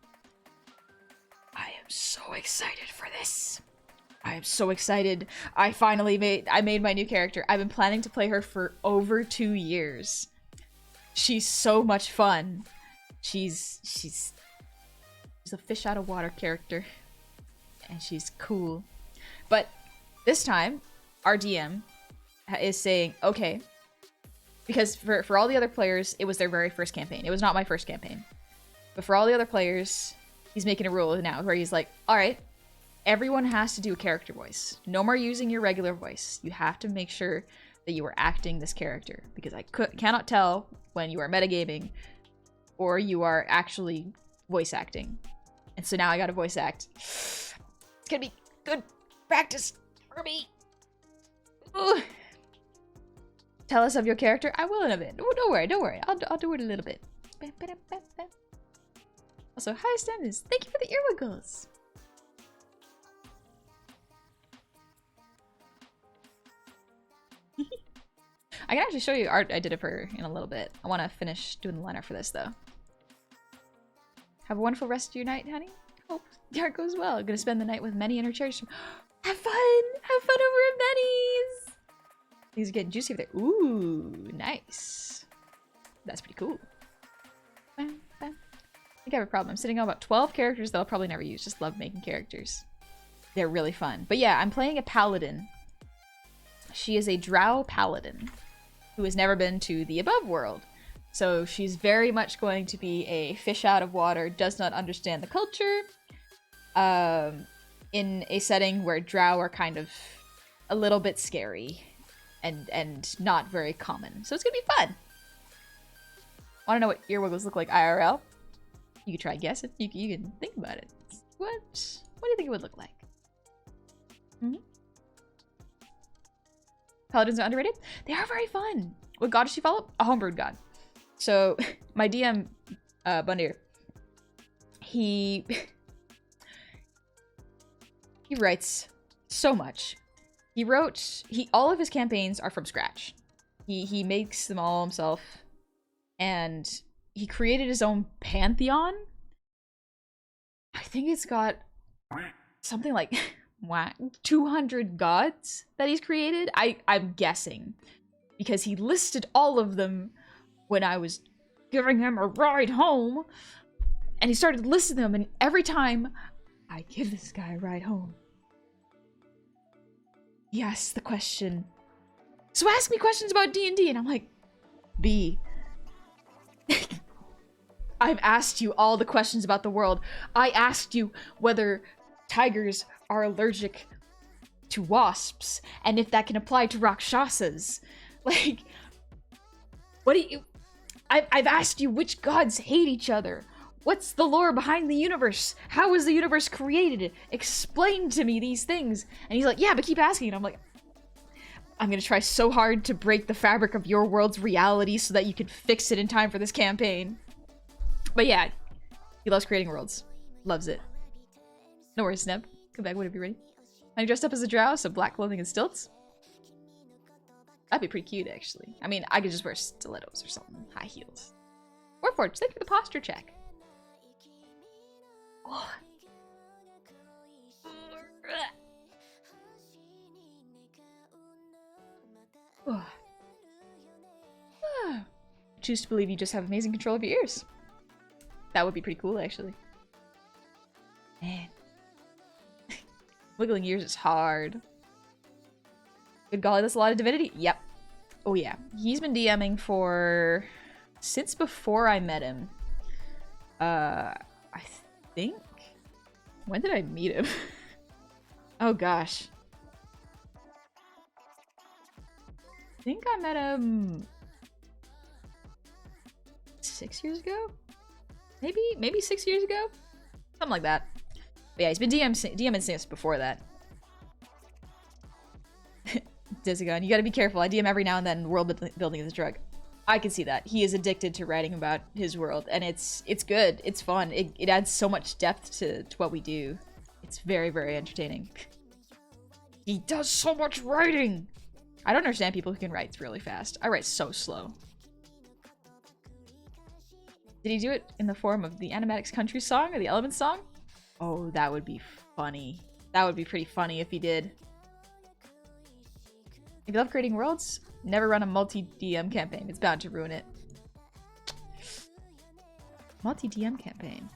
I am so excited for this. I am so excited. I made my new character. I've been planning to play her for over 2 years. She's so much fun. She's a fish out of water character. And she's cool. But this time, our DM is saying, okay, because for all the other players, it was their very first campaign. It was not my first campaign. But for all the other players, he's making a rule now where he's like, all right, everyone has to do a character voice. No more using your regular voice. You have to make sure that you are acting this character. Because I cannot tell when you are metagaming or you are actually voice acting. And so now I gotta voice act. It's gonna be good practice for me. Ooh. Tell us of your character. I will in a bit. Oh, don't worry. I'll do it a little bit. Also, hi Stannis. Thank you for the earwiggles. I can actually show you art I did of her in a little bit. I want to finish doing the liner for this though. Have a wonderful rest of your night, honey. Hope your art goes well. I'm gonna spend the night with Menny and her cherry. Have fun! Have fun over at Menny's! These are getting juicy over there. Ooh, nice. That's pretty cool. I think I have a problem. I'm sitting on about 12 characters that I'll probably never use. Just love making characters. They're really fun. But yeah, I'm playing a paladin. She is a drow paladin who has never been to the above world. So she's very much going to be a fish out of water, does not understand the culture, in a setting where drow are kind of a little bit scary and not very common. So it's gonna be fun. Want to know what earwiggles look like IRL? You can try and guess it. You can think about it. What do you think it would look like? Hmm? Paladins are underrated? They are very fun. What god does she follow? A homebrewed god. So, my DM, Bundir, he writes so much. All of his campaigns are from scratch. He makes them all himself. and he created his own pantheon. I think it's got something like 200 gods that he's created. I'm guessing, because he listed all of them when I was giving him a ride home, and he started listing them, and every time I give this guy a ride home, he asks the question, so ask me questions about D&D, and I'm like, B, I've asked you all the questions about the world. I asked you whether tigers are allergic to wasps, and if that can apply to Rakshasas. Like, what do you... I've asked you which gods hate each other. What's the lore behind the universe? How was the universe created? Explain to me these things. And he's like, yeah, but keep asking. And I'm like, I'm gonna try so hard to break the fabric of your world's reality so that you can fix it in time for this campaign. But yeah, he loves creating worlds. Loves it. No worries, Sneb. Come back whenever you're ready. I'm dressed up as a drow, so black clothing and stilts. That'd be pretty cute, actually. I mean, I could just wear stilettos or something. High heels. Warforged, thank you for the posture check. Oh. Oh. Choose to believe you just have amazing control of your ears. That would be pretty cool, actually. Man. Wiggling ears is hard. Good golly, that's a lot of divinity. Yep. Oh yeah. He's been DMing for... since before I met him. I think? When did I meet him? Oh gosh. I think I met him... 6 years ago? Maybe 6 years ago? Something like that. But yeah, he's been DMing since before that. Dizagon, you gotta be careful. I DM every now and then. World building is a drug. I can see that. He is addicted to writing about his world, and it's good. It's fun. It adds so much depth to what we do. It's very, very entertaining. He does so much writing! I don't understand people who can write really fast. I write so slow. Did he do it in the form of the Animatics Country song or the Elements song? Oh, that would be funny. That would be pretty funny if he did. If you love creating worlds, never run a multi-DM campaign. It's bound to ruin it. Multi-DM campaign.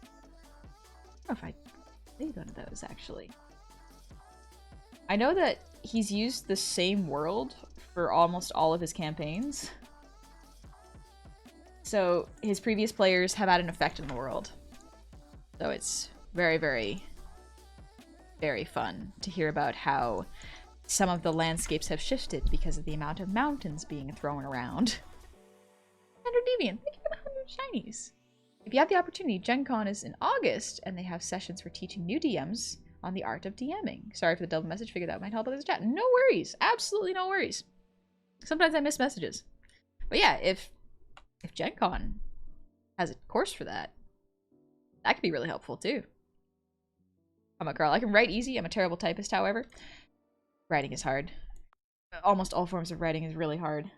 I don't know if I did one of those, actually. I know that he's used the same world for almost all of his campaigns. So his previous players have had an effect in the world. So it's very, very, very fun to hear about how some of the landscapes have shifted because of the amount of mountains being thrown around. Andrew Devian, thank you for the 100 shinies. If you have the opportunity, Gen Con is in August, and they have sessions for teaching new DMs on the art of DMing. Sorry for the double message, figured that might help others chat. No worries, absolutely no worries. Sometimes I miss messages. But yeah, if Gen Con has a course for that, that could be really helpful too. I'm a girl. I can write easy. I'm a terrible typist, however. Writing is hard. Almost all forms of writing is really hard.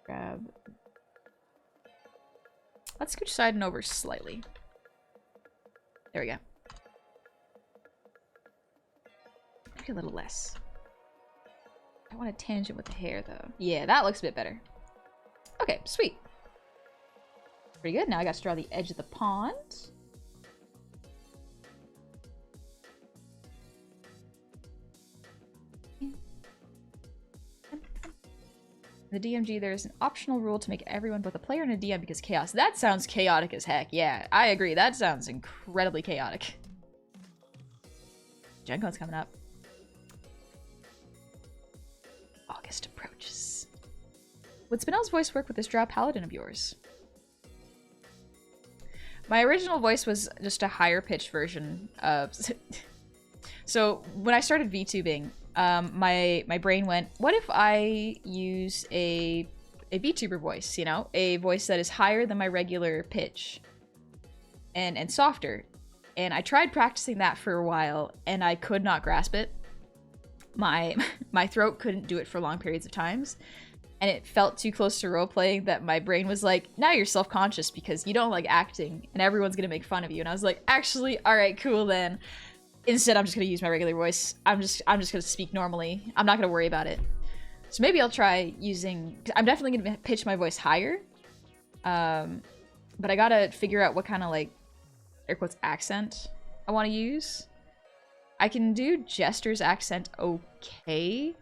Grab. Let's scooch Sidon over slightly. There we go. Maybe a little less. I want a tangent with the hair, though. Yeah, that looks a bit better. Okay, sweet. Pretty good. Now I got to draw the edge of the pond. The DMG, there's an optional rule to make everyone both a player and a DM because chaos. That sounds chaotic as heck. Yeah, I agree. That sounds incredibly chaotic. Gen Con's coming up. August approaches. Would Spinell's voice work with this drow paladin of yours? My original voice was just a higher pitched version of... So when I started VTubing, my brain went, what if I use a VTuber voice, you know? A voice that is higher than my regular pitch and softer. And I tried practicing that for a while and I could not grasp it. My throat couldn't do it for long periods of times. and it felt too close to role-playing that my brain was like, now you're self-conscious because you don't like acting and everyone's gonna make fun of you. And I was like, actually, all right, cool then. Instead, I'm just gonna use my regular voice. I'm just gonna speak normally. I'm not gonna worry about it. So maybe I'll try using, I'm definitely gonna pitch my voice higher. But I gotta figure out what kind of like, air quotes, accent I wanna use. I can do Jester's accent okay.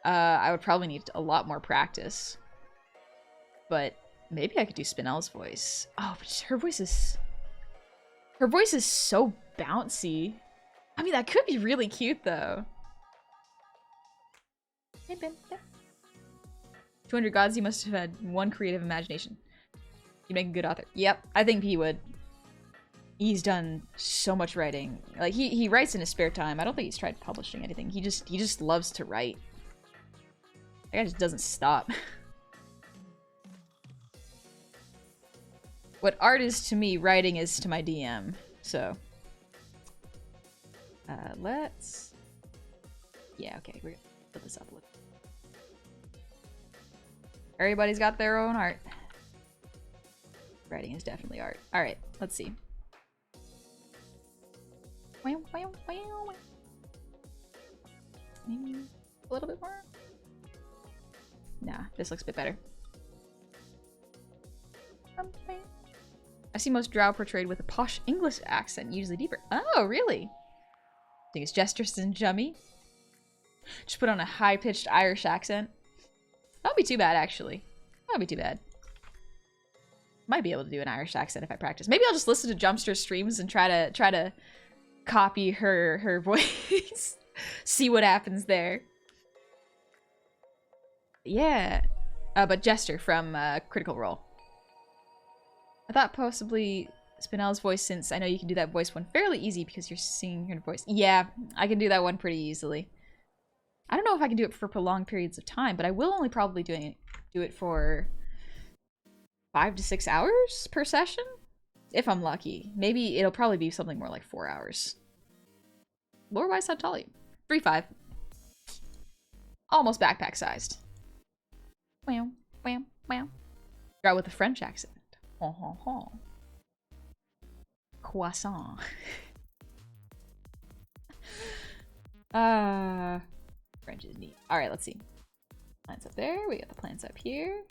I would probably need a lot more practice. But maybe I could do Spinell's voice. Oh, but her voice is so bouncy. I mean, that could be really cute though. 200 gods, you must have had one creative imagination. You'd make a good author. Yep, I think he would. He's done so much writing. Like he writes in his spare time. I don't think he's tried publishing anything. He just loves to write. That guy just doesn't stop. What art is to me, writing is to my DM. So let's, yeah, okay, we're gonna put this up a little. Everybody's got their own art. Writing is definitely art. All right, let's see. Maybe a little bit more. Nah, this looks a bit better. I see most drow portrayed with a posh English accent, usually deeper. Oh, really? I think it's Jester's and Jummy. Just put on a high-pitched Irish accent. That'll be too bad, actually. That'll be too bad. Might be able to do an Irish accent if I practice. Maybe I'll just listen to Jumpster's streams and try to copy her voice. See what happens there. Yeah. But Jester from Critical Role. I thought possibly Spinell's voice, since I know you can do that voice one fairly easy because you're singing her voice. Yeah, I can do that one pretty easily. I don't know if I can do it for prolonged periods of time, but I will only probably do it for 5 to 6 hours per session, if I'm lucky. Maybe it'll probably be something more like 4 hours. Lore-wise, how tall are you? 3'5". Almost backpack sized. Wow, wow, wow. Drow with a French accent. Ho ho ho. Croissant. French is neat. Alright, let's see. Plants up there. We got the plants up here.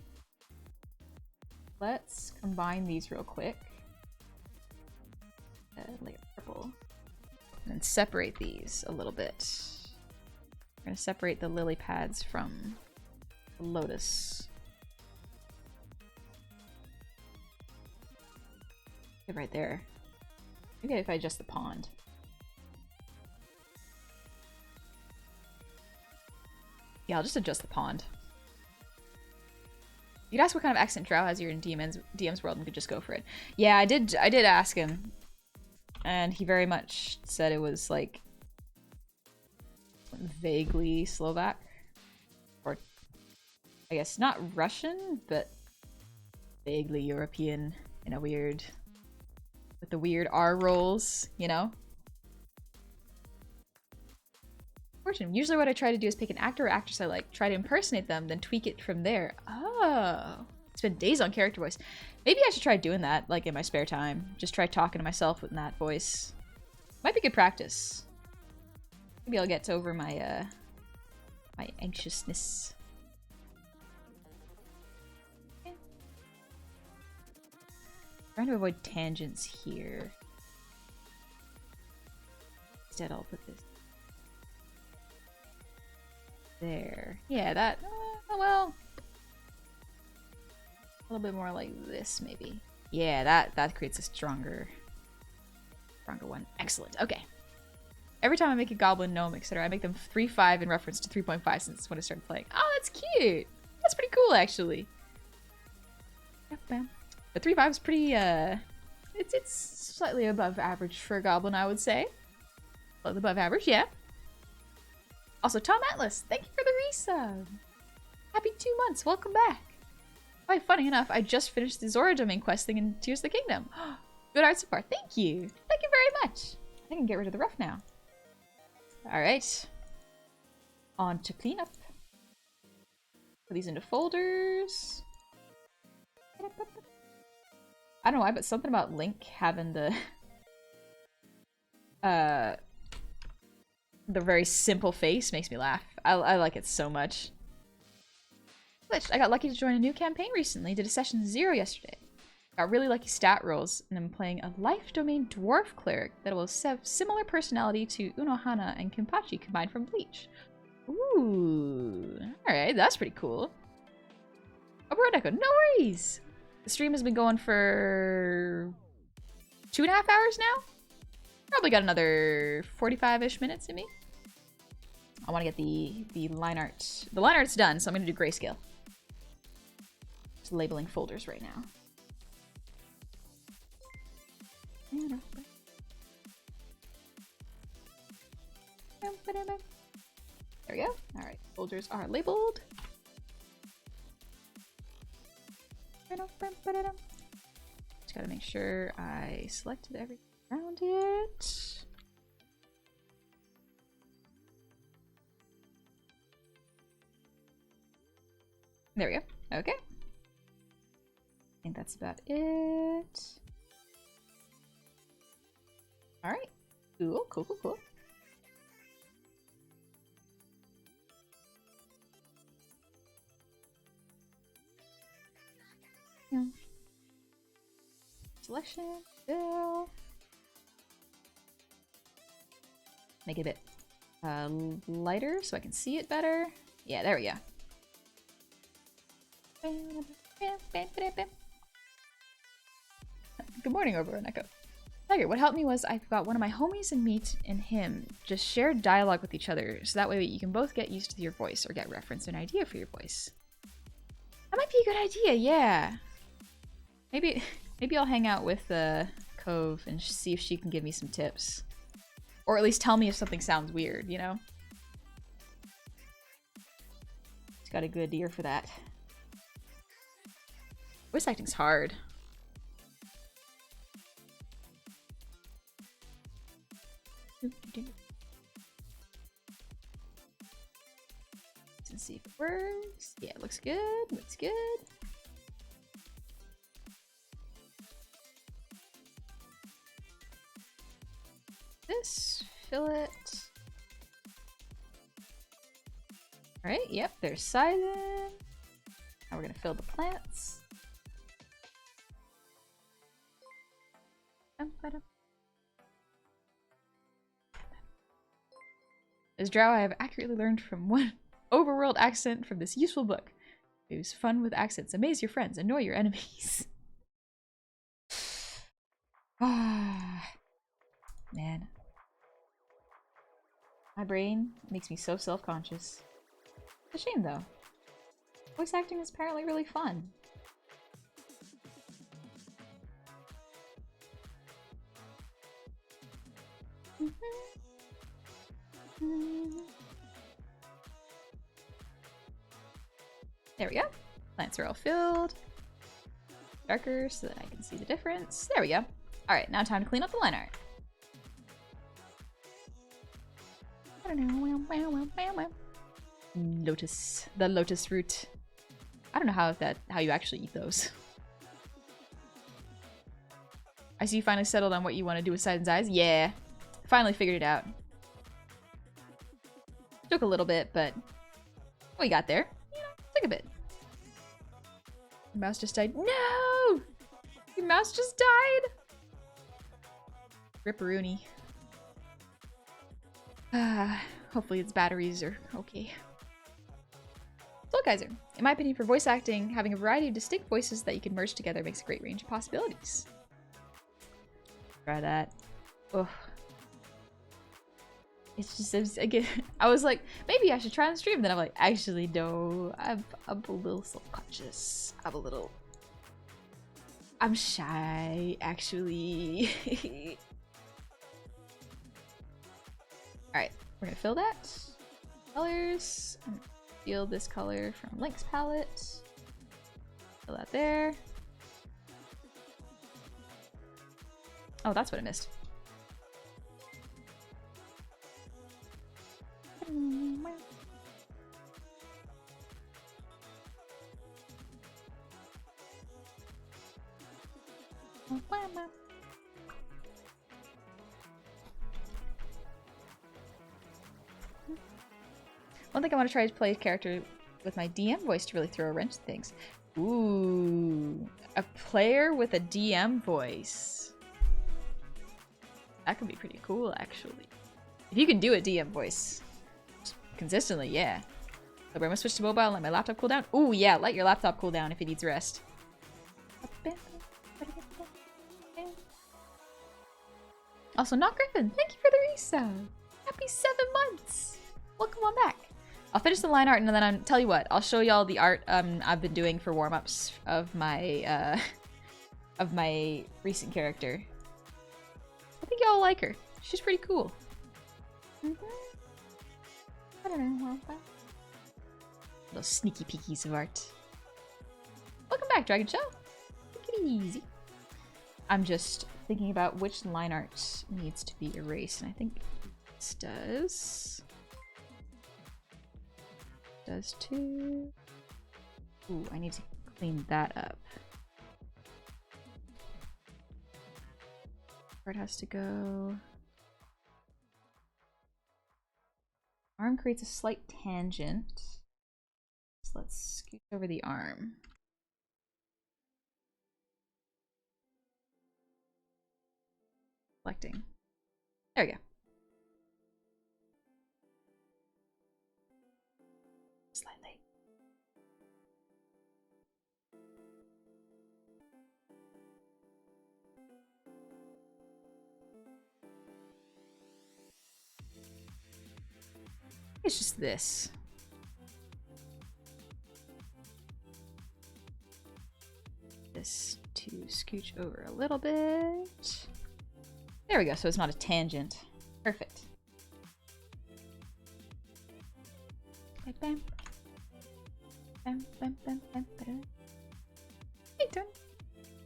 Let's combine these real quick. Layer purple. And then separate these a little bit. We're gonna separate the lily pads from the lotus. Okay, right there. Maybe if I adjust the pond. Yeah, I'll just adjust the pond. You could ask what kind of accent Drow has here in DM's world and we could just go for it. Yeah, I did ask him. And he very much said it was like vaguely Slovak. Or I guess not Russian, but vaguely European in a weird, with the weird R rolls, you know? Usually what I try to do is pick an actor or actress I like, try to impersonate them, then tweak it from there. Oh, spend days on character voice. Maybe I should try doing that, like in my spare time. Just try talking to myself with that voice. Might be good practice. Maybe I'll get over my my anxiousness. Okay. Trying to avoid tangents here. Instead, I'll put this there. Yeah, that, oh well. A little bit more like this, maybe. Yeah, that creates a stronger one. Excellent. Okay. Every time I make a goblin, gnome, etc., I make them 3.5 in reference to 3.5 since when I started playing. Oh, that's cute. That's pretty cool, actually. The 3.5 is pretty, it's slightly above average for a goblin, I would say. Slightly above average, yeah. Also, Tom Atlas, thank you for the resub. Happy 2 months. Welcome back. Why, funny enough, I just finished the Zora domain quest thing in Tears of the Kingdom. Good art so far. Thank you. Thank you very much. I can get rid of the rough now. All right. On to cleanup. Put these into folders. I don't know why, but something about Link having the very simple face makes me laugh. I like it so much. I got lucky to join a new campaign recently. Did a session 0 yesterday. Got really lucky stat rolls, and I'm playing a life domain dwarf cleric that will have similar personality to Unohana and Kimpachi combined from Bleach. Ooh, alright, that's pretty cool. Oh, Echo, no worries! The stream has been going for 2.5 hours now? Probably got another 45-ish minutes in me. I want to get the line art. The line art's done, so I'm going to do grayscale. Just labeling folders right now. There we go. Alright, folders are labeled. Just gotta make sure I selected everything around it. There we go. Okay. I think that's about it. Alright. Cool, cool, cool, cool. Yeah. Selection, fill. Make it a bit lighter so I can see it better. Yeah, there we go. Good morning, Oberon Echo. Tiger, what helped me was I got one of my homies and me and him just shared dialogue with each other, so that way you can both get used to your voice or get reference and idea for your voice. That might be a good idea, yeah. Maybe I'll hang out with Cove and see if she can give me some tips. Or at least tell me if something sounds weird, you know? She's got a good ear for that. Voice acting's hard. Let's see if it works. Yeah, it looks good. Looks good. This, fill it. Alright, yep, there's Sidon. Now we're gonna fill the plants. As Drow, I have accurately learned from one overworld accent from this useful book. It was fun with accents. Amaze your friends. Annoy your enemies. Ah, man. My brain makes me so self-conscious. It's a shame, though. Voice acting is apparently really fun. There we go. Plants are all filled. Darker so that I can see the difference. There we go. Alright, now time to clean up the line art. Lotus. The lotus root. I don't know how you actually eat those. I see you finally settled on what you want to do with Sidon's eyes. Yeah. Finally figured it out. Took a little bit, but we got there. You know, took a bit. Your mouse just died. No! Your mouse just died! Ripperoonie. Hopefully its batteries are okay. Soulgeyser. In my opinion, for voice acting, having a variety of distinct voices that you can merge together makes a great range of possibilities. Try that. Ugh. It's just, again, I was like, maybe I should try on stream. Then I'm like, actually, no. I'm a little self-conscious. I'm shy, actually. Alright, we're gonna fill that. Colors. I'm gonna steal this color from Link's palette. Fill that there. Oh, that's what I missed. One thing I want to try is play a character with my DM voice to really throw a wrench to things. Ooh, a player with a DM voice. That could be pretty cool, actually. If you can do a DM voice consistently, yeah. So I'm gonna switch to mobile and let my laptop cool down. Ooh, yeah, let your laptop cool down if it needs rest. Also, Not Griffin, thank you for the resub. Happy 7 months. Welcome on back. I'll finish the line art and then I'll tell you what. I'll show y'all the art I've been doing for warm-ups of my recent character. I think y'all like her. She's pretty cool. I don't know. Little sneaky peekies of art. Welcome back, Dragon Shell. Take it easy. I'm just thinking about which line art needs to be erased, and I think this does. Does too. Ooh, I need to clean that up. Part has to go. Arm creates a slight tangent. So let's scoot over the arm. Selecting. There we go. Slightly. It's just this. This to scooch over a little bit. There we go, so it's not a tangent. Perfect. Bam, bam, bam, bam, bam, bam. Hey, Tony.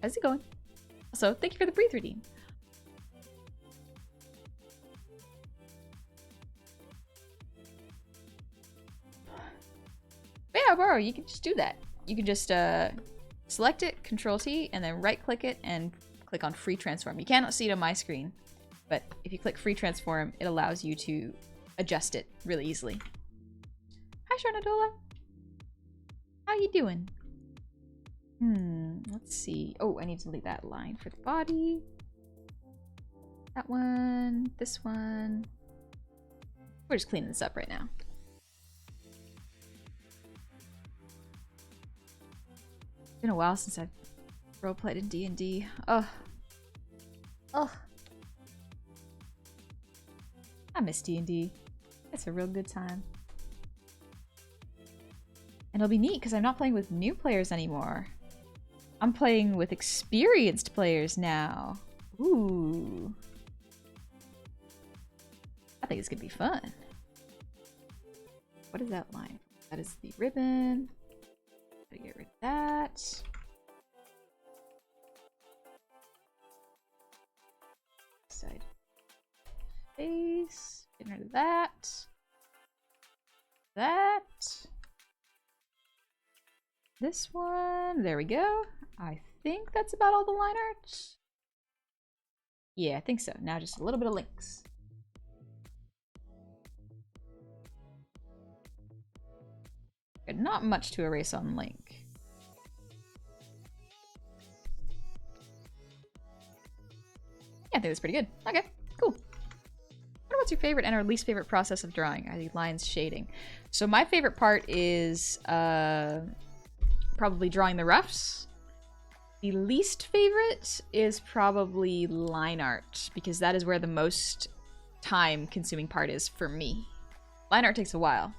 How's it going? Also, thank you for the breathe redeem. Yeah, bro, you can just do that. You can just select it, Control T, and then right click it and click on Free Transform. You cannot see it on my screen, but if you click Free Transform, it allows you to adjust it really easily. Hi, Sharnadola. How you doing? Let's see. Oh, I need to delete that line for the body. That one, this one. We're just cleaning this up right now. It's been a while since I've roleplayed in D&D. Oh. I miss D&D. It's a real good time. And it'll be neat because I'm not playing with new players anymore. I'm playing with experienced players now. Ooh. I think it's gonna be fun. What is that line? That is the ribbon. Gotta get rid of that. Side face. Getting rid of that. That. This one. There we go. I think that's about all the line art. Yeah, I think so. Now just a little bit of links. Not much to erase on Link. Yeah, I think that's pretty good. Okay, cool. What's your favorite and or least favorite process of drawing? Are the lines shading? So my favorite part is probably drawing the roughs. The least favorite is probably line art, because that is where the most time consuming part is for me. Line art takes a while.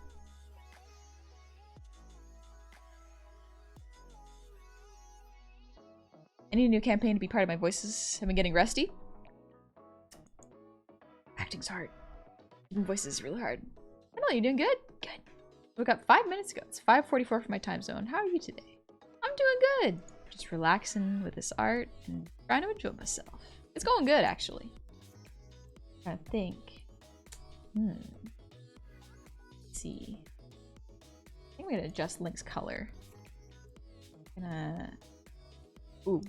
I need a new campaign to be part of my voices. I've been getting rusty. Acting's hard. Doing voices is really hard. I know, you're doing good. Good. Woke up 5 minutes ago. It's 5:44 for my time zone. How are you today? I'm doing good. Just relaxing with this art and trying to enjoy myself. It's going good, actually. I'm trying to think. Let's see. I think I'm gonna adjust Link's color. Ooh.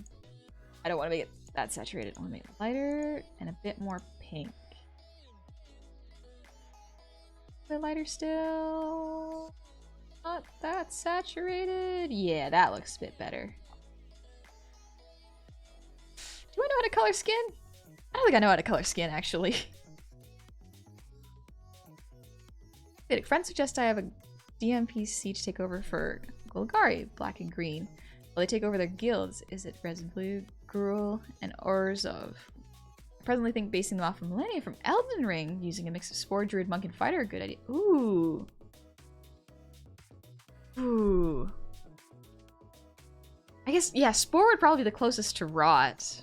I don't want to make it that saturated. I want to make it lighter and a bit more pink. A bit lighter still. Not that saturated. Yeah, that looks a bit better. Do I know how to color skin? I don't think I know how to color skin, actually. A friend suggests I have a DMPC to take over for Golgari, black and green. Will they take over their guilds? Is it red and blue, Gruul, and Orzhov? I presently think basing them off of Millennia from Elden Ring, using a mix of Spore, Druid, Monk, and Fighter, a good idea. Ooh. Ooh. I guess, yeah, Spore would probably be the closest to Rot.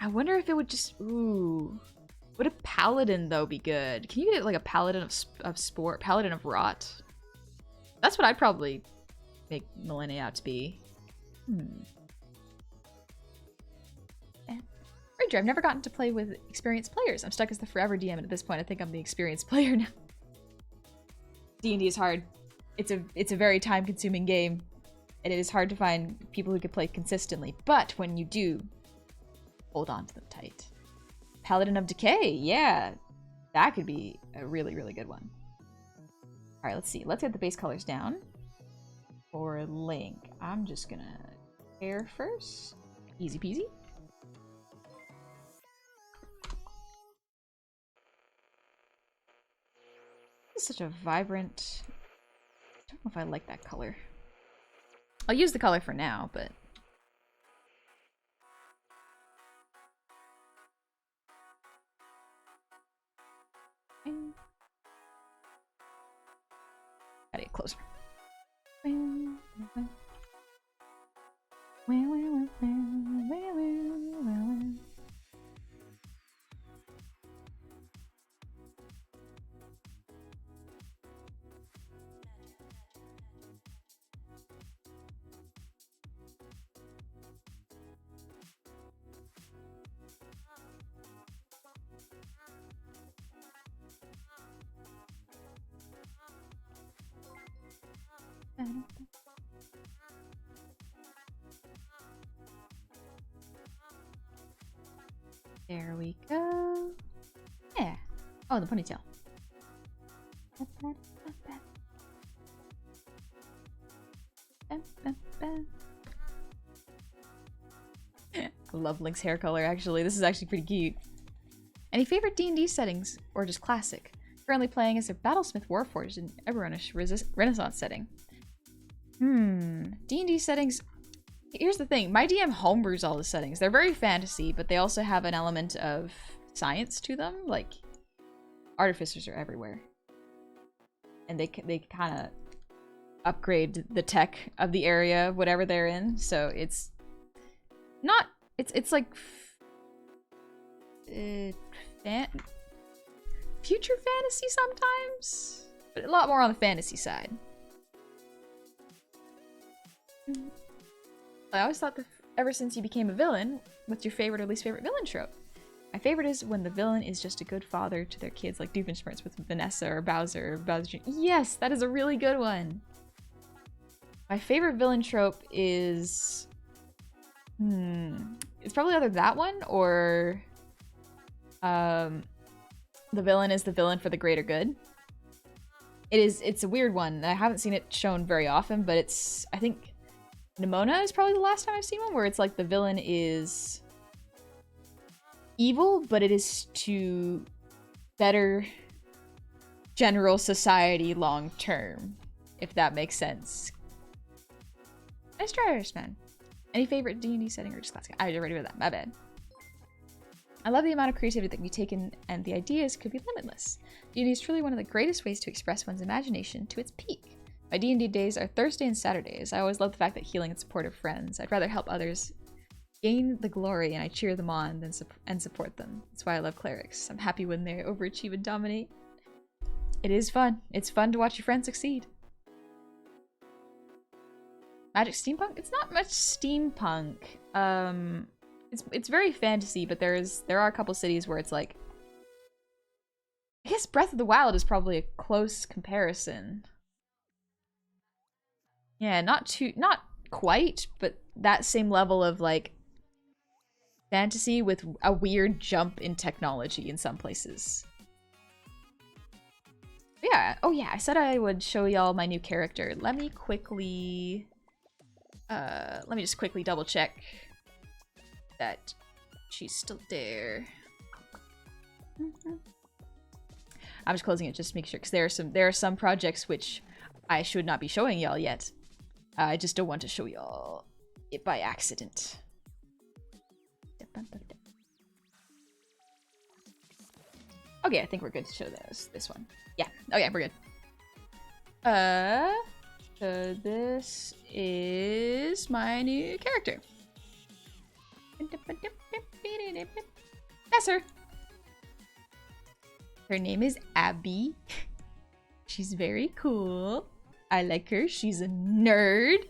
I wonder if it would just... Ooh. Would a Paladin, though, be good? Can you get, like, a Paladin of Spore? Paladin of Rot? That's what I'd probably make Millennia out to be. Ranger, I've never gotten to play with experienced players. I'm stuck as the forever DM, and at this point I think I'm the experienced player now. D&D is hard. It's a very time-consuming game, and it is hard to find people who can play consistently. But when you do, hold on to them tight. Paladin of Decay, yeah. That could be a really, really good one. Alright, let's see. Let's get the base colors down. For Link, I'm just gonna hair first. Easy peasy. This is such a vibrant... I don't know if I like that color. I'll use the color for now, but... Gotta get closer. There we go. Yeah. Oh, the ponytail. I love Link's hair color, actually. This is actually pretty cute. Any favorite D&D settings, or just classic? Currently playing as a Battlesmith Warforged in Eberonish Renaissance setting. D&D settings... Here's the thing, my DM homebrews all the settings. They're very fantasy, but they also have an element of science to them. Like, artificers are everywhere. And they kind of upgrade the tech of the area, whatever they're in. So it's not... It's like... future fantasy sometimes? But a lot more on the fantasy side. I always thought that ever since you became a villain, what's your favorite or least favorite villain trope? My favorite is when the villain is just a good father to their kids, like Doofenshmirtz with Vanessa or Bowser or Bowser Jr. Yes, that is a really good one. My favorite villain trope is... It's probably either that one or... the villain is the villain for the greater good. It's a weird one. I haven't seen it shown very often, but it's... I think... Nimona is probably the last time I've seen one where it's like the villain is evil, but it is to better general society long term, if that makes sense. Nice try, man. Any favorite D&D setting or just classic? I already read that, my bad. I love the amount of creativity that can be taken, and the ideas could be limitless. D&D is truly one of the greatest ways to express one's imagination to its peak. My D&D days are Thursday and Saturdays. I always love the fact that healing and support of friends. I'd rather help others gain the glory, and I cheer them on and support them. That's why I love clerics. I'm happy when they overachieve and dominate. It is fun. It's fun to watch your friends succeed. Magic steampunk? It's not much steampunk. It's very fantasy, but there are a couple cities where it's like... I guess Breath of the Wild is probably a close comparison. Yeah, not quite, but that same level of like fantasy with a weird jump in technology in some places. But yeah, oh yeah, I said I would show y'all my new character. Let me just quickly double check that she's still there. I'm just closing it just to make sure, because there are some projects which I should not be showing y'all yet. I just don't want to show y'all it by accident. Okay, I think we're good to show this one. Yeah, okay, we're good. So this is my new character. That's her. Her name is Abby. She's very cool. I like her. She's a nerd.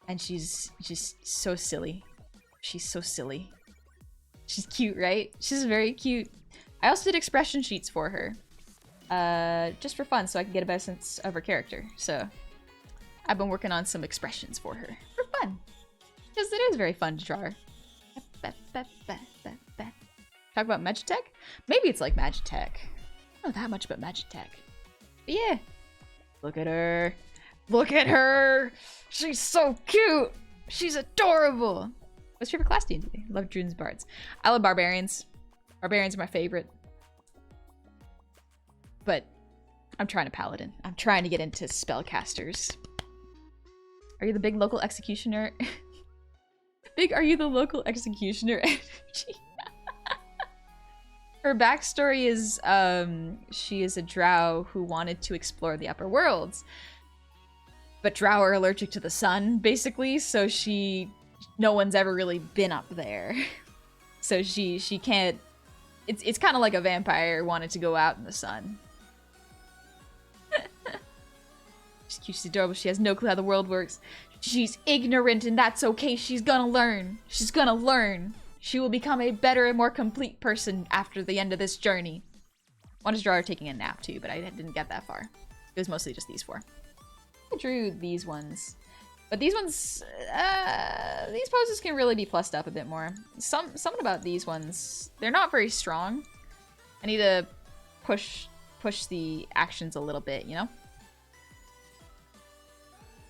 And she's just so silly. She's so silly. She's cute, right? She's very cute. I also did expression sheets for her. Just for fun, so I can get a better sense of her character. So I've been working on some expressions for her. For fun. Because it is very fun to draw her. Talk about Magitech? Maybe it's like Magitech. I don't know that much about Magitech. But yeah. Look at her. Look at her! She's so cute! She's adorable! What's your favorite class D&D? I love Druid's Bards. I love Barbarians. Barbarians are my favorite. But I'm trying to Paladin. I'm trying to get into Spellcasters. Are you the big local executioner? Are you the local executioner energy? Her backstory is, she is a drow who wanted to explore the upper worlds. But drow are allergic to the sun, basically, so no one's ever really been up there. So she can't, it's kind of like a vampire wanted to go out in the sun. She's cute, she's adorable, she has no clue how the world works. She's ignorant and that's okay, she's gonna learn. She's gonna learn. She will become a better and more complete person after the end of this journey. I wanted to draw her taking a nap too, but I didn't get that far. It was mostly just these four. I drew these ones. But these ones, these poses can really be plussed up a bit more. Something about these ones, they're not very strong. I need to push the actions a little bit, you know?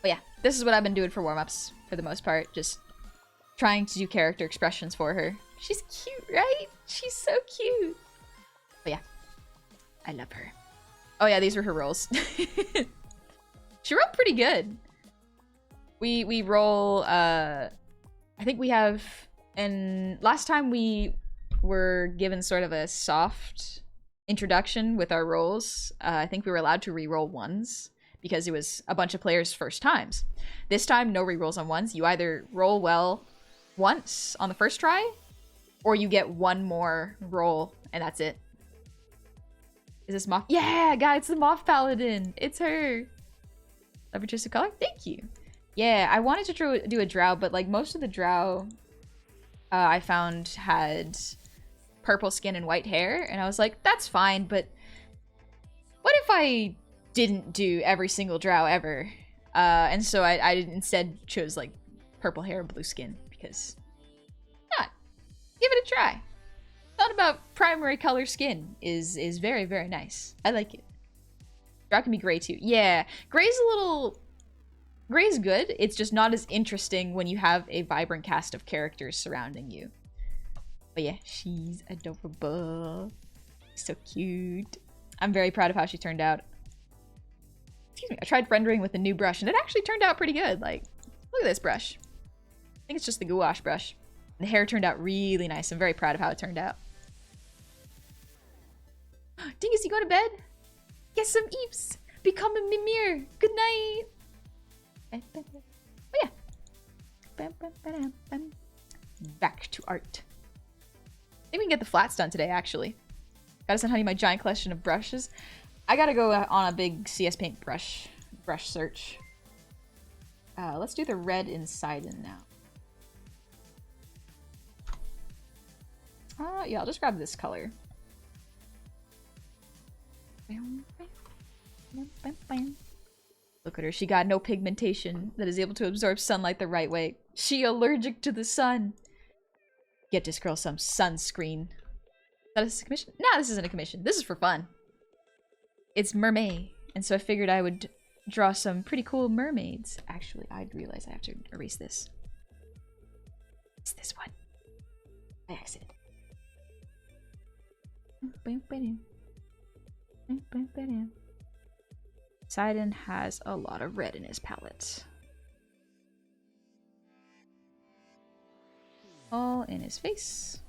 But yeah, this is what I've been doing for warm-ups for the most part. Just trying to do character expressions for her. She's cute, right? She's so cute. But yeah, I love her. Oh yeah, these were her rolls. She rolled pretty good. We roll, I think we have, and last time we were given sort of a soft introduction with our rolls. I think we were allowed to re-roll ones because it was a bunch of players' first times. This time, no re-rolls on ones. You either roll well once on the first try, or you get one more roll, and that's it. Is this Moth? Yeah, guys, it's the Moth Paladin. It's her. Love your choice of color? Thank you. Yeah, I wanted to do a drow, but like most of the drow I found had purple skin and white hair, and I was like, that's fine, but what if I didn't do every single drow ever? And so I instead chose like purple hair and blue skin, because not. Give it a try. Thought about primary color skin is very, very nice. I like it. Drow can be gray too. Yeah, gray's good. It's just not as interesting when you have a vibrant cast of characters surrounding you. But yeah, she's adorable. So cute. I'm very proud of how she turned out. Excuse me, I tried rendering with a new brush and it actually turned out pretty good. Like, look at this brush. I think it's just the gouache brush. The hair turned out really nice. I'm very proud of how it turned out. Dingus, you go to bed? Get some eeps. Become a mimir. Good night. Oh yeah. Back to art. I think we can get the flats done today, actually. Gotta send Honey my giant collection of brushes. I gotta go on a big CS Paint brush search. Let's do the red in Sidon now. Yeah, I'll just grab this color. Look at her. She got no pigmentation that is able to absorb sunlight the right way. She allergic to the sun. Get this girl some sunscreen. Is that a commission? No, this isn't a commission. This is for fun. It's mermaid. And so I figured I would draw some pretty cool mermaids. Actually, I realize I have to erase this. It's this one. By accident. Sidon has a lot of red in his palette. All in his face.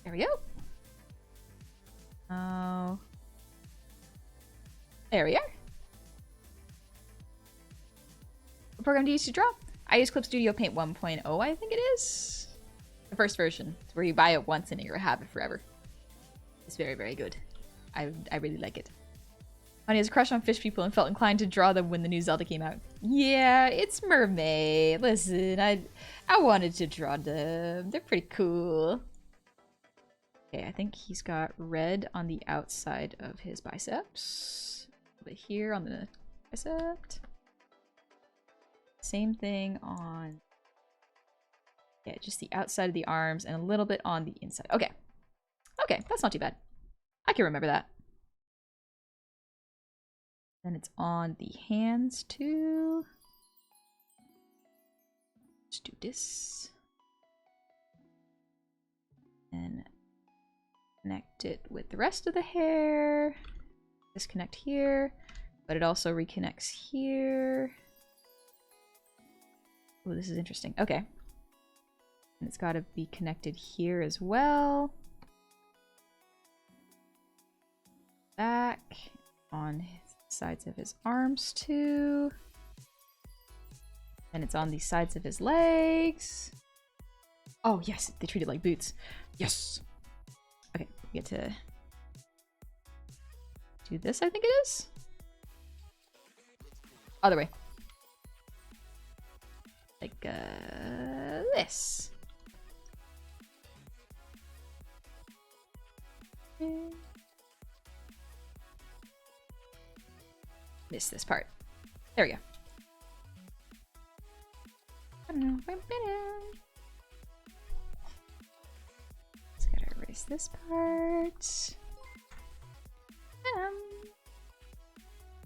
There we go. Oh. There we are. What program do you use to draw? I use Clip Studio Paint 1.0, I think it is. The first version. It's where you buy it once and you have it forever. It's very, very good. I really like it. Honey has a crush on fish people and felt inclined to draw them when the new Zelda came out. Yeah, it's mermaid. Listen, I wanted to draw them. They're pretty cool. Okay, I think he's got red on the outside of his biceps. A little bit here on the bicep. Same thing on... yeah, just the outside of the arms and a little bit on the inside. Okay. Okay, that's not too bad. I can remember that. Then it's on the hands too. Let's do this. And connect it with the rest of the hair. Disconnect here, but it also reconnects here. Oh, this is interesting. Okay. And it's got to be connected here as well. Back on his sides of his arms too. And it's on the sides of his legs. Oh yes, they treat it like boots. Yes. Okay, we get to do this, I think it is. Other way. Like this. Miss this part. There we go. Just gotta erase this part.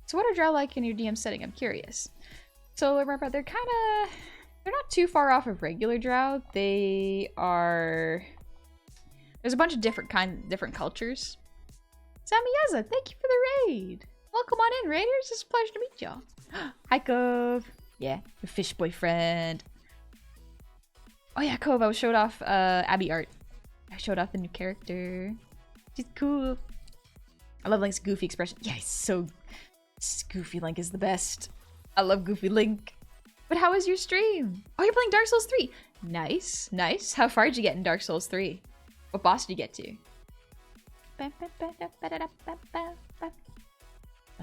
So what are draw like in your DM setting? I'm curious. So remember, they're not too far off of regular drow. They are... there's a bunch of different cultures. Samiyeza, thank you for the raid. Welcome on in, raiders. It's a pleasure to meet y'all. Hi, Cove. Yeah, your fish boyfriend. Oh yeah, Cove, I showed off Abby art. I showed off the new character. She's cool. I love Link's goofy expression. Yeah, he's so... Goofy Link is the best. I love Goofy Link. But how was your stream? Oh, you're playing Dark Souls 3. Nice, nice. How far did you get in Dark Souls 3? What boss did you get to?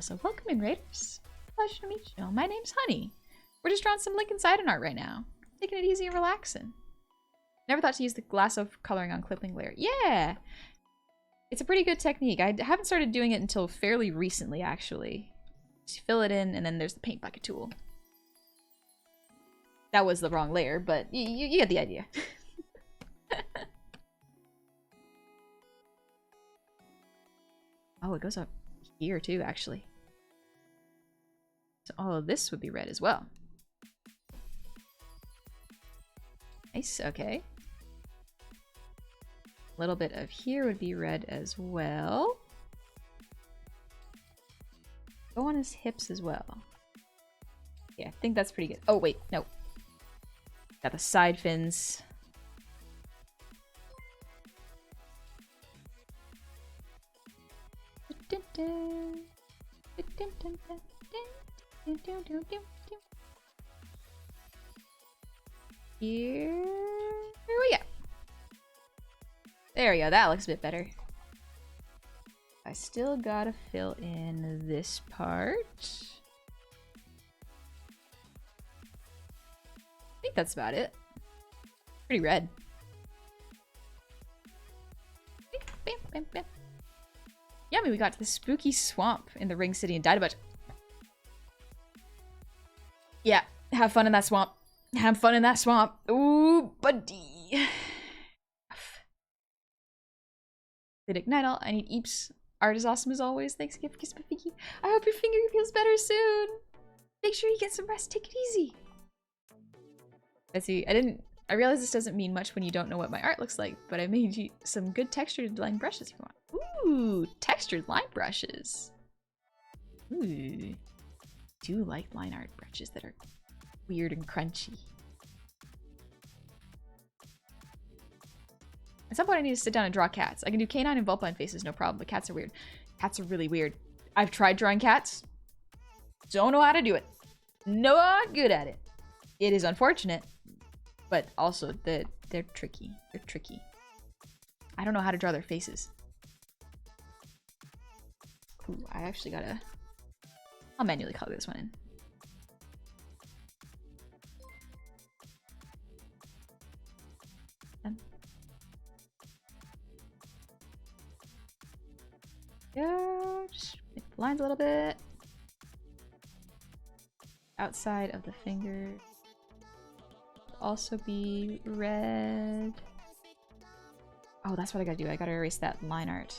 So welcome in, raiders. Pleasure to meet you. My name's Honey. We're just drawing some Link and Sidon art right now. Taking it easy and relaxing. Never thought to use the glass of coloring on clipping layer. Yeah! It's a pretty good technique. I haven't started doing it until fairly recently, actually. Just fill it in, and then there's the paint bucket tool. That was the wrong layer, but you get the idea. Oh, it goes up here too, actually. So all of this would be red as well. Nice, okay. A little bit of here would be red as well. Go on his hips as well. Yeah, I think that's pretty good. Oh, wait, no. Got the side fins. Here we go. There we go. That looks a bit better. I still gotta fill in this part. I think that's about it. Pretty red. Yeah, Finally, we got to the spooky swamp in the Ring City and died a bunch. Yeah, have fun in that swamp. Have fun in that swamp. Ooh, buddy. Did ignite all. I need Eeps. Art is awesome as always. Thanks again for kissing my Fiki. I hope your finger feels better soon. Make sure you get some rest. Take it easy. Let's see. I realize this doesn't mean much when you don't know what my art looks like, but I made you some good textured line brushes if you want. Ooh, textured line brushes. Ooh. Do like line art brushes that are weird and crunchy. At some point I need to sit down and draw cats. I can do canine and vulpine faces, no problem, but cats are weird. Cats are really weird. I've tried drawing cats. Don't know how to do it. Not good at it. It is unfortunate, but also they're tricky. They're tricky. I don't know how to draw their faces. Ooh, I actually gotta... I'll manually color this one in. Yeah, just make the lines a little bit. Outside of the finger. Also be red. Oh, that's what I gotta do. I gotta erase that line art.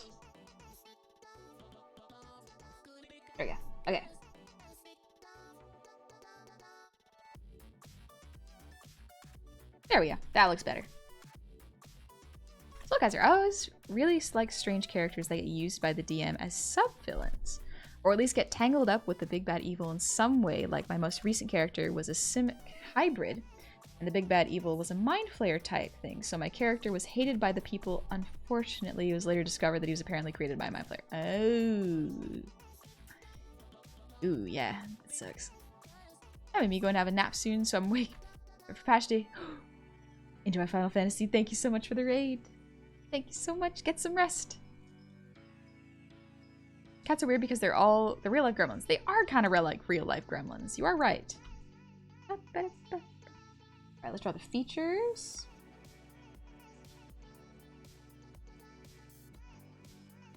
There we go. Okay. There we go. That looks better. So guys, I always really like strange characters that get used by the DM as sub-villains, or at least get tangled up with the big bad evil in some way, like my most recent character was a Simic hybrid, and the big bad evil was a Mind Flayer type thing, so my character was hated by the people. Unfortunately, it was later discovered that he was apparently created by a Mind Flayer. Oh. Ooh, yeah, that sucks. That made me go and have a nap soon, so I'm awake for patch day. Enjoy Final Fantasy. Thank you so much for the raid. Thank you so much. Get some rest. Cats are weird because they're real life gremlins. They are kind of like real life gremlins. You are right. Alright, let's draw the features.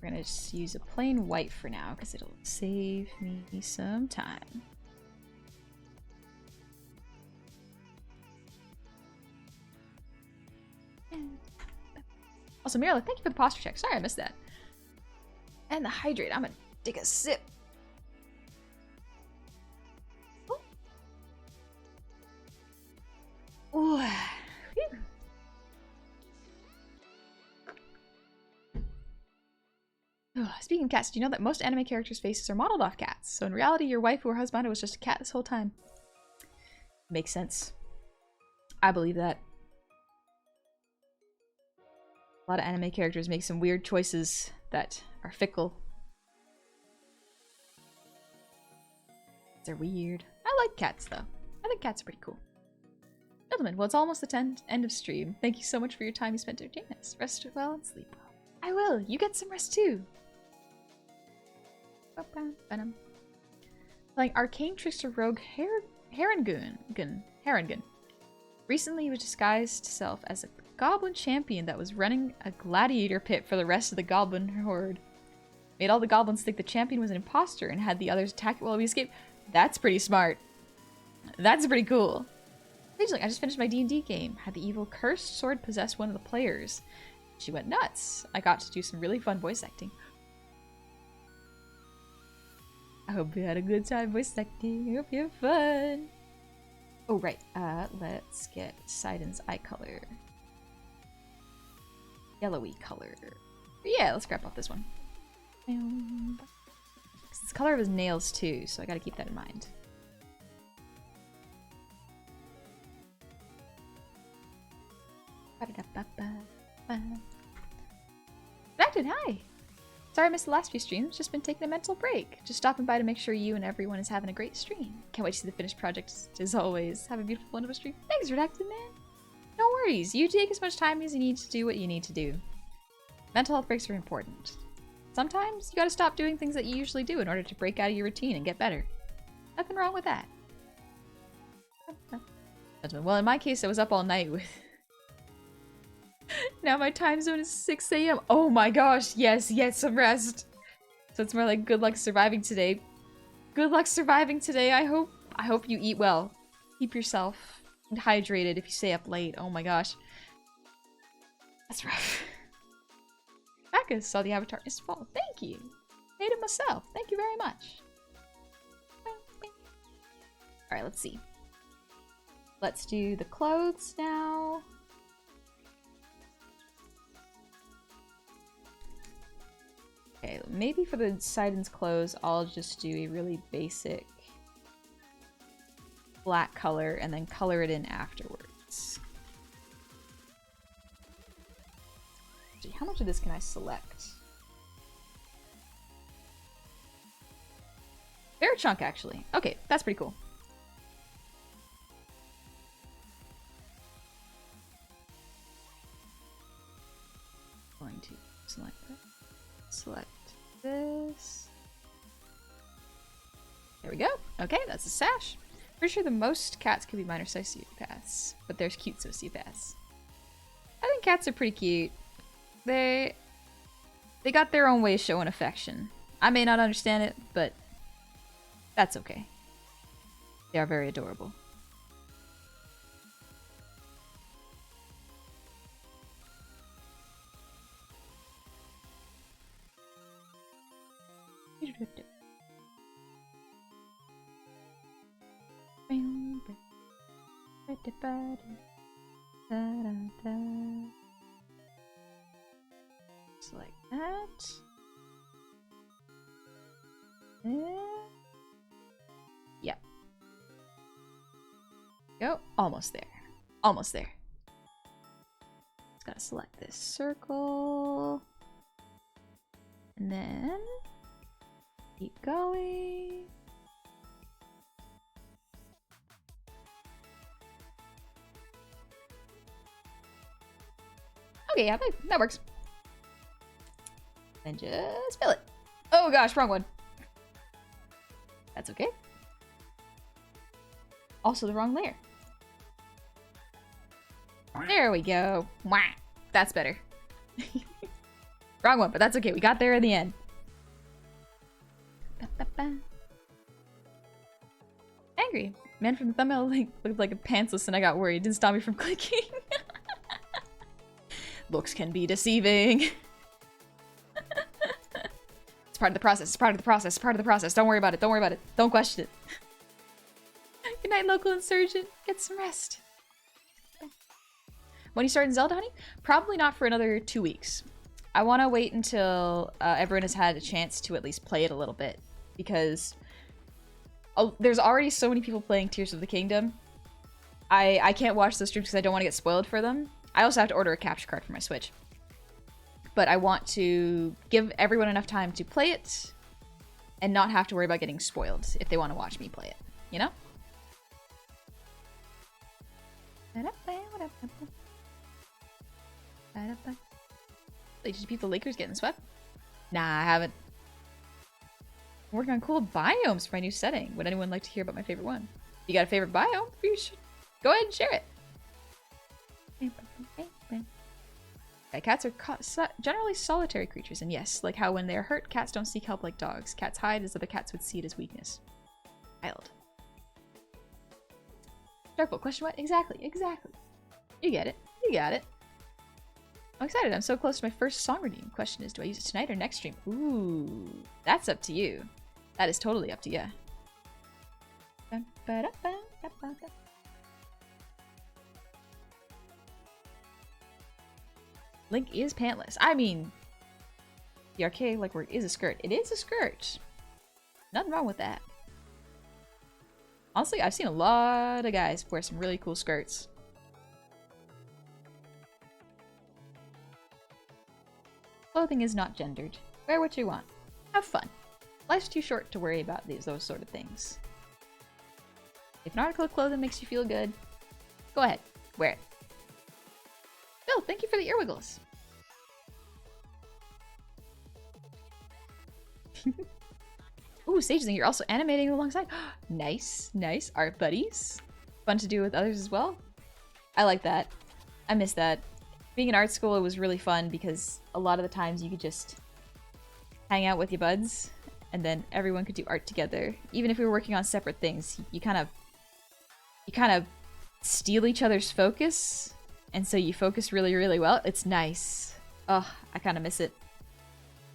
We're gonna just use a plain white for now because it'll save me some time. Also, Mirla, thank you for the posture check. Sorry I missed that. And the hydrate. I'm gonna take a sip. Ooh. Whew. Speaking of cats, do you know that most anime characters' faces are modeled off cats? So in reality, your wife or husband was just a cat this whole time. Makes sense. I believe that. A lot of anime characters make some weird choices that are fickle. They're weird. I like cats, though. I think cats are pretty cool. Gentlemen, well, it's almost the end of stream. Thank you so much for your time you spent entertaining us. Rest well and sleep well. I will. You get some rest, too. Venom. Playing Arcane Trickster Rogue Harengun. Recently, he was disguised self as a Goblin champion that was running a gladiator pit for the rest of the Goblin horde. Made all the goblins think the champion was an imposter and had the others attack it while we escaped. That's pretty smart. That's pretty cool. I just finished my D&D game. Had the evil cursed sword possess one of the players. She went nuts. I got to do some really fun voice acting. I hope you had a good time voice acting. I hope you had fun. Oh, right. Let's get Sidon's eye color. Yellowy color. Yeah, let's grab off this one. It's the color of his nails too, so I gotta keep that in mind. Acted, hi! Sorry I missed the last few streams, just been taking a mental break. Just stopping by to make sure you and everyone is having a great stream. Can't wait to see the finished project as always. Have a beautiful, wonderful stream. Thanks, Redacted, man! No worries, you take as much time as you need to do what you need to do. Mental health breaks are important. Sometimes you gotta stop doing things that you usually do in order to break out of your routine and get better. Nothing wrong with that. Well, in my case, I was up all night with... Now my time zone is 6 AM. Oh my gosh, yes, some rest. So it's more like good luck surviving today. Good luck surviving today. I hope you eat well. Keep yourself hydrated if you stay up late. Oh my gosh. That's rough. Becca saw the avatar is fall. Thank you. Made it myself. Thank you very much. Alright, let's see. Let's do the clothes now. Okay, maybe for the Sidon's clothes, I'll just do a really basic black color and then color it in afterwards. Gee, how much of this can I select? Fair chunk, actually. Okay, that's pretty cool. Going to select that. Select this. There we go. Okay, that's a sash. Pretty sure the most cats could be minor sociopaths, but there's cute sociopaths. I think cats are pretty cute. They got their own way of showing affection. I may not understand it, but that's okay. They are very adorable. Just like that. Yep. Go. Almost there. Almost there. Just gotta select this circle. And then keep going. Okay, yeah, that works. And just fill it. Oh gosh, wrong one. That's okay. Also the wrong layer. There we go. Mwah. That's better. Wrong one, but that's okay. We got there in the end. Angry. Man from the thumbnail looked like a pantsless and I got worried. Didn't stop me from clicking. Looks can be deceiving. It's part of the process. It's part of the process. It's part of the process. Don't worry about it. Don't worry about it. Don't question it. Good night, local insurgent. Get some rest. When you start in Zelda, honey? Probably not for another 2 weeks. I want to wait until everyone has had a chance to at least play it a little bit. Because there's already so many people playing Tears of the Kingdom. I can't watch those streams because I don't want to get spoiled for them. I also have to order a capture card for my Switch. But I want to give everyone enough time to play it and not have to worry about getting spoiled if they want to watch me play it. You know? Did you beat the Lakers getting swept? Nah, I haven't. I'm working on cool biomes for my new setting. Would anyone like to hear about my favorite one? If you got a favorite biome? You should go ahead and share it. Yeah, cats are generally solitary creatures, and yes, like how when they are hurt, cats don't seek help like dogs. Cats hide as other cats would see it as weakness. Wild. Darkbolt, question what? Exactly, exactly. You get it. You got it. I'm excited. I'm so close to my first song redeem. Question is, do I use it tonight or next stream? Ooh, that's up to you. That is totally up to you. Link is pantless. I mean, the archaic like word is a skirt. It is a skirt. Nothing wrong with that. Honestly, I've seen a lot of guys wear some really cool skirts. Clothing is not gendered. Wear what you want. Have fun. Life's too short to worry about those sort of things. If an article of clothing makes you feel good, go ahead, wear it. Bill, thank you for the ear wiggles. Ooh, Sage, you're also animating alongside. Nice, nice. Art buddies. Fun to do with others as well. I like that. I miss that. Being in art school, it was really fun because a lot of the times you could just hang out with your buds, and then everyone could do art together. Even if we were working on separate things, you kind of steal each other's focus, and so you focus really, really well. It's nice. Oh, I kind of miss it.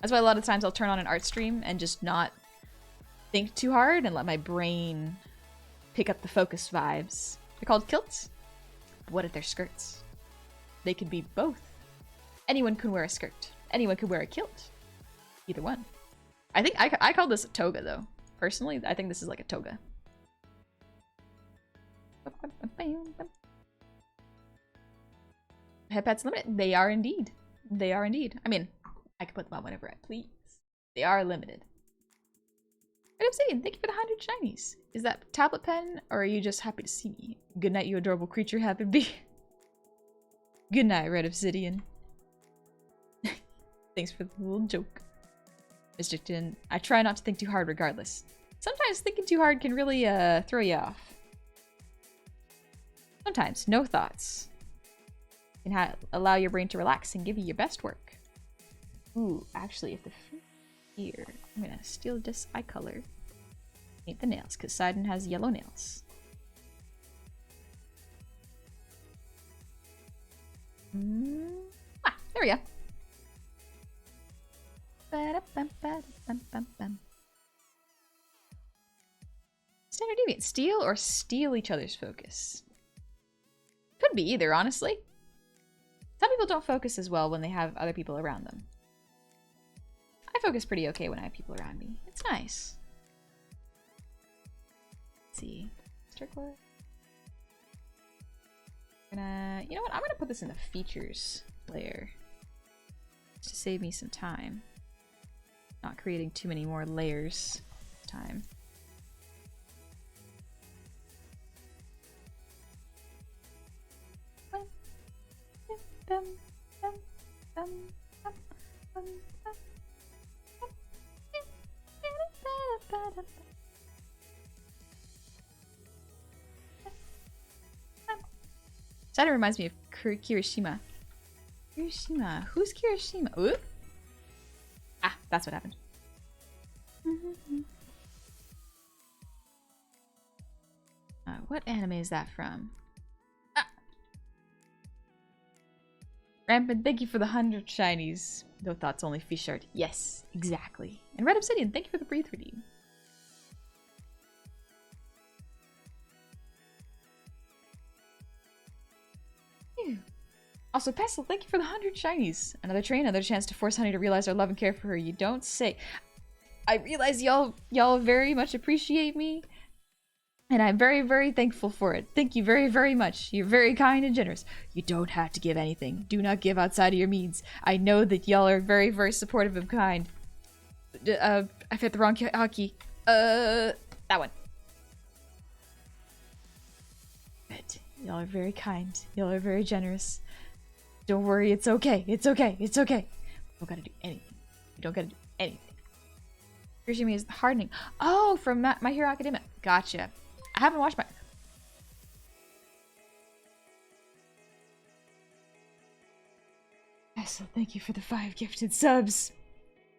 That's why a lot of times I'll turn on an art stream and just not think too hard and let my brain pick up the focus vibes. They're called kilts. What if they're skirts? They could be both. Anyone can wear a skirt. Anyone could wear a kilt. Either one. I think I call this a toga, though. Personally, I think this is like a toga. Headpads limited? They are indeed. They are indeed. I mean, I can put them on whenever I please. They are limited. Red Obsidian, thank you for the 100 shinies. Is that tablet pen, or are you just happy to see me? Good night, you adorable creature, happy to be. Good night, Red Obsidian. Thanks for the little joke. Mr. Tin, I try not to think too hard regardless. Sometimes thinking too hard can really throw you off. Sometimes, no thoughts can allow your brain to relax and give you your best work. Ooh, actually, if the here, I'm gonna steal this eye color. Paint the nails, because Sidon has yellow nails. Ah, there we go. Standard deviant. Steal or steal each other's focus? Could be either, honestly. Some people don't focus as well when they have other people around them. I focus pretty okay when I have people around me. It's nice. Let's see. Strickler. You know what? I'm gonna put this in the features layer. Just to save me some time. Not creating too many more layers this time. Sidon reminds me of Kirishima. Kirishima. Who's Kirishima? Ooh. Ah, that's what happened. What anime is that from? Ah. Rampant, thank you for the 100 shinies. No thoughts, only fish art. Yes, exactly. And Red Obsidian, thank you for the breathe redeem. Also, Pestle, thank you for the 100 shinies. Another train, another chance to force Honey to realize our love and care for her. You don't say. I realize y'all very much appreciate me. And I'm very, very thankful for it. Thank you very, very much. You're very kind and generous. You don't have to give anything. Do not give outside of your means. I know that y'all are very, very supportive and kind. I hit the wrong hotkey. That one. Good. Y'all are very kind. Y'all are very generous. Don't worry, it's okay. It's okay. It's okay. You don't gotta do anything. You don't gotta do anything. Kirishima is hardening. Oh, from My Hero Academia. Gotcha. I haven't watched my... So thank you for the 5 gifted subs.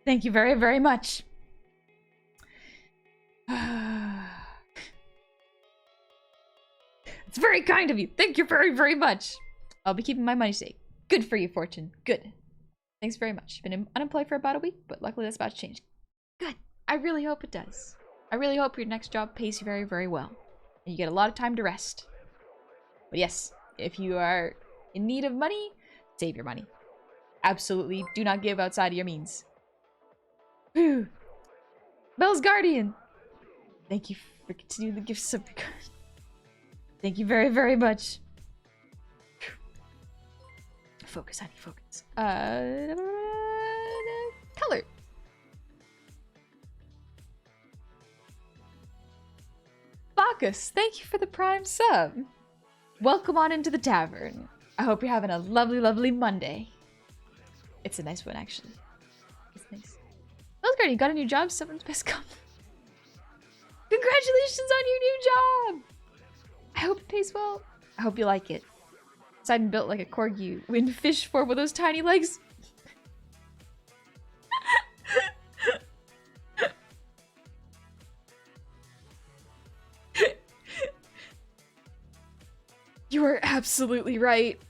Thank you very, very much. It's very kind of you. Thank you very, very much. I'll be keeping my money safe. Good for you, Fortune. Good. Thanks very much. Been unemployed for about a week, but luckily that's about to change. Good. I really hope it does. I really hope your next job pays you very, very well. And you get a lot of time to rest. But yes, if you are in need of money, save your money. Absolutely do not give outside of your means. Whew. Bell's Guardian. Thank you for continuing the gifts of your card. Thank you very, very much. Focus, honey, focus. Color. Bacchus, thank you for the prime sub. Welcome on into the tavern. I hope you're having a lovely, lovely Monday. It's a nice one, actually. It's nice. Bell's Guardian, got a new job. Someone's best come. Congratulations on your new job. I hope it pays well. I hope you like it. Sidon built like a corgi in fish form with those tiny legs. You are absolutely right.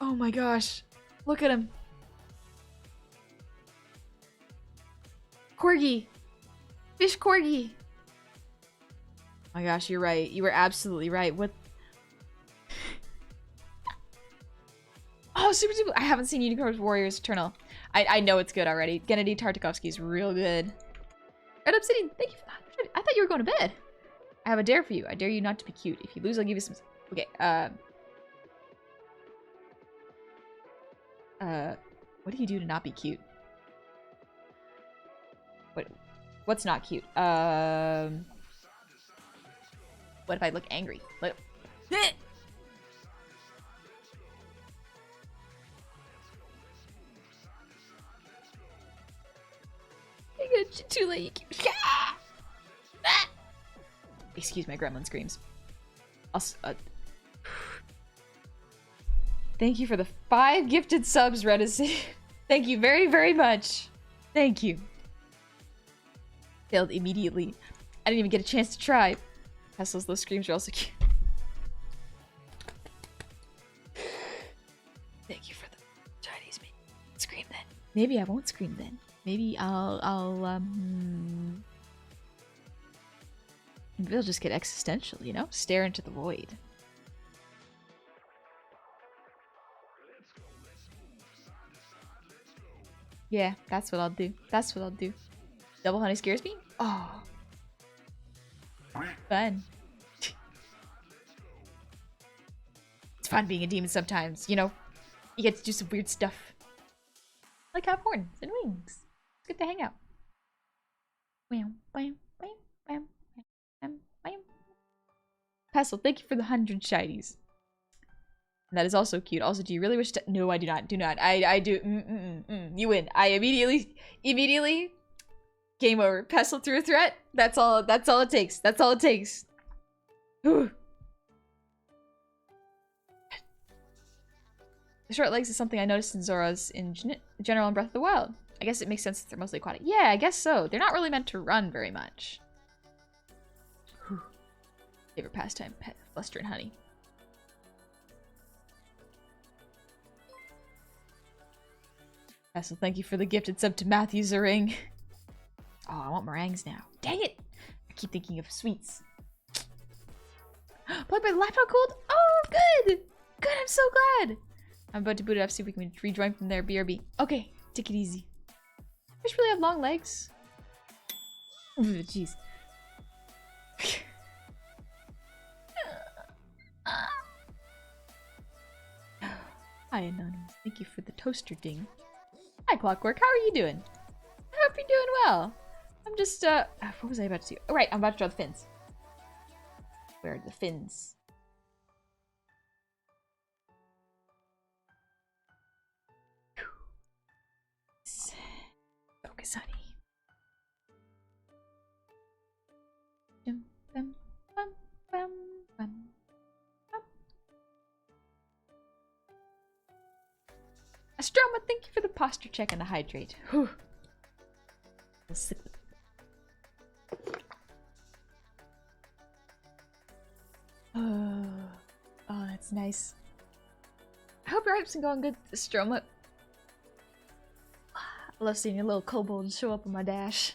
Oh my gosh. Look at him. Corgi. Fish corgi. Oh my gosh, you're right. You were absolutely right. What? Oh, super duper. I haven't seen Unicorn Warriors Eternal. I know it's good already. Gennady Tartakovsky is real good. Red Obsidian, thank you for that. I thought you were going to bed. I have a dare for you. I dare you not to be cute. If you lose, I'll give you some... Okay, what do you do to not be cute? What's not cute? What if I look angry? Like... Too late. Excuse my gremlin screams. Thank you for the 5 gifted subs, Redis. Thank you very, very much. Thank you. Failed immediately. I didn't even get a chance to try. Pestil's those screams are also cute. Thank you for the Chinese me. Scream then. Maybe I won't scream then. Maybe maybe I'll just get existential, you know? Stare into the void. Yeah, that's what I'll do. That's what I'll do. Double honey scares me? Oh. Fun. It's fun being a demon sometimes, you know? You get to do some weird stuff. Like have horns and wings. It's good to hang out. Wham, wham, wham, wham, wham, wham. Pestle, thank you for the 100 shinies. And that is also cute. Also, do you really wish to... No, I do not. Do not. I do. You win. I immediately... Game over. Pestle through a threat. That's all it takes. That's all it takes. Whew. The short legs is something I noticed in Zoras in general in Breath of the Wild. I guess it makes sense that they're mostly aquatic. Yeah, I guess so. They're not really meant to run very much. Whew. Favorite pastime, pet, fluster and honey. So thank you for the gifted sub to Matthew Zering. Oh, I want meringues now. Dang it! I keep thinking of sweets. Plugged by the laptop cooled? Oh, good! Good, I'm so glad! I'm about to boot it up, see if we can rejoin from there. BRB. Okay, take it easy. Fish really have long legs. Jeez. Hi, Anonymous. Thank you for the toaster ding. Hi, Clockwork. How are you doing? I hope you're doing well. I'm just, what was I about to do? Oh, right, I'm about to draw the fins. Where are the fins? Focus, honey. Astroma, thank you for the posture check and the hydrate. Whew. Oh, that's nice. I hope your hype's been going good, Astroma. I love seeing your little kobold show up on my dash.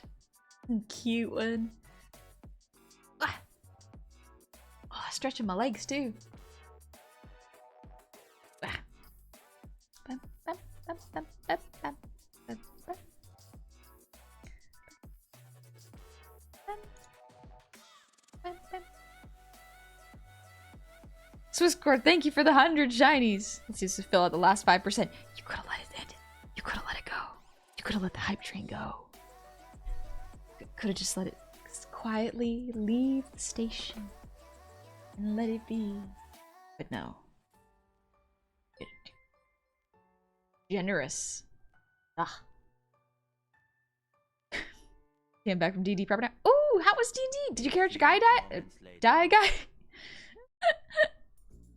Cute one. Oh, stretching my legs too. Swisscord, thank you for the 100 shinies. Let's just fill out the last 5%. You could have let it end. You could have let it go. You could have let the hype train go. Could have just let it quietly leave the station and let it be. But no. Generous. Ah. Came back from DD proper now. Ooh, how was DD? Did your character guy die? Die guy?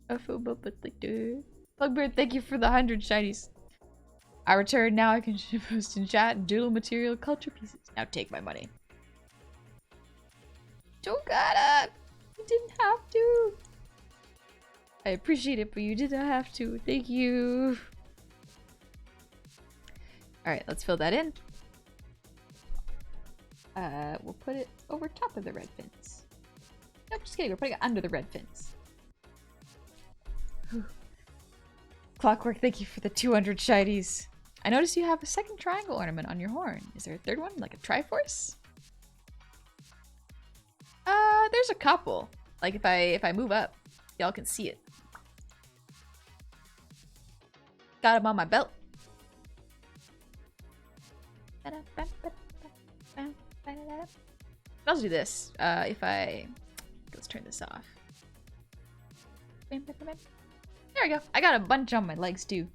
I feel pathetic. Bugbeard, thank you for the 100 shinies. I return now. I can post in chat and doodle material culture pieces. Now take my money. Don't gotta. You didn't have to. I appreciate it, but you did not have to. Thank you. Alright, let's fill that in. We'll put it over top of the red fins. Nope, just kidding. We're putting it under the red fins. Whew. Clockwork, thank you for the 200 shinies. I noticed you have a second triangle ornament on your horn. Is there a third one, like a Triforce? There's a couple. Like if I move up, y'all can see it. Got him on my belt. I'll do this. Let's turn this off. There we go. I got a bunch on my legs too.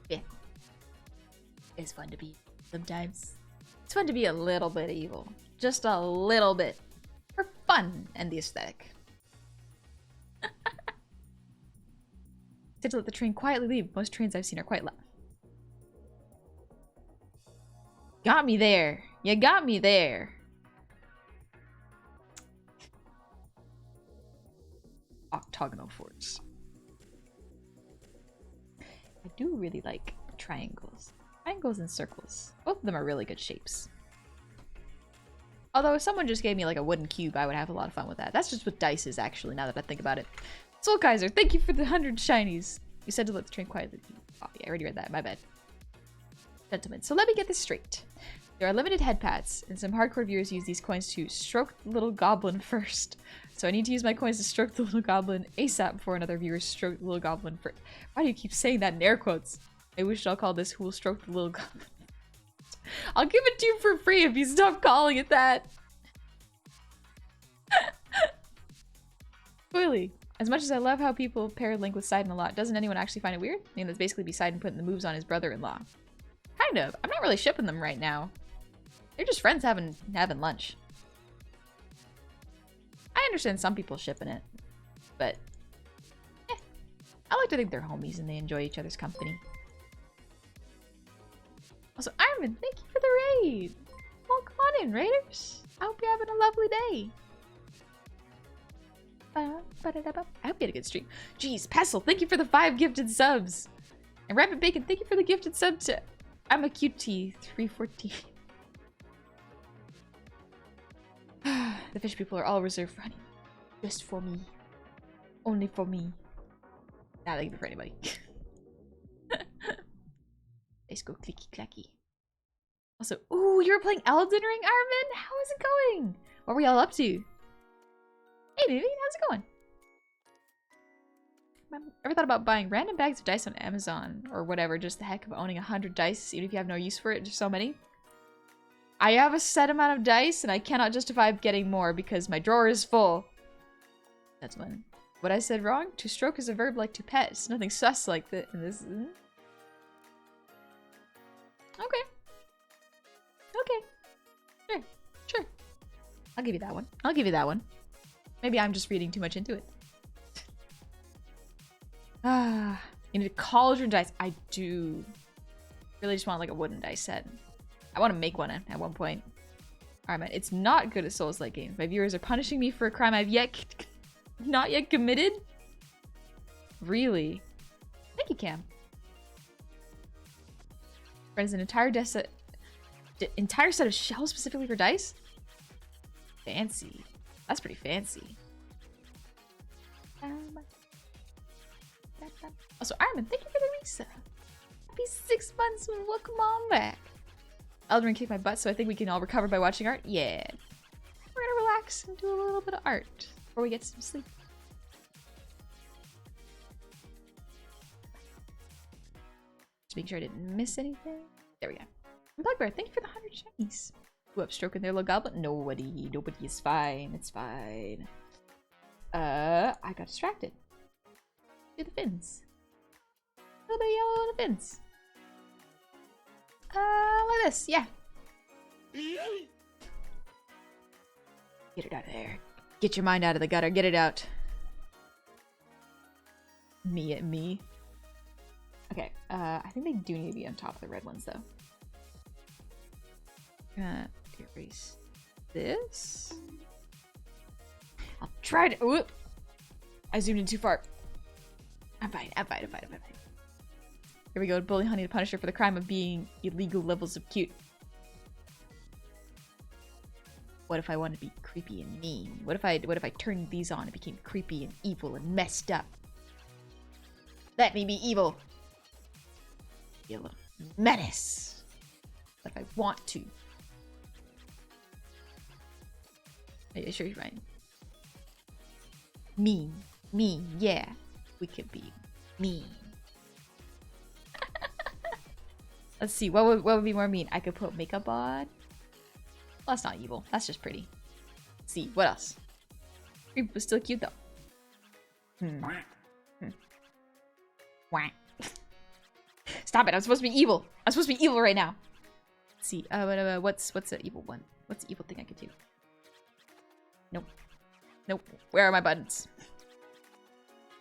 Yeah. It's fun to be sometimes. It's fun to be a little bit evil. Just a little bit. For fun and the aesthetic. Said to let the train quietly leave. Most trains I've seen are quite loud. Got me there. You got me there. Octagonal forts. I do really like triangles. Triangles and circles. Both of them are really good shapes. Although if someone just gave me like a wooden cube, I would have a lot of fun with that. That's just what dice is actually, now that I think about it. Soul Kaiser, thank you for the 100 shinies. You said to let the train quietly. Oh, yeah, I already read that. My bad. Gentlemen, so let me get this straight. There are limited head pads, and some hardcore viewers use these coins to stroke the little goblin first. So I need to use my coins to stroke the little goblin ASAP before another viewer stroke the little goblin first. Why do you keep saying that in air quotes? I wish I'll call this who will stroke the little goblin. I'll give it to you for free if you stop calling it that. Really. As much as I love how people pair Link with Sidon a lot, doesn't anyone actually find it weird? I mean, that's basically be Sidon putting the moves on his brother-in-law. Kind of. I'm not really shipping them right now. They're just friends having lunch. I understand some people shipping it, but I like to think they're homies and they enjoy each other's company. Also, Ironman, thank you for the raid. Well, come on in, Raiders. I hope you're having a lovely day. I hope you had a good stream. Jeez, Pestle, thank you for the 5 gifted subs. And Rabbit Bacon, thank you for the gifted sub to I'm a QT 314. The fish people are all reserved for honey. Just for me. Only for me. Nah, they give it for anybody. Let's go clicky clacky. Also, ooh, you were playing Elden Ring, Armin? How is it going? What were y'all up to? Hey, baby, how's it going? Ever thought about buying random bags of dice on Amazon or whatever, just the heck of owning 100 dice, even if you have no use for it? There's so many. I have a set amount of dice, and I cannot justify getting more because my drawer is full. That's one. What I said wrong? To stroke is a verb like to pet. It's nothing sus like that. This. Okay. Okay. Sure. Sure. I'll give you that one. I'll give you that one. Maybe I'm just reading too much into it. Ah, you need a cauldron dice. I do. Really just want like a wooden dice set. I want to make one at one point. Alright, man. It's not good at Souls-like games. My viewers are punishing me for a crime I've not yet committed? Really? Thank you, Cam. Friends, an entire set of shells specifically for dice? Fancy. That's pretty fancy. Also, Armin, thank you for the Risa. Happy 6 months and welcome on back. Elden Ring kicked my butt, so I think we can all recover by watching art. Yeah. We're gonna relax and do a little bit of art before we get some sleep. Just make sure I didn't miss anything. There we go. And Bugbear, thank you for the 100 shinies. Who up stroking their little goblin? Nobody is fine. It's fine. I got distracted. Do the fins. A little bit of yellow on the fins. Like this, yeah. Get it out of there. Get your mind out of the gutter. Get it out. Me. Okay, I think they do need to be on top of the red ones, though. gonna erase this. I'll try to. Whoop! I zoomed in too far. I'm fine. Here we go. Bully Honey to punish her for the crime of being illegal levels of cute. What if I want to be creepy and mean? What if I turned these on and became creepy and evil and messed up? Let me be evil. Be a little menace. If I want to. Are you sure you're right? Mean, yeah. We could be mean. Let's see, what would be more mean? I could put makeup on. Well, that's not evil. That's just pretty. Let's see, what else? Creep was still cute though. Wah. Stop it! I'm supposed to be evil. I'm supposed to be evil right now. Let's see. What's the evil one? What's the evil thing I could do? Nope. Where are my buttons?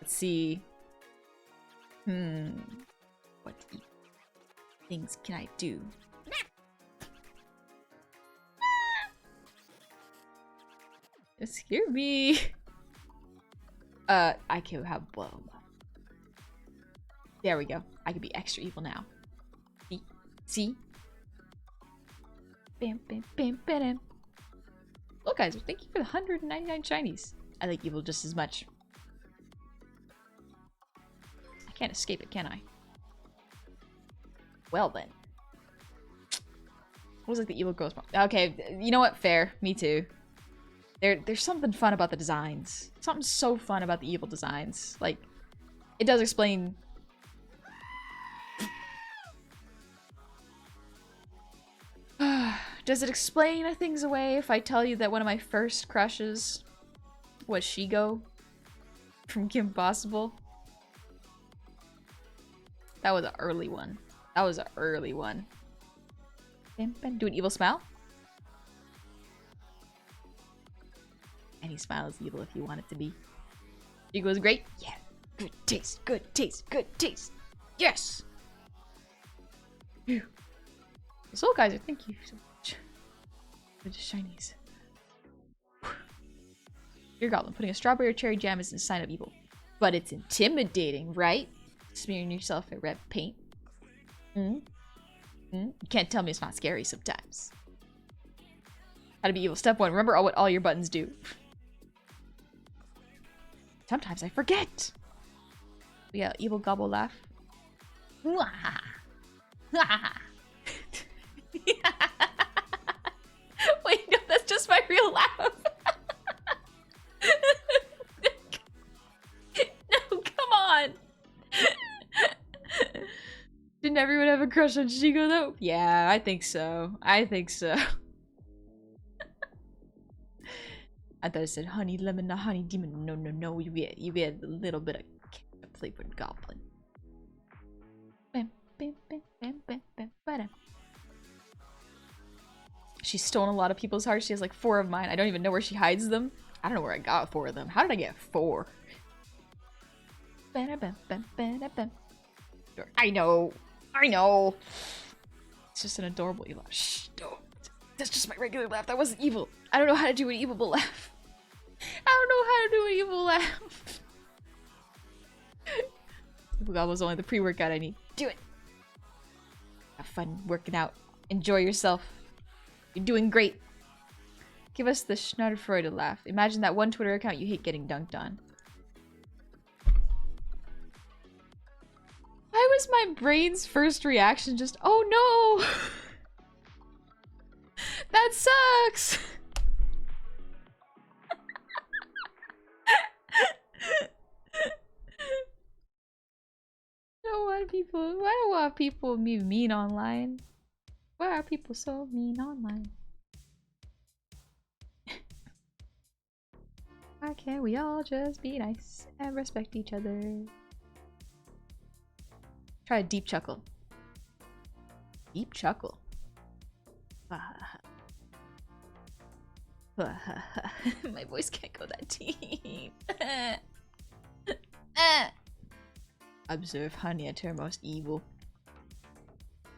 Let's see. What things can I do? It scared me. I can have blow. There we go. I can be extra evil now. See? Bam, bam, bam, bam. Look, guys, thank you for the 199 shinies. I like evil just as much. I can't escape it, can I? Well then. What was like the evil ghost? Okay, you know what? Fair. Me too. There's something fun about the designs. Something so fun about the evil designs. Like, it does explain. Does it explain things away if I tell you that one of my first crushes was Shigo from Kim Possible? That was an early one. Do an evil smile? Any smile is evil if you want it to be. Shigo was great? Yeah. Good taste, good taste, good taste. Yes! Phew. So, guys, thank you so much for the shinies. Dear Goblin, putting a strawberry or cherry jam isn't a sign of evil. But it's intimidating, right? Smearing yourself in red paint. You can't tell me it's not scary sometimes. How to be evil. Step 1. Remember what all your buttons do. Sometimes I forget. We got evil gobble laugh. Wait, no, that's just my real laugh. No, come on. Didn't everyone have a crush on Shigo though? Yeah, I think so. I thought it said honey lemon, not honey demon. No. You get a little bit of ketchup flavored goblin. She's stolen a lot of people's hearts. She has like 4 of mine. I don't even know where she hides them. I don't know where I got 4 of them. How did I get 4? I know. It's just an adorable evil. Shh, don't. That's just my regular laugh. That wasn't evil. I don't know how to do an evil laugh. Evil God was only the pre-workout I need. Do it. Have fun working out. Enjoy yourself. You're doing great. Give us the Schneiderfreude laugh. Imagine that one Twitter account you hate getting dunked on. Why was my brain's first reaction just, oh no! That sucks! I don't want people be mean online. Why are people so mean online? Why can't we all just be nice and respect each other? Try a deep chuckle. Deep chuckle. My voice can't go that deep. Observe honey at her most evil.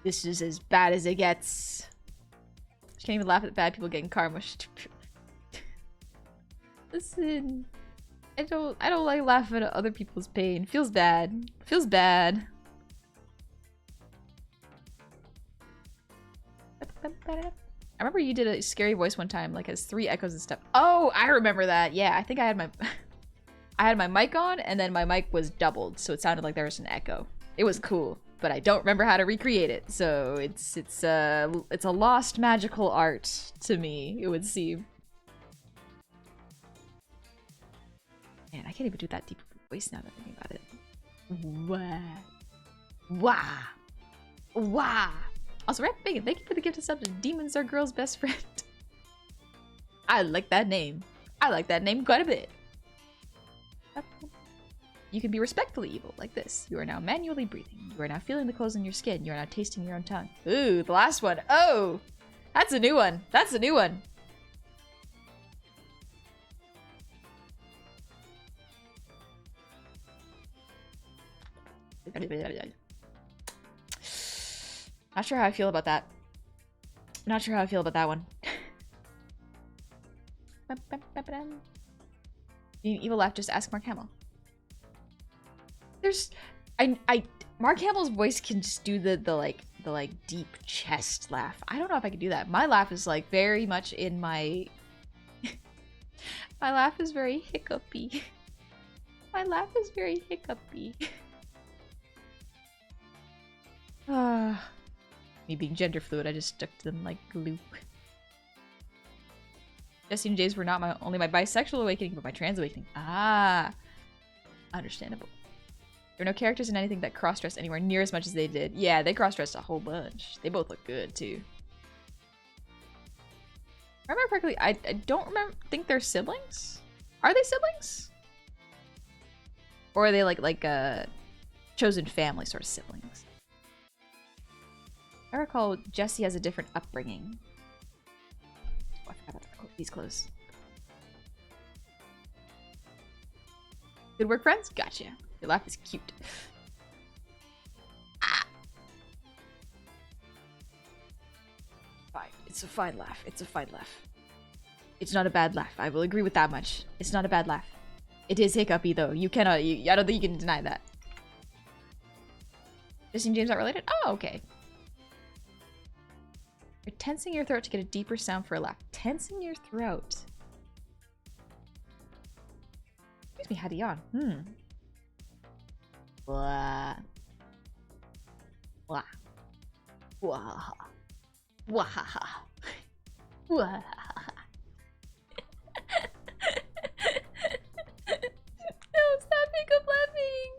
This is as bad as it gets. She can't even laugh at bad people getting karma. Listen, I don't like laughing at other people's pain. Feels bad. Feels bad. I remember you did a scary voice one time, like has 3 echoes and stuff. Oh, I remember that. Yeah, I think I had my mic on, and then my mic was doubled, so it sounded like there was an echo. It was cool, but I don't remember how to recreate it. So it's a lost magical art to me, it would seem. Man, I can't even do that deep voice now that I'm thinking about it. Wah. Wah. Wah. Also, Rat Bacon, thank you for the gift of sub to Demons Are Girl's Best Friend. I like that name. I like that name quite a bit. You can be respectfully evil, like this. You are now manually breathing. You are now feeling the clothes on your skin. You are now tasting your own tongue. Ooh, the last one. Oh! That's a new one. That's a new one. Not sure how I feel about that. Not sure how I feel about that one. Being evil laugh, just ask Mark Hamill. There's Mark Hamill's voice can just do the deep chest laugh. I don't know if I can do that. My laugh is like very much in my my laugh is very hiccupy. My laugh is very hiccupy. Me being gender fluid, I just stuck to them like glue. Jesse and Jays were not only my bisexual awakening, but my trans awakening. Ah, understandable. There are no characters in anything that cross-dress anywhere near as much as they did. Yeah, they cross-dressed a whole bunch. They both look good too. If I remember correctly, I don't think they're siblings. Are they siblings? Or are they like chosen family sort of siblings? I recall Jesse has a different upbringing. Oh, I forgot about these clothes. Good work, friends? Gotcha. Your laugh is cute. Ah. Fine. It's a fine laugh. It's a fine laugh. It's not a bad laugh. I will agree with that much. It's not a bad laugh. It is hiccupy though. You cannot. I don't think you can deny that. Jesse and James aren't related? Oh, okay. You're tensing your throat to get a deeper sound for a laugh. Tensing your throat. Excuse me, how do you yawn? Blah. Blah. Wah. Wah. Wah. No, stop makeup laughing.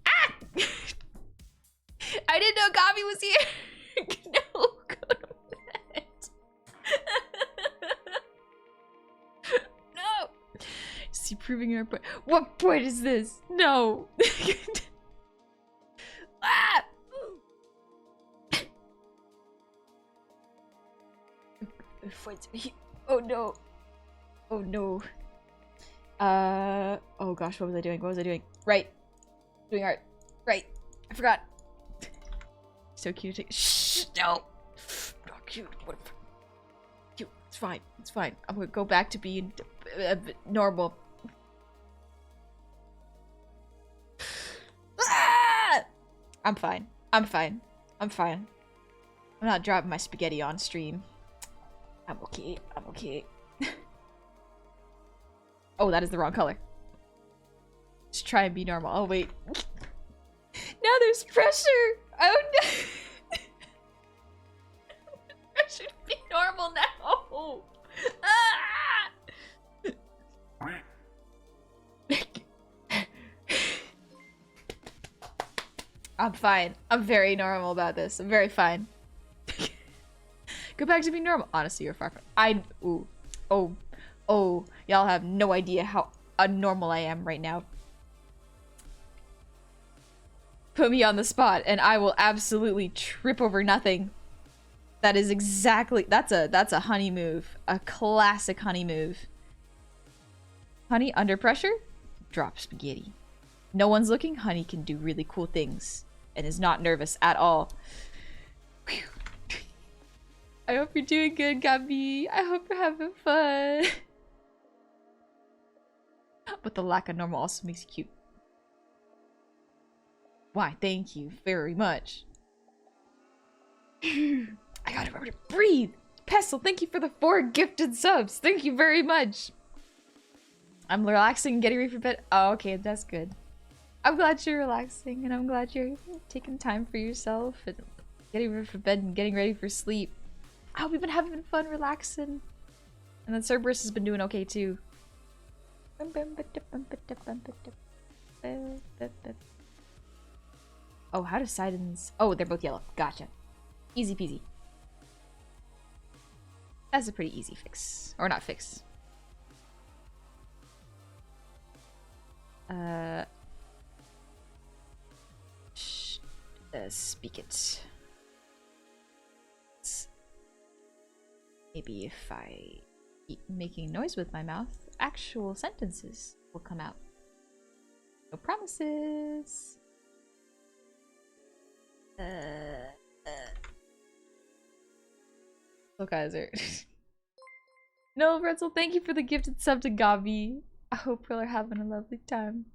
Ah! I didn't know Gabi was here. No, go to bed. No. Is he proving our point? What point is this? No. Ah! Oh no. Oh no. Oh gosh, what was I doing? What was I doing? Right. Doing art. Right. I forgot. So cute. Shh, no. Not cute. What? Cute. It's fine. It's fine. I'm gonna go back to being normal. Ah! I'm fine. I'm fine. I'm fine. I'm not dropping my spaghetti on stream. I'm okay. I'm okay. Oh, that is the wrong color. Just try and be normal. Oh, wait. Now there's pressure. Oh, no. Pressure to be normal now. Ah! I'm fine. I'm very normal about this. I'm very fine. Go back to being normal. Honestly, you're far from... Oh, y'all have no idea how unnormal I am right now. Put me on the spot and I will absolutely trip over nothing. That is exactly... That's a honey move. A classic honey move. Honey, under pressure, drop spaghetti. No one's looking, honey can do really cool things. and is not nervous at all. Whew. I hope you're doing good, Gabi. I hope you're having fun. But the lack of normal also makes you cute. Why, thank you very much. I gotta remember to breathe. Pestle, thank you for the 4 gifted subs. Thank you very much. I'm relaxing and getting ready for bed. Oh, okay, that's good. I'm glad you're relaxing, and I'm glad you're taking time for yourself and getting ready for bed and getting ready for sleep. Oh, we've been having fun relaxing. And then Cerberus has been doing okay too. Oh, how do Sidons... Oh, they're both yellow. Gotcha. Easy peasy. That's a pretty easy fix. Or not fix. Speak it. Maybe if I keep making noise with my mouth, actual sentences will come out. No promises. Look, Kaiser. No, Pretzel, thank you for the gifted sub to Gabi. I hope y'all are having a lovely time.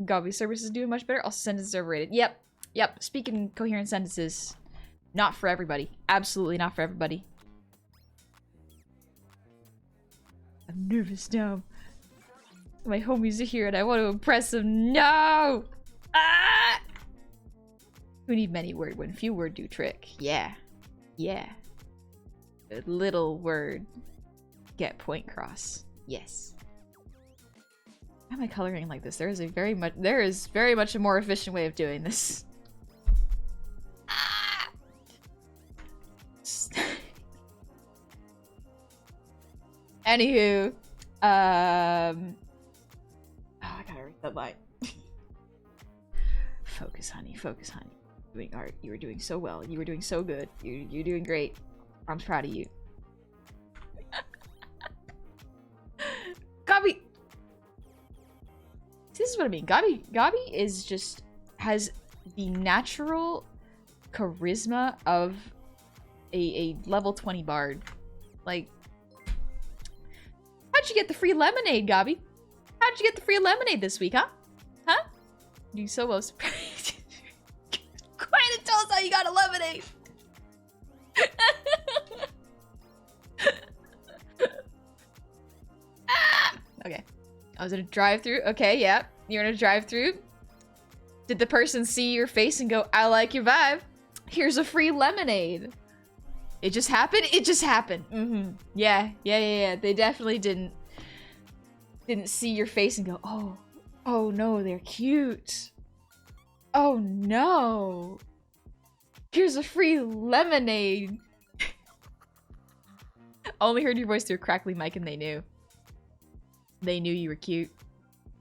Gabi service is doing much better. Also, sentences overrated. Yep. Yep. Speaking coherent sentences. Not for everybody. Absolutely not for everybody. I'm nervous now. My homies are here and I want to impress them. No! Ah! Who need many word when few word do trick? Yeah. Yeah. A little word get point cross. Yes. Why am I coloring like this? There is very much a more efficient way of doing this. Ah! Anywho, oh, I gotta read that line. Focus, honey. Focus, honey. Doing art. You were doing so well. You were doing so good. You're doing great. I'm proud of you. Gabi! This is what I mean. Gabi is just... has the natural charisma of a level 20 bard. Like... How'd you get the free lemonade, Gabi? How'd you get the free lemonade this week, huh? Huh? You so well. Quiet and tell us how you got a lemonade! Ah! Okay. I was in a drive-thru. Okay, yeah. You're in a drive-thru. Did the person see your face and go, I like your vibe. Here's a free lemonade. It just happened? It just happened. Mm-hmm. Yeah. They definitely didn't see your face and go, oh no, they're cute. Oh no. Here's a free lemonade. Only heard your voice through a crackly mic and they knew. They knew you were cute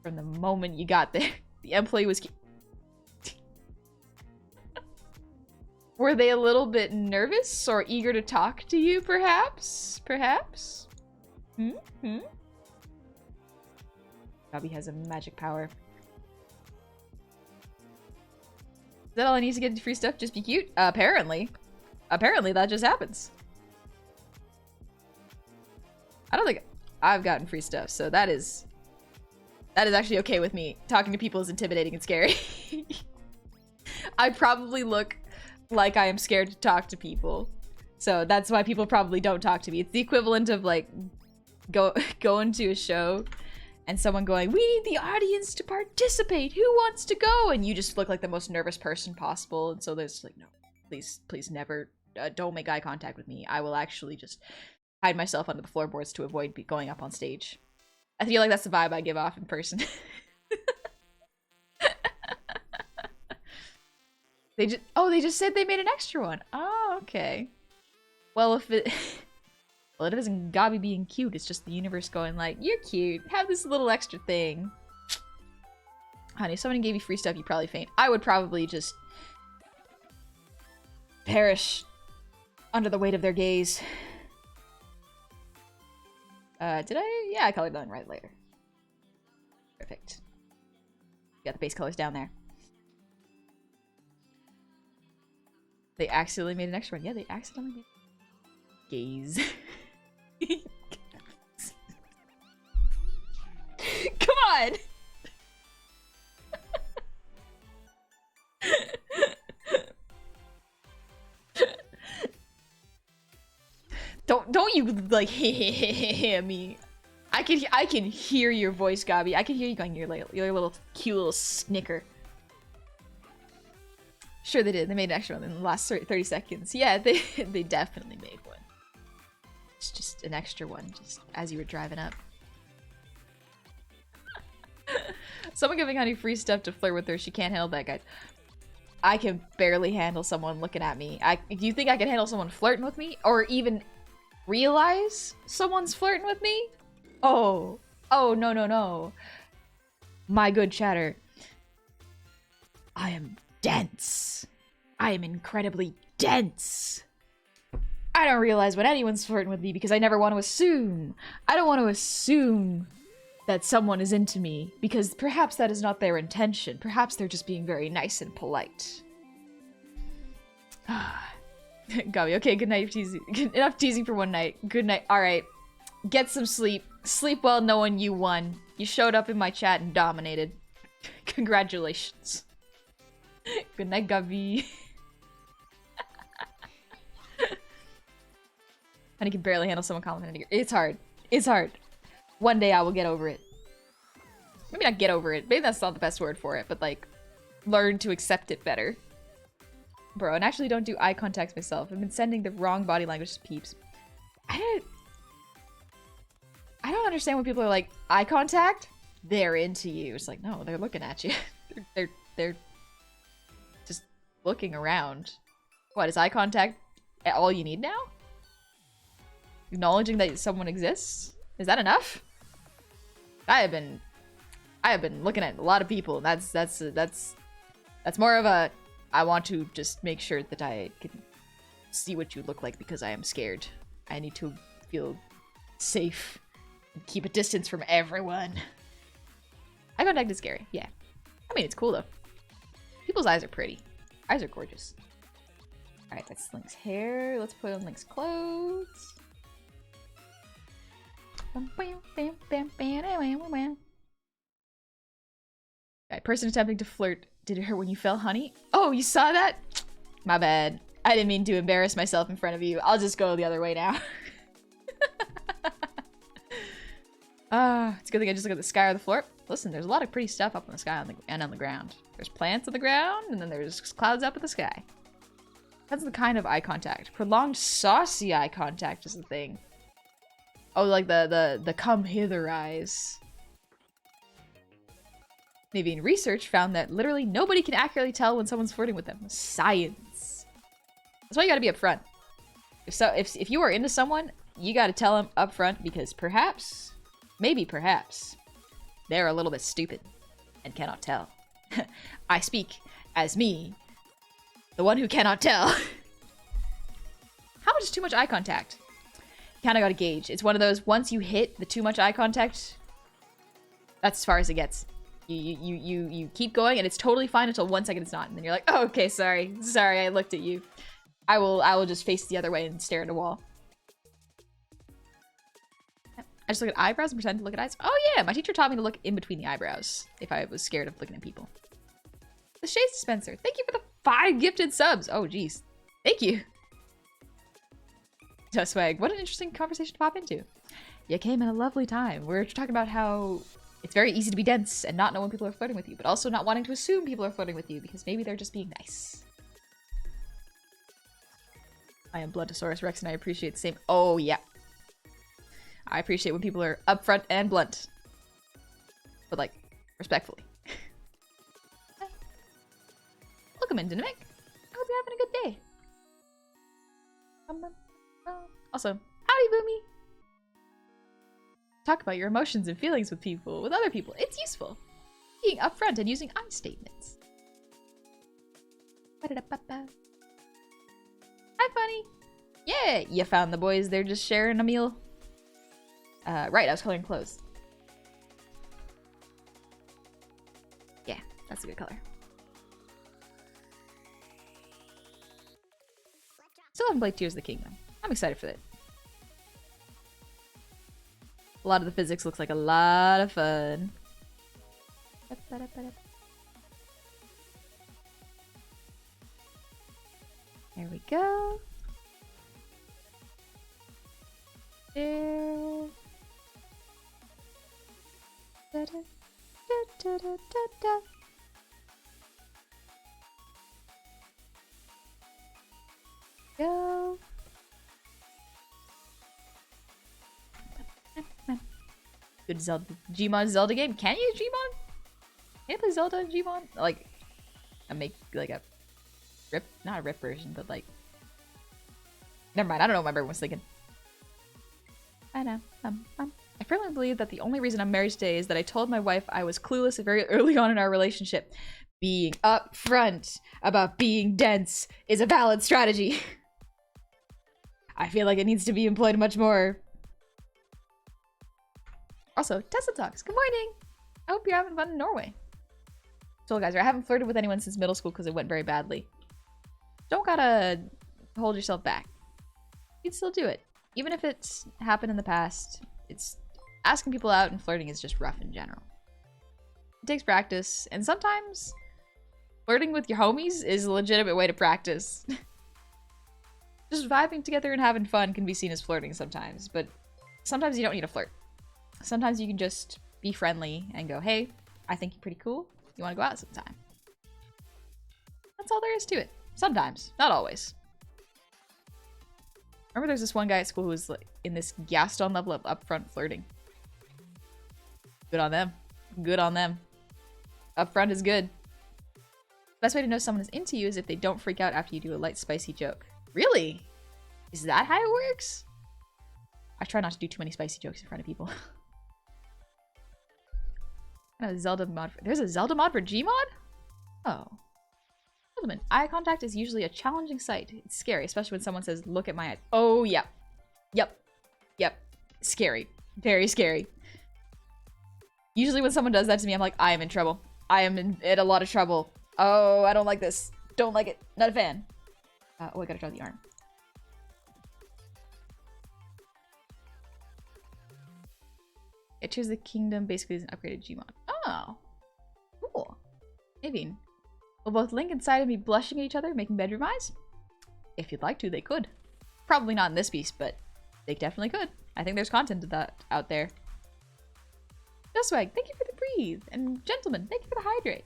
from the moment you got there. The employee was cute. Were they a little bit nervous or eager to talk to you, perhaps? Perhaps? Gabi has a magic power. Is that all I need to get free stuff? Just be cute? Apparently. Apparently that just happens. I don't think I've gotten free stuff, so that is actually okay with me. Talking to people is intimidating and scary. I probably look like I am scared to talk to people. So that's why people probably don't talk to me. It's the equivalent of like going to a show and someone going, we need the audience to participate. Who wants to go? And you just look like the most nervous person possible. And so there's like, no, please never, don't make eye contact with me. I will actually just hide myself under the floorboards to avoid going up on stage. I feel like that's the vibe I give off in person. They just said they made an extra one. Oh, okay. Well, it isn't Gabi being cute. It's just the universe going like, you're cute. Have this little extra thing. Honey, if someone gave you free stuff, you'd probably faint. I would probably just perish under the weight of their gaze. Did I? Yeah, I colored that right later. Perfect. Got the base colors down there. They accidentally made an extra one. Yeah, they accidentally made gaze. Come on! Don't you like me. I can hear your voice, Gabi. I can hear you going your little cute little snicker. Sure they did. They made an extra one in the last 30 seconds. Yeah, they definitely made one. It's just an extra one, just as you were driving up. Someone giving Honey free stuff to flirt with her. She can't handle that, guys. I can barely handle someone looking at me. Do you think I can handle someone flirting with me? Or even realize someone's flirting with me? Oh, no. My good chatter. I am dense. I am incredibly dense. I don't realize when anyone's flirting with me because I never want to assume. I don't want to assume that someone is into me because perhaps that is not their intention. Perhaps they're just being very nice and polite. Gabi, okay, good night, teasing. Enough teasing for one night. Good night. All right, get some sleep. Sleep well knowing you won. You showed up in my chat and dominated. Congratulations. Good night, Gabi. Honey can barely handle someone complimenting her. It's hard. It's hard. One day I will get over it. Maybe not get over it. Maybe that's not the best word for it, but like, learn to accept it better. Bro, and actually don't do eye contact myself. I've been sending the wrong body language to peeps. I don't understand when people are like, eye contact? They're into you. It's like, no, they're looking at you. they're just looking around. What, is eye contact all you need now? Acknowledging that someone exists? Is that enough? I have been looking at a lot of people, and that's more of a, I want to just make sure that I can see what you look like because I am scared. I need to feel safe and keep a distance from everyone. Eye contact is scary, yeah. I mean, it's cool though. People's eyes are pretty. Eyes are gorgeous. Alright, that's Link's hair. Let's put on Link's clothes. Right, person attempting to flirt. Did it hurt when you fell, honey? Oh, you saw that? My bad. I didn't mean to embarrass myself in front of you. I'll just go the other way now. It's a good thing I just look at the sky or the floor. Listen, there's a lot of pretty stuff up in the sky and on the ground. There's plants on the ground, and then there's clouds up in the sky. Depends on the kind of eye contact. Prolonged saucy eye contact is the thing. Oh, like the come hither eyes. Maybe in research found that literally nobody can accurately tell when someone's flirting with them. Science. That's why you gotta be upfront. If you are into someone, you gotta tell them upfront because perhaps, maybe perhaps, they're a little bit stupid and cannot tell. I speak as me, the one who cannot tell. How much is too much eye contact? Kinda gotta gauge. It's one of those, once you hit the too much eye contact, that's as far as it gets. You keep going and it's totally fine until 1 second it's not. And then you're like, oh, okay, sorry, I looked at you. I will just face the other way and stare at a wall. I just look at eyebrows and pretend to look at eyes. Oh yeah, my teacher taught me to look in between the eyebrows if I was scared of looking at people. The Shades Dispenser. Thank you for the 5 gifted subs. Oh, geez. Thank you. So, Swag, what an interesting conversation to pop into. You came in a lovely time. We're talking about how it's very easy to be dense and not know when people are flirting with you, but also not wanting to assume people are flirting with you because maybe they're just being nice. I am Bluntosaurus Rex and I appreciate the same. Oh, yeah. I appreciate when people are upfront and blunt. But, like, respectfully. Welcome in, Dynamic. I hope you're having a good day. Also, howdy, Boomy. Talk about your emotions and feelings with other people. It's useful. Being upfront and using I statements. Hi, Funny. Yeah, you found the boys. They're just sharing a meal. Right, I was coloring clothes. Yeah, that's a good color. Still haven't played Tears of the Kingdom. I'm excited for that. A lot of the physics looks like a lot of fun. There we go. There. Da, da, da, da, da, da. Go. Good Zelda. Gmod Zelda game. Can you use Gmod? Can you play Zelda in Gmod? Like, I make like a rip, not a rip version, but like. Never mind. I don't know what my brain was thinking. I know. I firmly believe that the only reason I'm married today is that I told my wife I was clueless very early on in our relationship. Being upfront about being dense is a valid strategy. I feel like it needs to be employed much more. Also, Tesla Talks, good morning! I hope you're having fun in Norway. So guys, I haven't flirted with anyone since middle school because it went very badly. Don't gotta hold yourself back. You can still do it. Even if it's happened in the past, it's asking people out and flirting is just rough in general. It takes practice, and sometimes flirting with your homies is a legitimate way to practice. Just vibing together and having fun can be seen as flirting sometimes, but sometimes you don't need to flirt. Sometimes you can just be friendly and go, hey, I think you're pretty cool. You want to go out sometime? That's all there is to it. Sometimes. Not always. Remember there's this one guy at school who was like in this Gaston level of upfront flirting. Good on them. Good on them. Upfront is good. Best way to know someone is into you is if they don't freak out after you do a light spicy joke. Really? Is that how it works? I try not to do too many spicy jokes in front of people. A Zelda mod. There's a Zelda mod for Gmod? Oh. Gentlemen, eye contact is usually a challenging sight. It's scary, especially when someone says, look at my eyes. Oh, yeah. Yep. Yep. Scary. Very scary. Usually when someone does that to me, I'm like, I am in trouble. I am in a lot of trouble. Oh, I don't like this. Don't like it. Not a fan. Oh, I gotta draw the arm. Yeah, Tears of the Kingdom basically is an upgraded Gmod. Oh. Cool. Maybe. Will both Link and Sidon be blushing at each other, making bedroom eyes? If you'd like to, they could. Probably not in this piece, but they definitely could. I think there's content of that out there. Swag, thank you for the breathe. And gentlemen, thank you for the hydrate.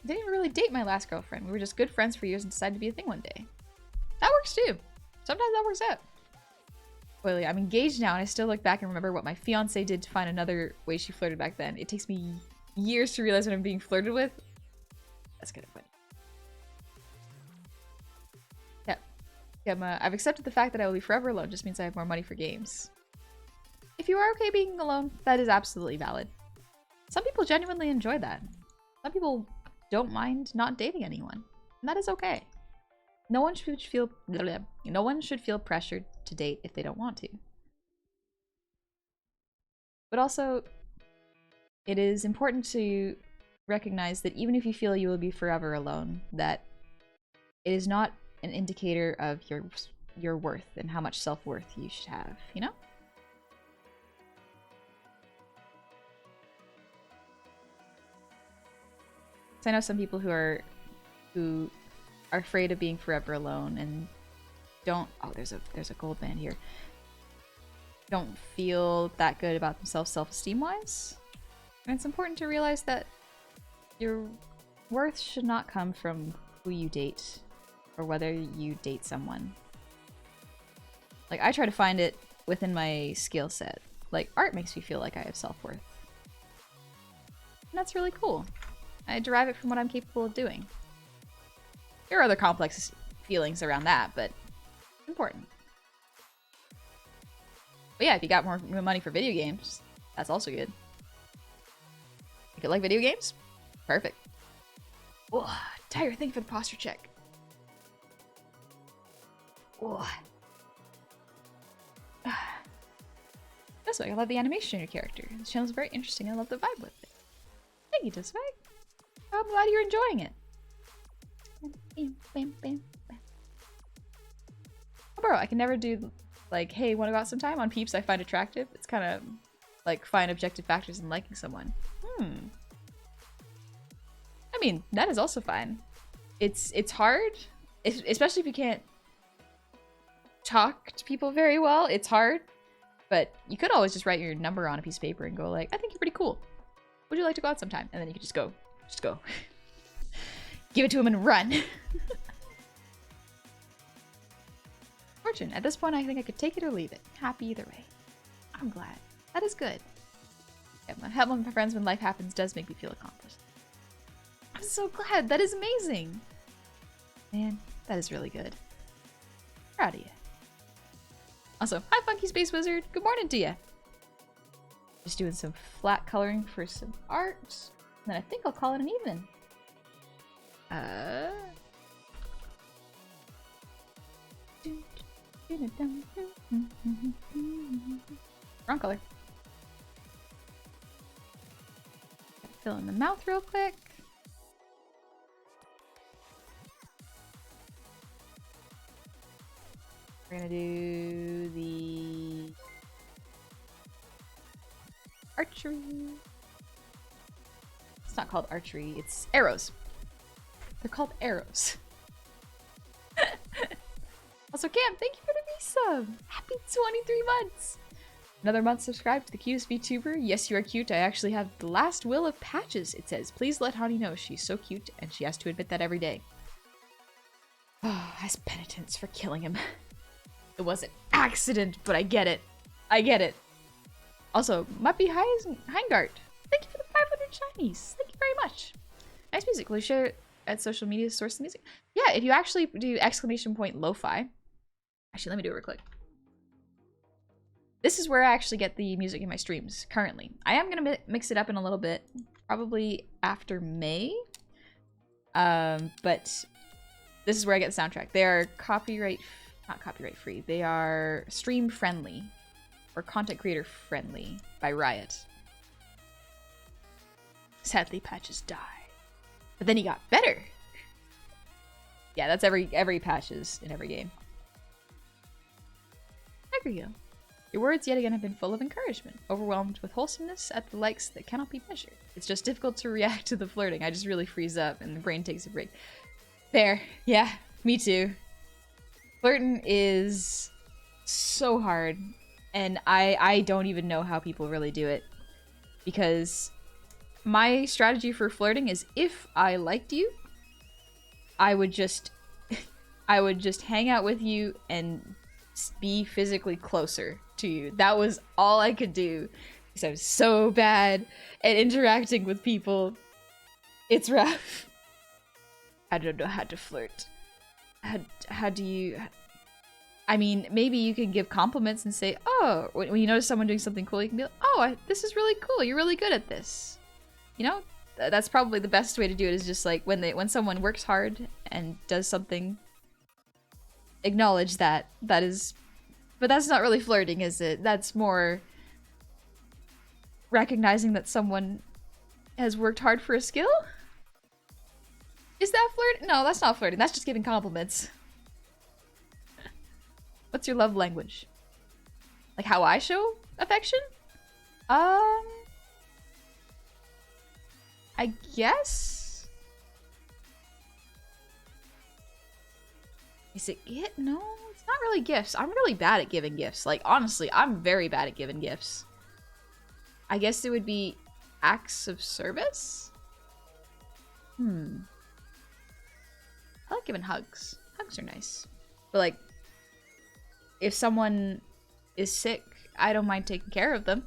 Didn't even really date my last girlfriend. We were just good friends for years and decided to be a thing one day. That works too. Sometimes that works out. Well, I'm engaged now and I still look back and remember what my fiance did to find another way she flirted back then. It takes me years to realize what I'm being flirted with. That's kind of funny. I've accepted the fact that I will be forever alone. Just means I have more money for games. If you are okay being alone, that is absolutely valid. Some people genuinely enjoy that. Some people don't mind not dating anyone, and that is okay. No one should feel pressured to date if they don't want to. But also, it is important to recognize that even if you feel you will be forever alone, that it is not an indicator of your worth and how much self-worth you should have, you know? I know some people who are afraid of being forever alone and don't. Oh, there's a gold band here. Don't feel that good about themselves self-esteem wise, and it's important to realize that your worth should not come from who you date or whether you date someone. Like, I try to find it within my skill set. Like, art makes me feel like I have self-worth, and that's really cool. I derive it from what I'm capable of doing. There are other complex feelings around that, but it's important. But yeah, if you got more money for video games, that's also good. You could like video games? Perfect. Oh, Tiger, thank you for the posture check. Oh. This way, I love the animation of your character. This channel is very interesting. I love the vibe with it. Thank you, Diswag. I'm glad you're enjoying it. Oh, bro, I can never do like, hey, wanna go out sometime on peeps I find attractive? It's kind of like find objective factors in liking someone. I mean, that is also fine. It's hard, especially if you can't talk to people very well. It's hard, but you could always just write your number on a piece of paper and go like, I think you're pretty cool. Would you like to go out sometime? And then you could just go. Give it to him and run. Fortune. At this point, I think I could take it or leave it. Happy either way. I'm glad. That is good. Yeah, helping my friends when life happens does make me feel accomplished. I'm so glad. That is amazing. Man, that is really good. Proud of you. Also, hi Funky Space Wizard. Good morning to you. Just doing some flat coloring for some art. And then I think I'll call it an evening. Wrong color. Fill in the mouth real quick. We're gonna do the archery. It's not called archery, it's arrows. They're called arrows. Also, Cam, thank you for the resub. Happy 23 months. Another month subscribed to the cutest VTuber. Yes, you are cute. I actually have the last will of patches, it says. Please let Honey know she's so cute and she has to admit that every day. Oh, as penitence for killing him. It was an accident, but I get it. I get it. Also, Muppy Heingart. Thank you for the 500 shinies. Thank you very much. Nice music. Will you share it at social media source of music? Yeah, if you actually do !lo-fi. Actually, let me do it real quick. This is where I actually get the music in my streams currently. I am going to mix it up in a little bit, probably after May. But this is where I get the soundtrack. They are not copyright free. They are stream friendly or content creator friendly by Riot. Sadly, patches die. But then he got better. Yeah, that's every patches in every game. There you go. Your words yet again have been full of encouragement, overwhelmed with wholesomeness at the likes that cannot be measured. It's just difficult to react to the flirting. I just really freeze up and the brain takes a break. Fair. Yeah, me too. Flirting is so hard, and I don't even know how people really do it. Because my strategy for flirting is if I liked you, I would just hang out with you and be physically closer to you. That was all I could do because I'm so bad at interacting with people. It's rough. I don't know how to flirt. How do you... I mean, maybe you can give compliments and say, oh, when you notice someone doing something cool, you can be like, oh, this is really cool. You're really good at this. You know, that's probably the best way to do it, is just like when someone works hard and does something, acknowledge that. That is, but that's not really flirting, is it? That's more recognizing that someone has worked hard for a skill? Is that flirting? No, that's not flirting. That's just giving compliments. What's your love language? Like how I show affection? I guess? Is it it? No, it's not really gifts. I'm really bad at giving gifts. Like, honestly, I'm very bad at giving gifts. I guess it would be acts of service? I like giving hugs. Hugs are nice. But like, if someone is sick, I don't mind taking care of them.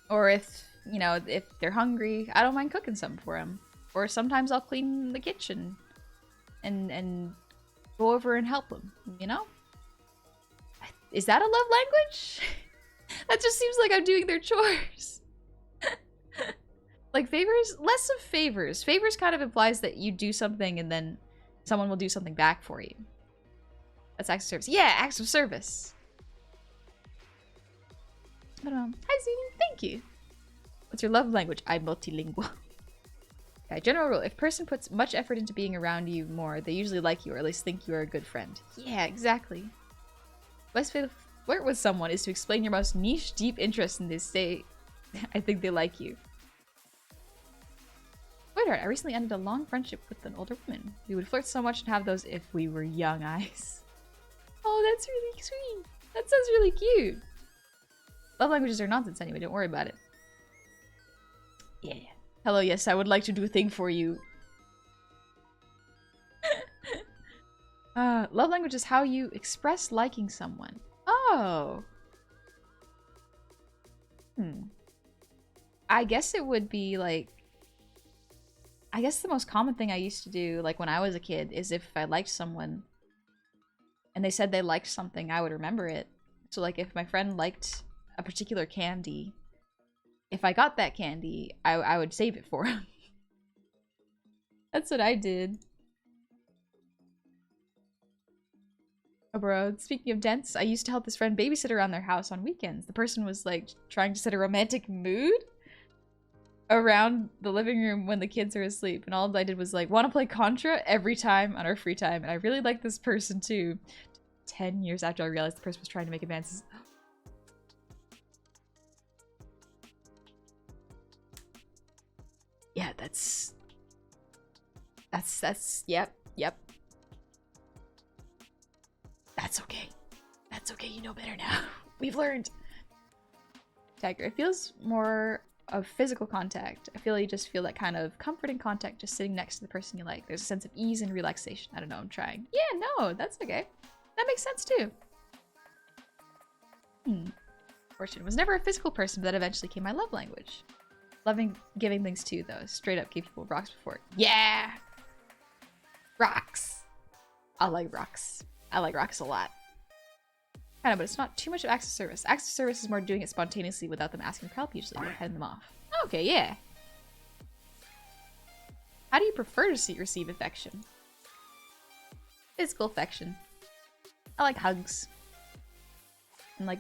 Or if, you know, if they're hungry, I don't mind cooking something for them. Or sometimes I'll clean the kitchen and go over and help them, you know? Is that a love language? That just seems like I'm doing their chores. Like favors? Less of favors. Favors kind of implies that you do something and then someone will do something back for you. That's acts of service. Yeah, acts of service. Hi, Zuni. Thank you. What's your love language? I'm multilingual. Okay, general rule. If a person puts much effort into being around you more, they usually like you or at least think you are a good friend. Yeah, exactly. Best way to flirt with someone is to explain your most niche, deep interest and they say, I think they like you. Sweetheart, I recently ended a long friendship with an older woman. We would flirt so much and have those if we were young eyes. Oh, that's really sweet. That sounds really cute. Love languages are nonsense anyway, don't worry about it. Yeah. Hello, yes, I would like to do a thing for you. Love language is how you express liking someone. Oh. I guess it would be like... I guess the most common thing I used to do, like when I was a kid, is if I liked someone and they said they liked something, I would remember it. So like if my friend liked a particular candy, if I got that candy, I would save it for him. That's what I did. Oh, bro, speaking of dents, I used to help this friend babysit around their house on weekends. The person was like trying to set a romantic mood around the living room when the kids are asleep, and all I did was like want to play Contra every time on our free time, and I really liked this person too. 10 years after I realized the person was trying to make advances. Yeah, that's yep. That's okay. That's okay, you know better now. We've learned. Tiger, it feels more of physical contact. I feel you just feel that kind of comforting contact just sitting next to the person you like. There's a sense of ease and relaxation. I don't know, I'm trying. Yeah, no, that's okay. That makes sense too. Fortune was never a physical person, but that eventually became my love language. Loving giving things too, though. Straight up gave people rocks before. Yeah! Rocks! I like rocks. I like rocks a lot. I know, but it's not too much of acts of service. Acts of service is more doing it spontaneously without them asking for help, usually. You're heading them off. Okay, yeah. How do you prefer to receive affection? Physical affection. I like hugs. And like,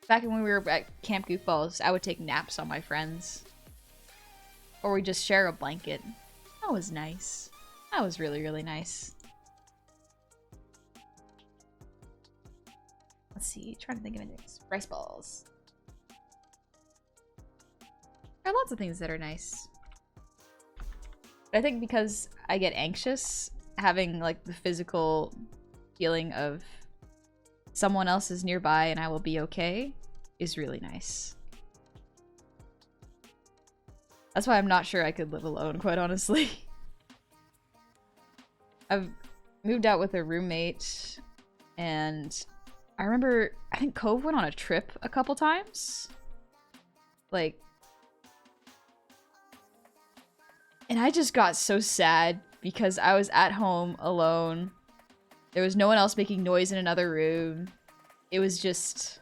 back when we were at Camp Goofballs, I would take naps on my friends. Or we'd just share a blanket. That was nice. That was really, really nice. Let's see, trying to think of anything. Rice balls. There are lots of things that are nice. But I think because I get anxious, having like the physical feeling of someone else is nearby and I will be okay is really nice. That's why I'm not sure I could live alone, quite honestly. I've moved out with a roommate, and I remember, I think Cove went on a trip a couple times. Like, and I just got so sad because I was at home alone. There was no one else making noise in another room. It was just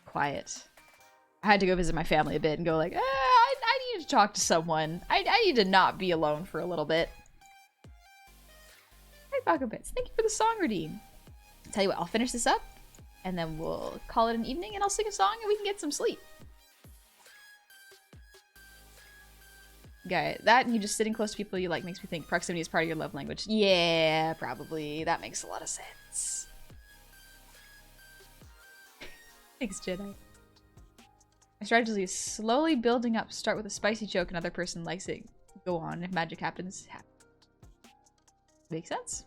quiet. I had to go visit my family a bit and go like, I need to talk to someone. I need to not be alone for a little bit. Hi, Baco Bits. Thank you for the song redeem. Tell you what, I'll finish this up and then we'll call it an evening and I'll sing a song and we can get some sleep. Okay, that and you just sitting close to people you like makes me think proximity is part of your love language. Yeah, probably. That makes a lot of sense. Thanks, Jedi. My strategy is slowly building up. Start with a spicy joke, another person likes it. Go on. If magic happens, makes sense.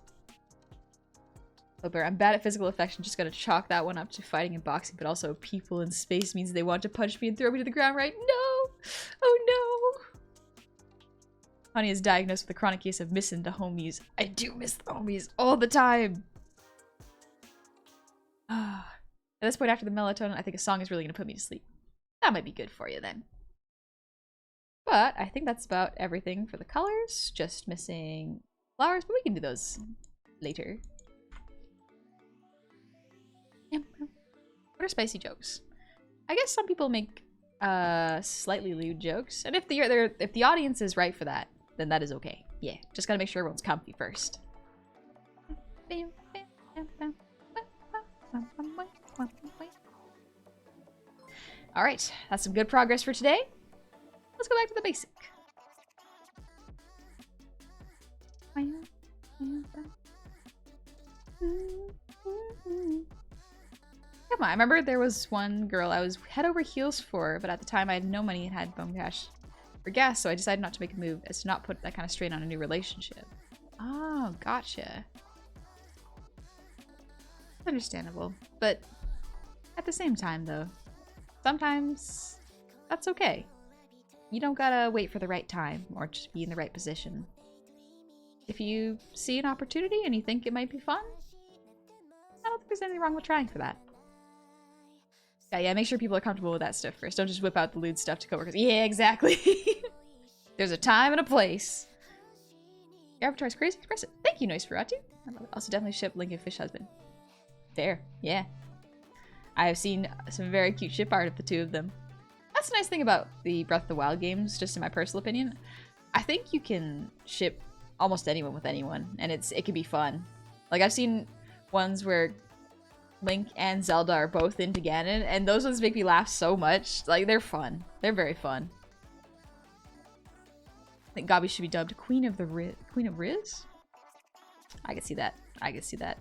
I'm bad at physical affection. Just gotta chalk that one up to fighting and boxing, but also people in space means they want to punch me and throw me to the ground, right? No! Oh no! Honey is diagnosed with a chronic case of missing the homies. I do miss the homies all the time. At this point, after the melatonin, I think a song is really gonna put me to sleep. That might be good for you then. But I think that's about everything for the colors. Just missing flowers, but we can do those later. What are spicy jokes? I guess some people make slightly lewd jokes, and if the audience is right for that, then that is okay. Yeah, just gotta make sure everyone's comfy first. Alright, that's some good progress for today. Let's go back to the basic. Come on, I remember there was one girl I was head over heels for, but at the time I had no money and had bum cash for gas, so I decided not to make a move as to not put that kind of strain on a new relationship. Oh, gotcha. Understandable. But at the same time, though, sometimes that's okay. You don't gotta wait for the right time or just be in the right position. If you see an opportunity and you think it might be fun, I don't think there's anything wrong with trying for that. Yeah, make sure people are comfortable with that stuff first. Don't just whip out the lewd stuff to coworkers. Yeah, exactly. There's a time and a place. Your avatar is crazy expressive. Thank you, Noise Ferratu. I love it. Also, definitely ship Link and Fish Husband. Fair, yeah. I have seen some very cute ship art of the two of them. That's the nice thing about the Breath of the Wild games, just in my personal opinion. I think you can ship almost anyone with anyone, and it can be fun. Like, I've seen ones where Link and Zelda are both into Ganon, and those ones make me laugh so much. Like, they're fun. They're very fun. I think Gabi should be dubbed Queen of Riz? I can see that. I can see that.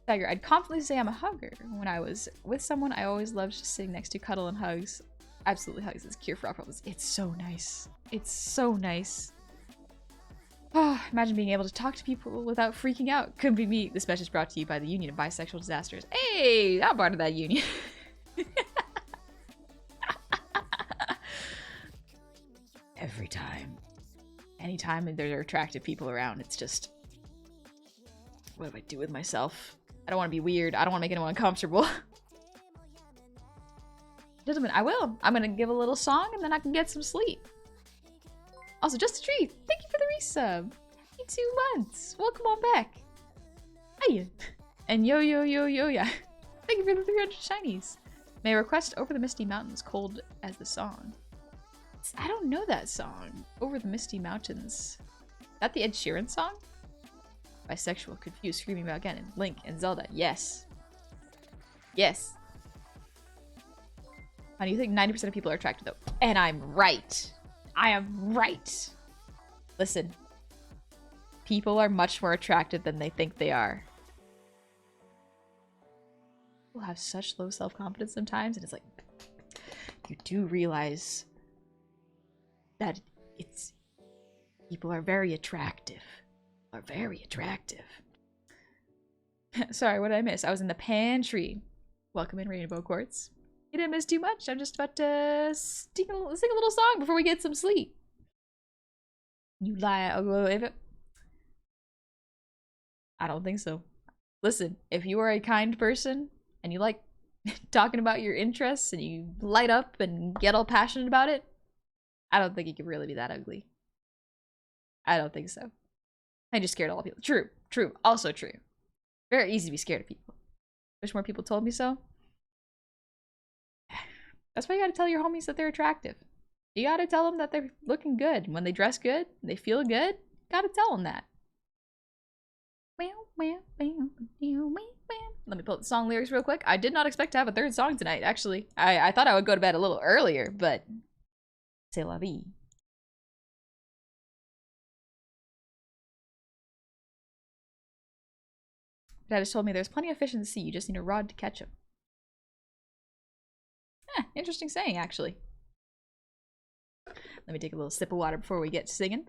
Tiger, I'd confidently say I'm a hugger. When I was with someone, I always loved just sitting next to, cuddle and hugs. Absolutely hugs. It's a cure for all problems. It's so nice. It's so nice. Oh, imagine being able to talk to people without freaking out. Couldn't be me. This message brought to you by the Union of Bisexual Disasters. Hey, I'm part of that union. Every time. Anytime there are attractive people around, it's just... What do I do with myself? I don't want to be weird. I don't want to make anyone uncomfortable. Gentlemen, I will. I'm going to give a little song and then I can get some sleep. Also, Just a Tree, thank you for the resub. 2 months. Welcome on back. Hiya. And yo, yeah. Thank you for the 300 shinies. May I request Over the Misty Mountains, Cold as the Song. I don't know that song. Over the Misty Mountains. Is that the Ed Sheeran song? Bisexual, confused, screaming about Ganon, Link, and Zelda. Yes. Yes. How do you think 90% of people are attracted though? And I'm right. I am right. Listen. People are much more attractive than they think they are. People have such low self-confidence sometimes, and it's like, you do realize that people are very attractive. Sorry, what did I miss? I was in the pantry. Welcome in, Rainbow Quartz. You didn't miss too much. I'm just about to sing a little song before we get some sleep. You lie. I don't think so. Listen, if you are a kind person and you like talking about your interests and you light up and get all passionate about it, I don't think you can really be that ugly. I don't think so. I just scared all people. True, also true. Very easy to be scared of people. Wish more people told me so. That's why you gotta tell your homies that they're attractive. You gotta tell them that they're looking good. When they dress good, they feel good, gotta tell them that. Let me pull up the song lyrics real quick. I did not expect to have a third song tonight, actually. I thought I would go to bed a little earlier, but... C'est la vie. Dad just told me there's plenty of fish in the sea, you just need a rod to catch them. Interesting saying, actually. Let me take a little sip of water before we get singing.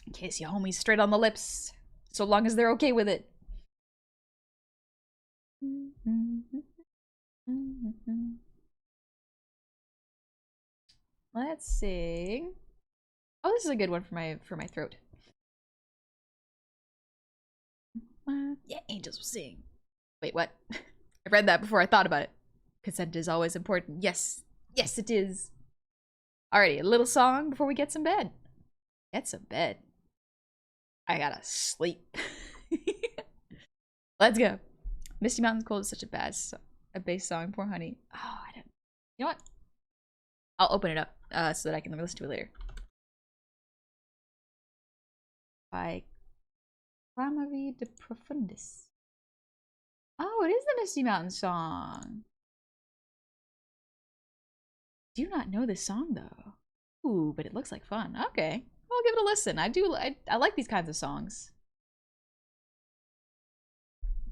In case your homies straight on the lips, so long as they're okay with it. Let's sing. Oh, this is a good one for my throat. Yeah, angels will sing. Wait, what? I read that before I thought about it. Consent is always important. Yes. Yes, it is. Alrighty, a little song before we get some bed. Get some bed. I gotta sleep. Let's go. Misty Mountains Cold is such a bass song. Poor honey. Oh, I don't. You know what? I'll open it up so that I can listen to it later. by Clamavi de Profundis. Oh, it is the Misty Mountain song. Do not know this song though. Ooh, but it looks like fun. Okay, I'll give it a listen. I like these kinds of songs.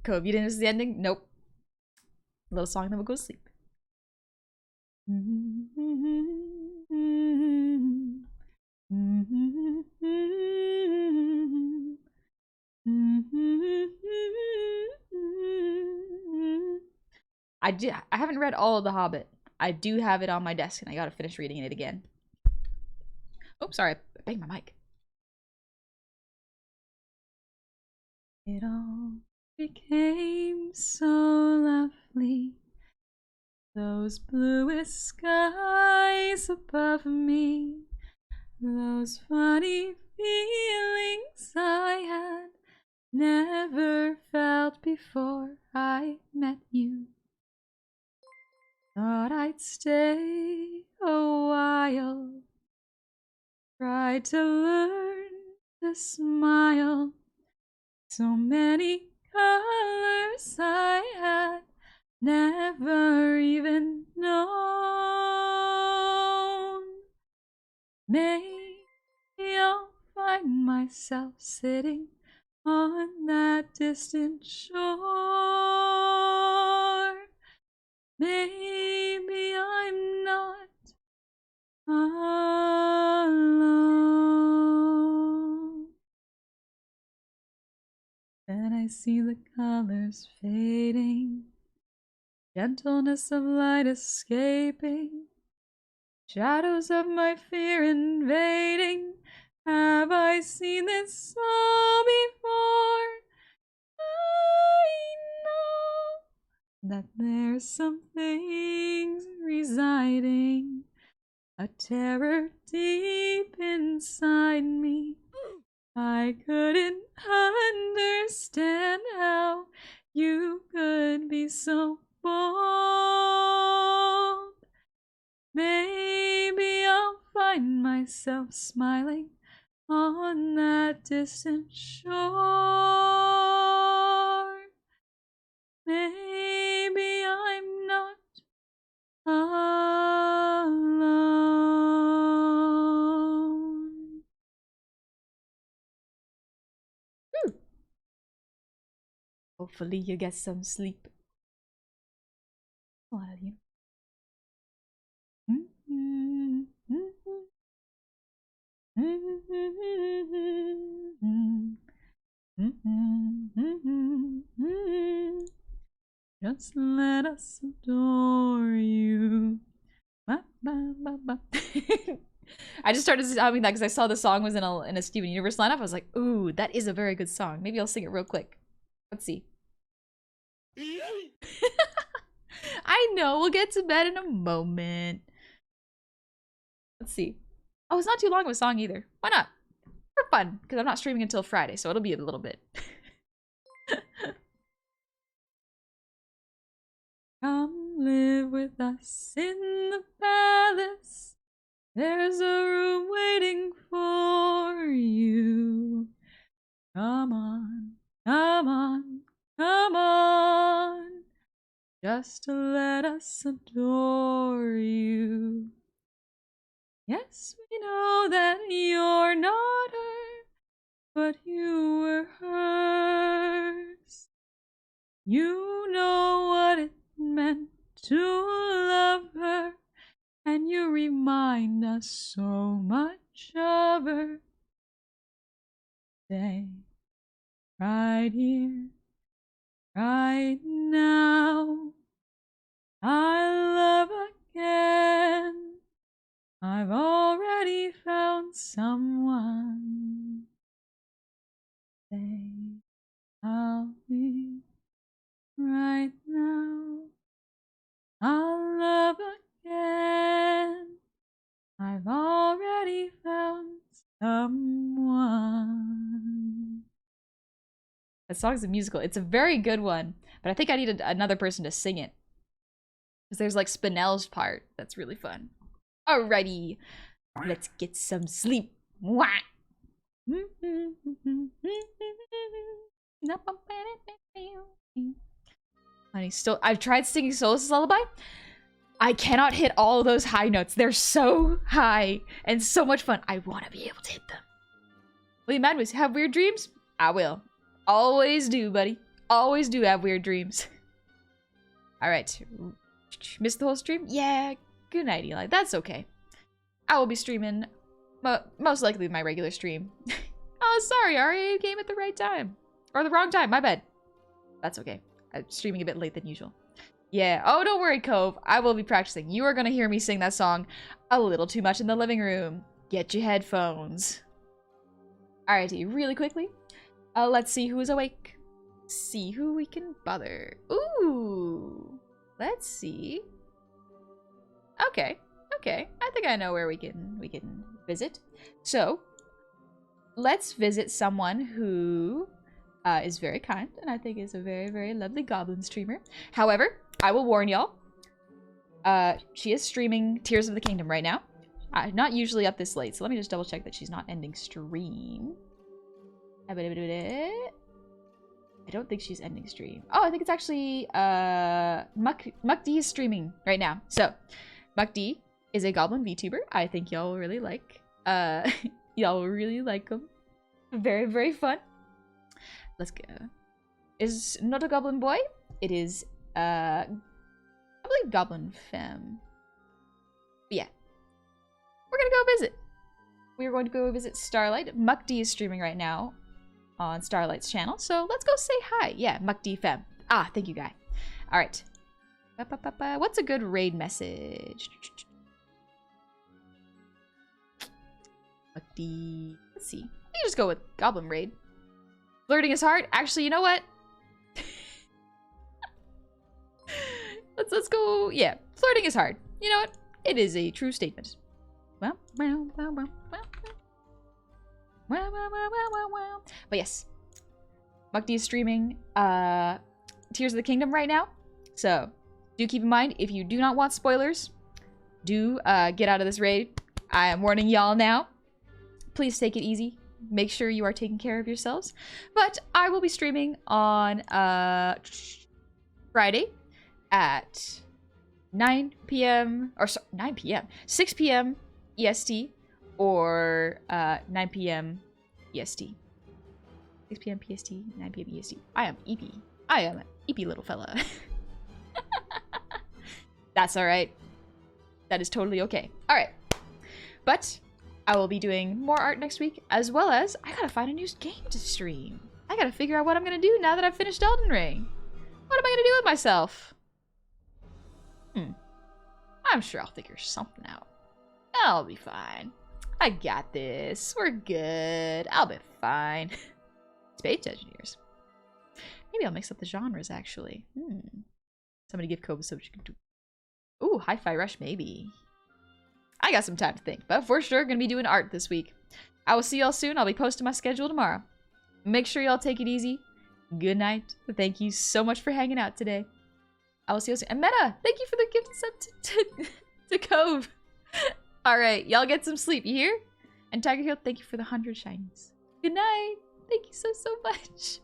Cove, you didn't miss the ending? Nope. A little song, then we'll go to sleep. I haven't read all of The Hobbit. I do have it on my desk, and I gotta finish reading it again. Oh, sorry, I banged my mic. It all became so lovely. Those bluest skies above me. Those funny feelings I had never felt before I met you. Thought I'd stay a while. Tried to learn to smile. So many colors I had never even known. Maybe I'll find myself sitting on that distant shore. Maybe I'm not alone. Then I see the colors fading, gentleness of light escaping, shadows of my fear invading. Have I seen this all before? I know that there's some things residing, a terror deep inside me. I couldn't understand how you could be so bold. Maybe I'll find myself smiling on that distant shore. Maybe I'm not alone. Hopefully you get some sleep. A lot of you. Just let us adore you. I just started sounding that because I saw the song was in a Steven Universe lineup. I was like, ooh, that is a very good song. Maybe I'll sing it real quick. Let's see. I know, we'll get to bed in a moment. Let's see. Oh, it's not too long of a song either. Why not? For fun, because I'm not streaming until Friday, so it'll be a little bit. Come live with us in the palace. There's a room waiting for you. Come on, come on, come on. Just to let us adore you. Yes, we know that you're not her, but you were hers. You know what it meant to love her, and you remind us so much of her. Stay right here, right now. I love again. I've already found someone. Say, I'll be right now. I'll love again. I've already found someone. That song's a musical. It's a very good one, but I think I need another person to sing it. Because there's like Spinell's part. That's really fun. Alrighty. Let's get some sleep. Mwah! Honey, still, I've tried singing Solus' Lullaby. I cannot hit all of those high notes. They're so high and so much fun. I want to be able to hit them. William Madness, have weird dreams? I will. Always do, buddy. Always do have weird dreams. All right. Missed the whole stream? Yeah. Good night, Eli. That's okay. I will be streaming most likely my regular stream. Oh, sorry, Aria, you came at the right time. Or the wrong time, my bad. That's okay. I'm streaming a bit late than usual. Yeah, oh, don't worry, Cove. I will be practicing. You are gonna hear me sing that song a little too much in the living room. Get your headphones. Alrighty, really quickly. Let's see who's awake. See who we can bother. Ooh, let's see. Okay, okay. I think I know where we can visit. So, let's visit someone who is very kind, and I think is a very, very lovely Goblin streamer. However, I will warn y'all, she is streaming Tears of the Kingdom right now. Not usually up this late, so let me just double check that she's not ending stream. I don't think she's ending stream. Oh, I think it's actually Muck D is streaming right now. So, Muck D is a Goblin VTuber. I think y'all will really like. Y'all will really like him. Very, very fun. Let's go. Is not a Goblin boy. It is, I believe Goblin femme. But yeah. We're gonna go visit. We are going to go visit Starlight. Muck D is streaming right now on Starlight's channel. So let's go say hi. Yeah, Muck D femme. Ah, thank you, guy. All right. What's a good raid message? Muck D. Let's see. You just go with Goblin raid. Flirting is hard. Actually, you know what? let's go. Yeah, flirting is hard. You know what? It is a true statement. But yes, Muck D is streaming Tears of the Kingdom right now. So do keep in mind, if you do not want spoilers, do get out of this raid. I am warning y'all now. Please take it easy. Make sure you are taking care of yourselves. But I will be streaming on Friday at 9 p.m. or sorry, 9 p.m. 6 p.m. EST or 9 p.m. EST. 6 p.m. PST, 9 p.m. EST. I am EP. I am an EP little fella. That's alright. That is totally okay. Alright. But I will be doing more art next week, as well as I gotta find a new game to stream. I gotta figure out what I'm gonna do now that I've finished Elden Ring. What am I gonna do with myself? I'm sure I'll figure something out. I'll be fine. I got this. We're good. I'll be fine. Space engineers. Maybe I'll mix up the genres, actually. Somebody give Kobe so she can do. Ooh, Hi-Fi Rush, maybe. I got some time to think, but for sure gonna be doing art this week. I will see y'all soon. I'll be posting my schedule tomorrow. Make sure y'all take it easy. Good night. Thank you so much for hanging out today. I will see you soon. And Meta, thank you for the gift sub to Cove. Alright, y'all get some sleep, you hear? And Tiger Heel, thank you for the 100 shinies. Good night. Thank you so much.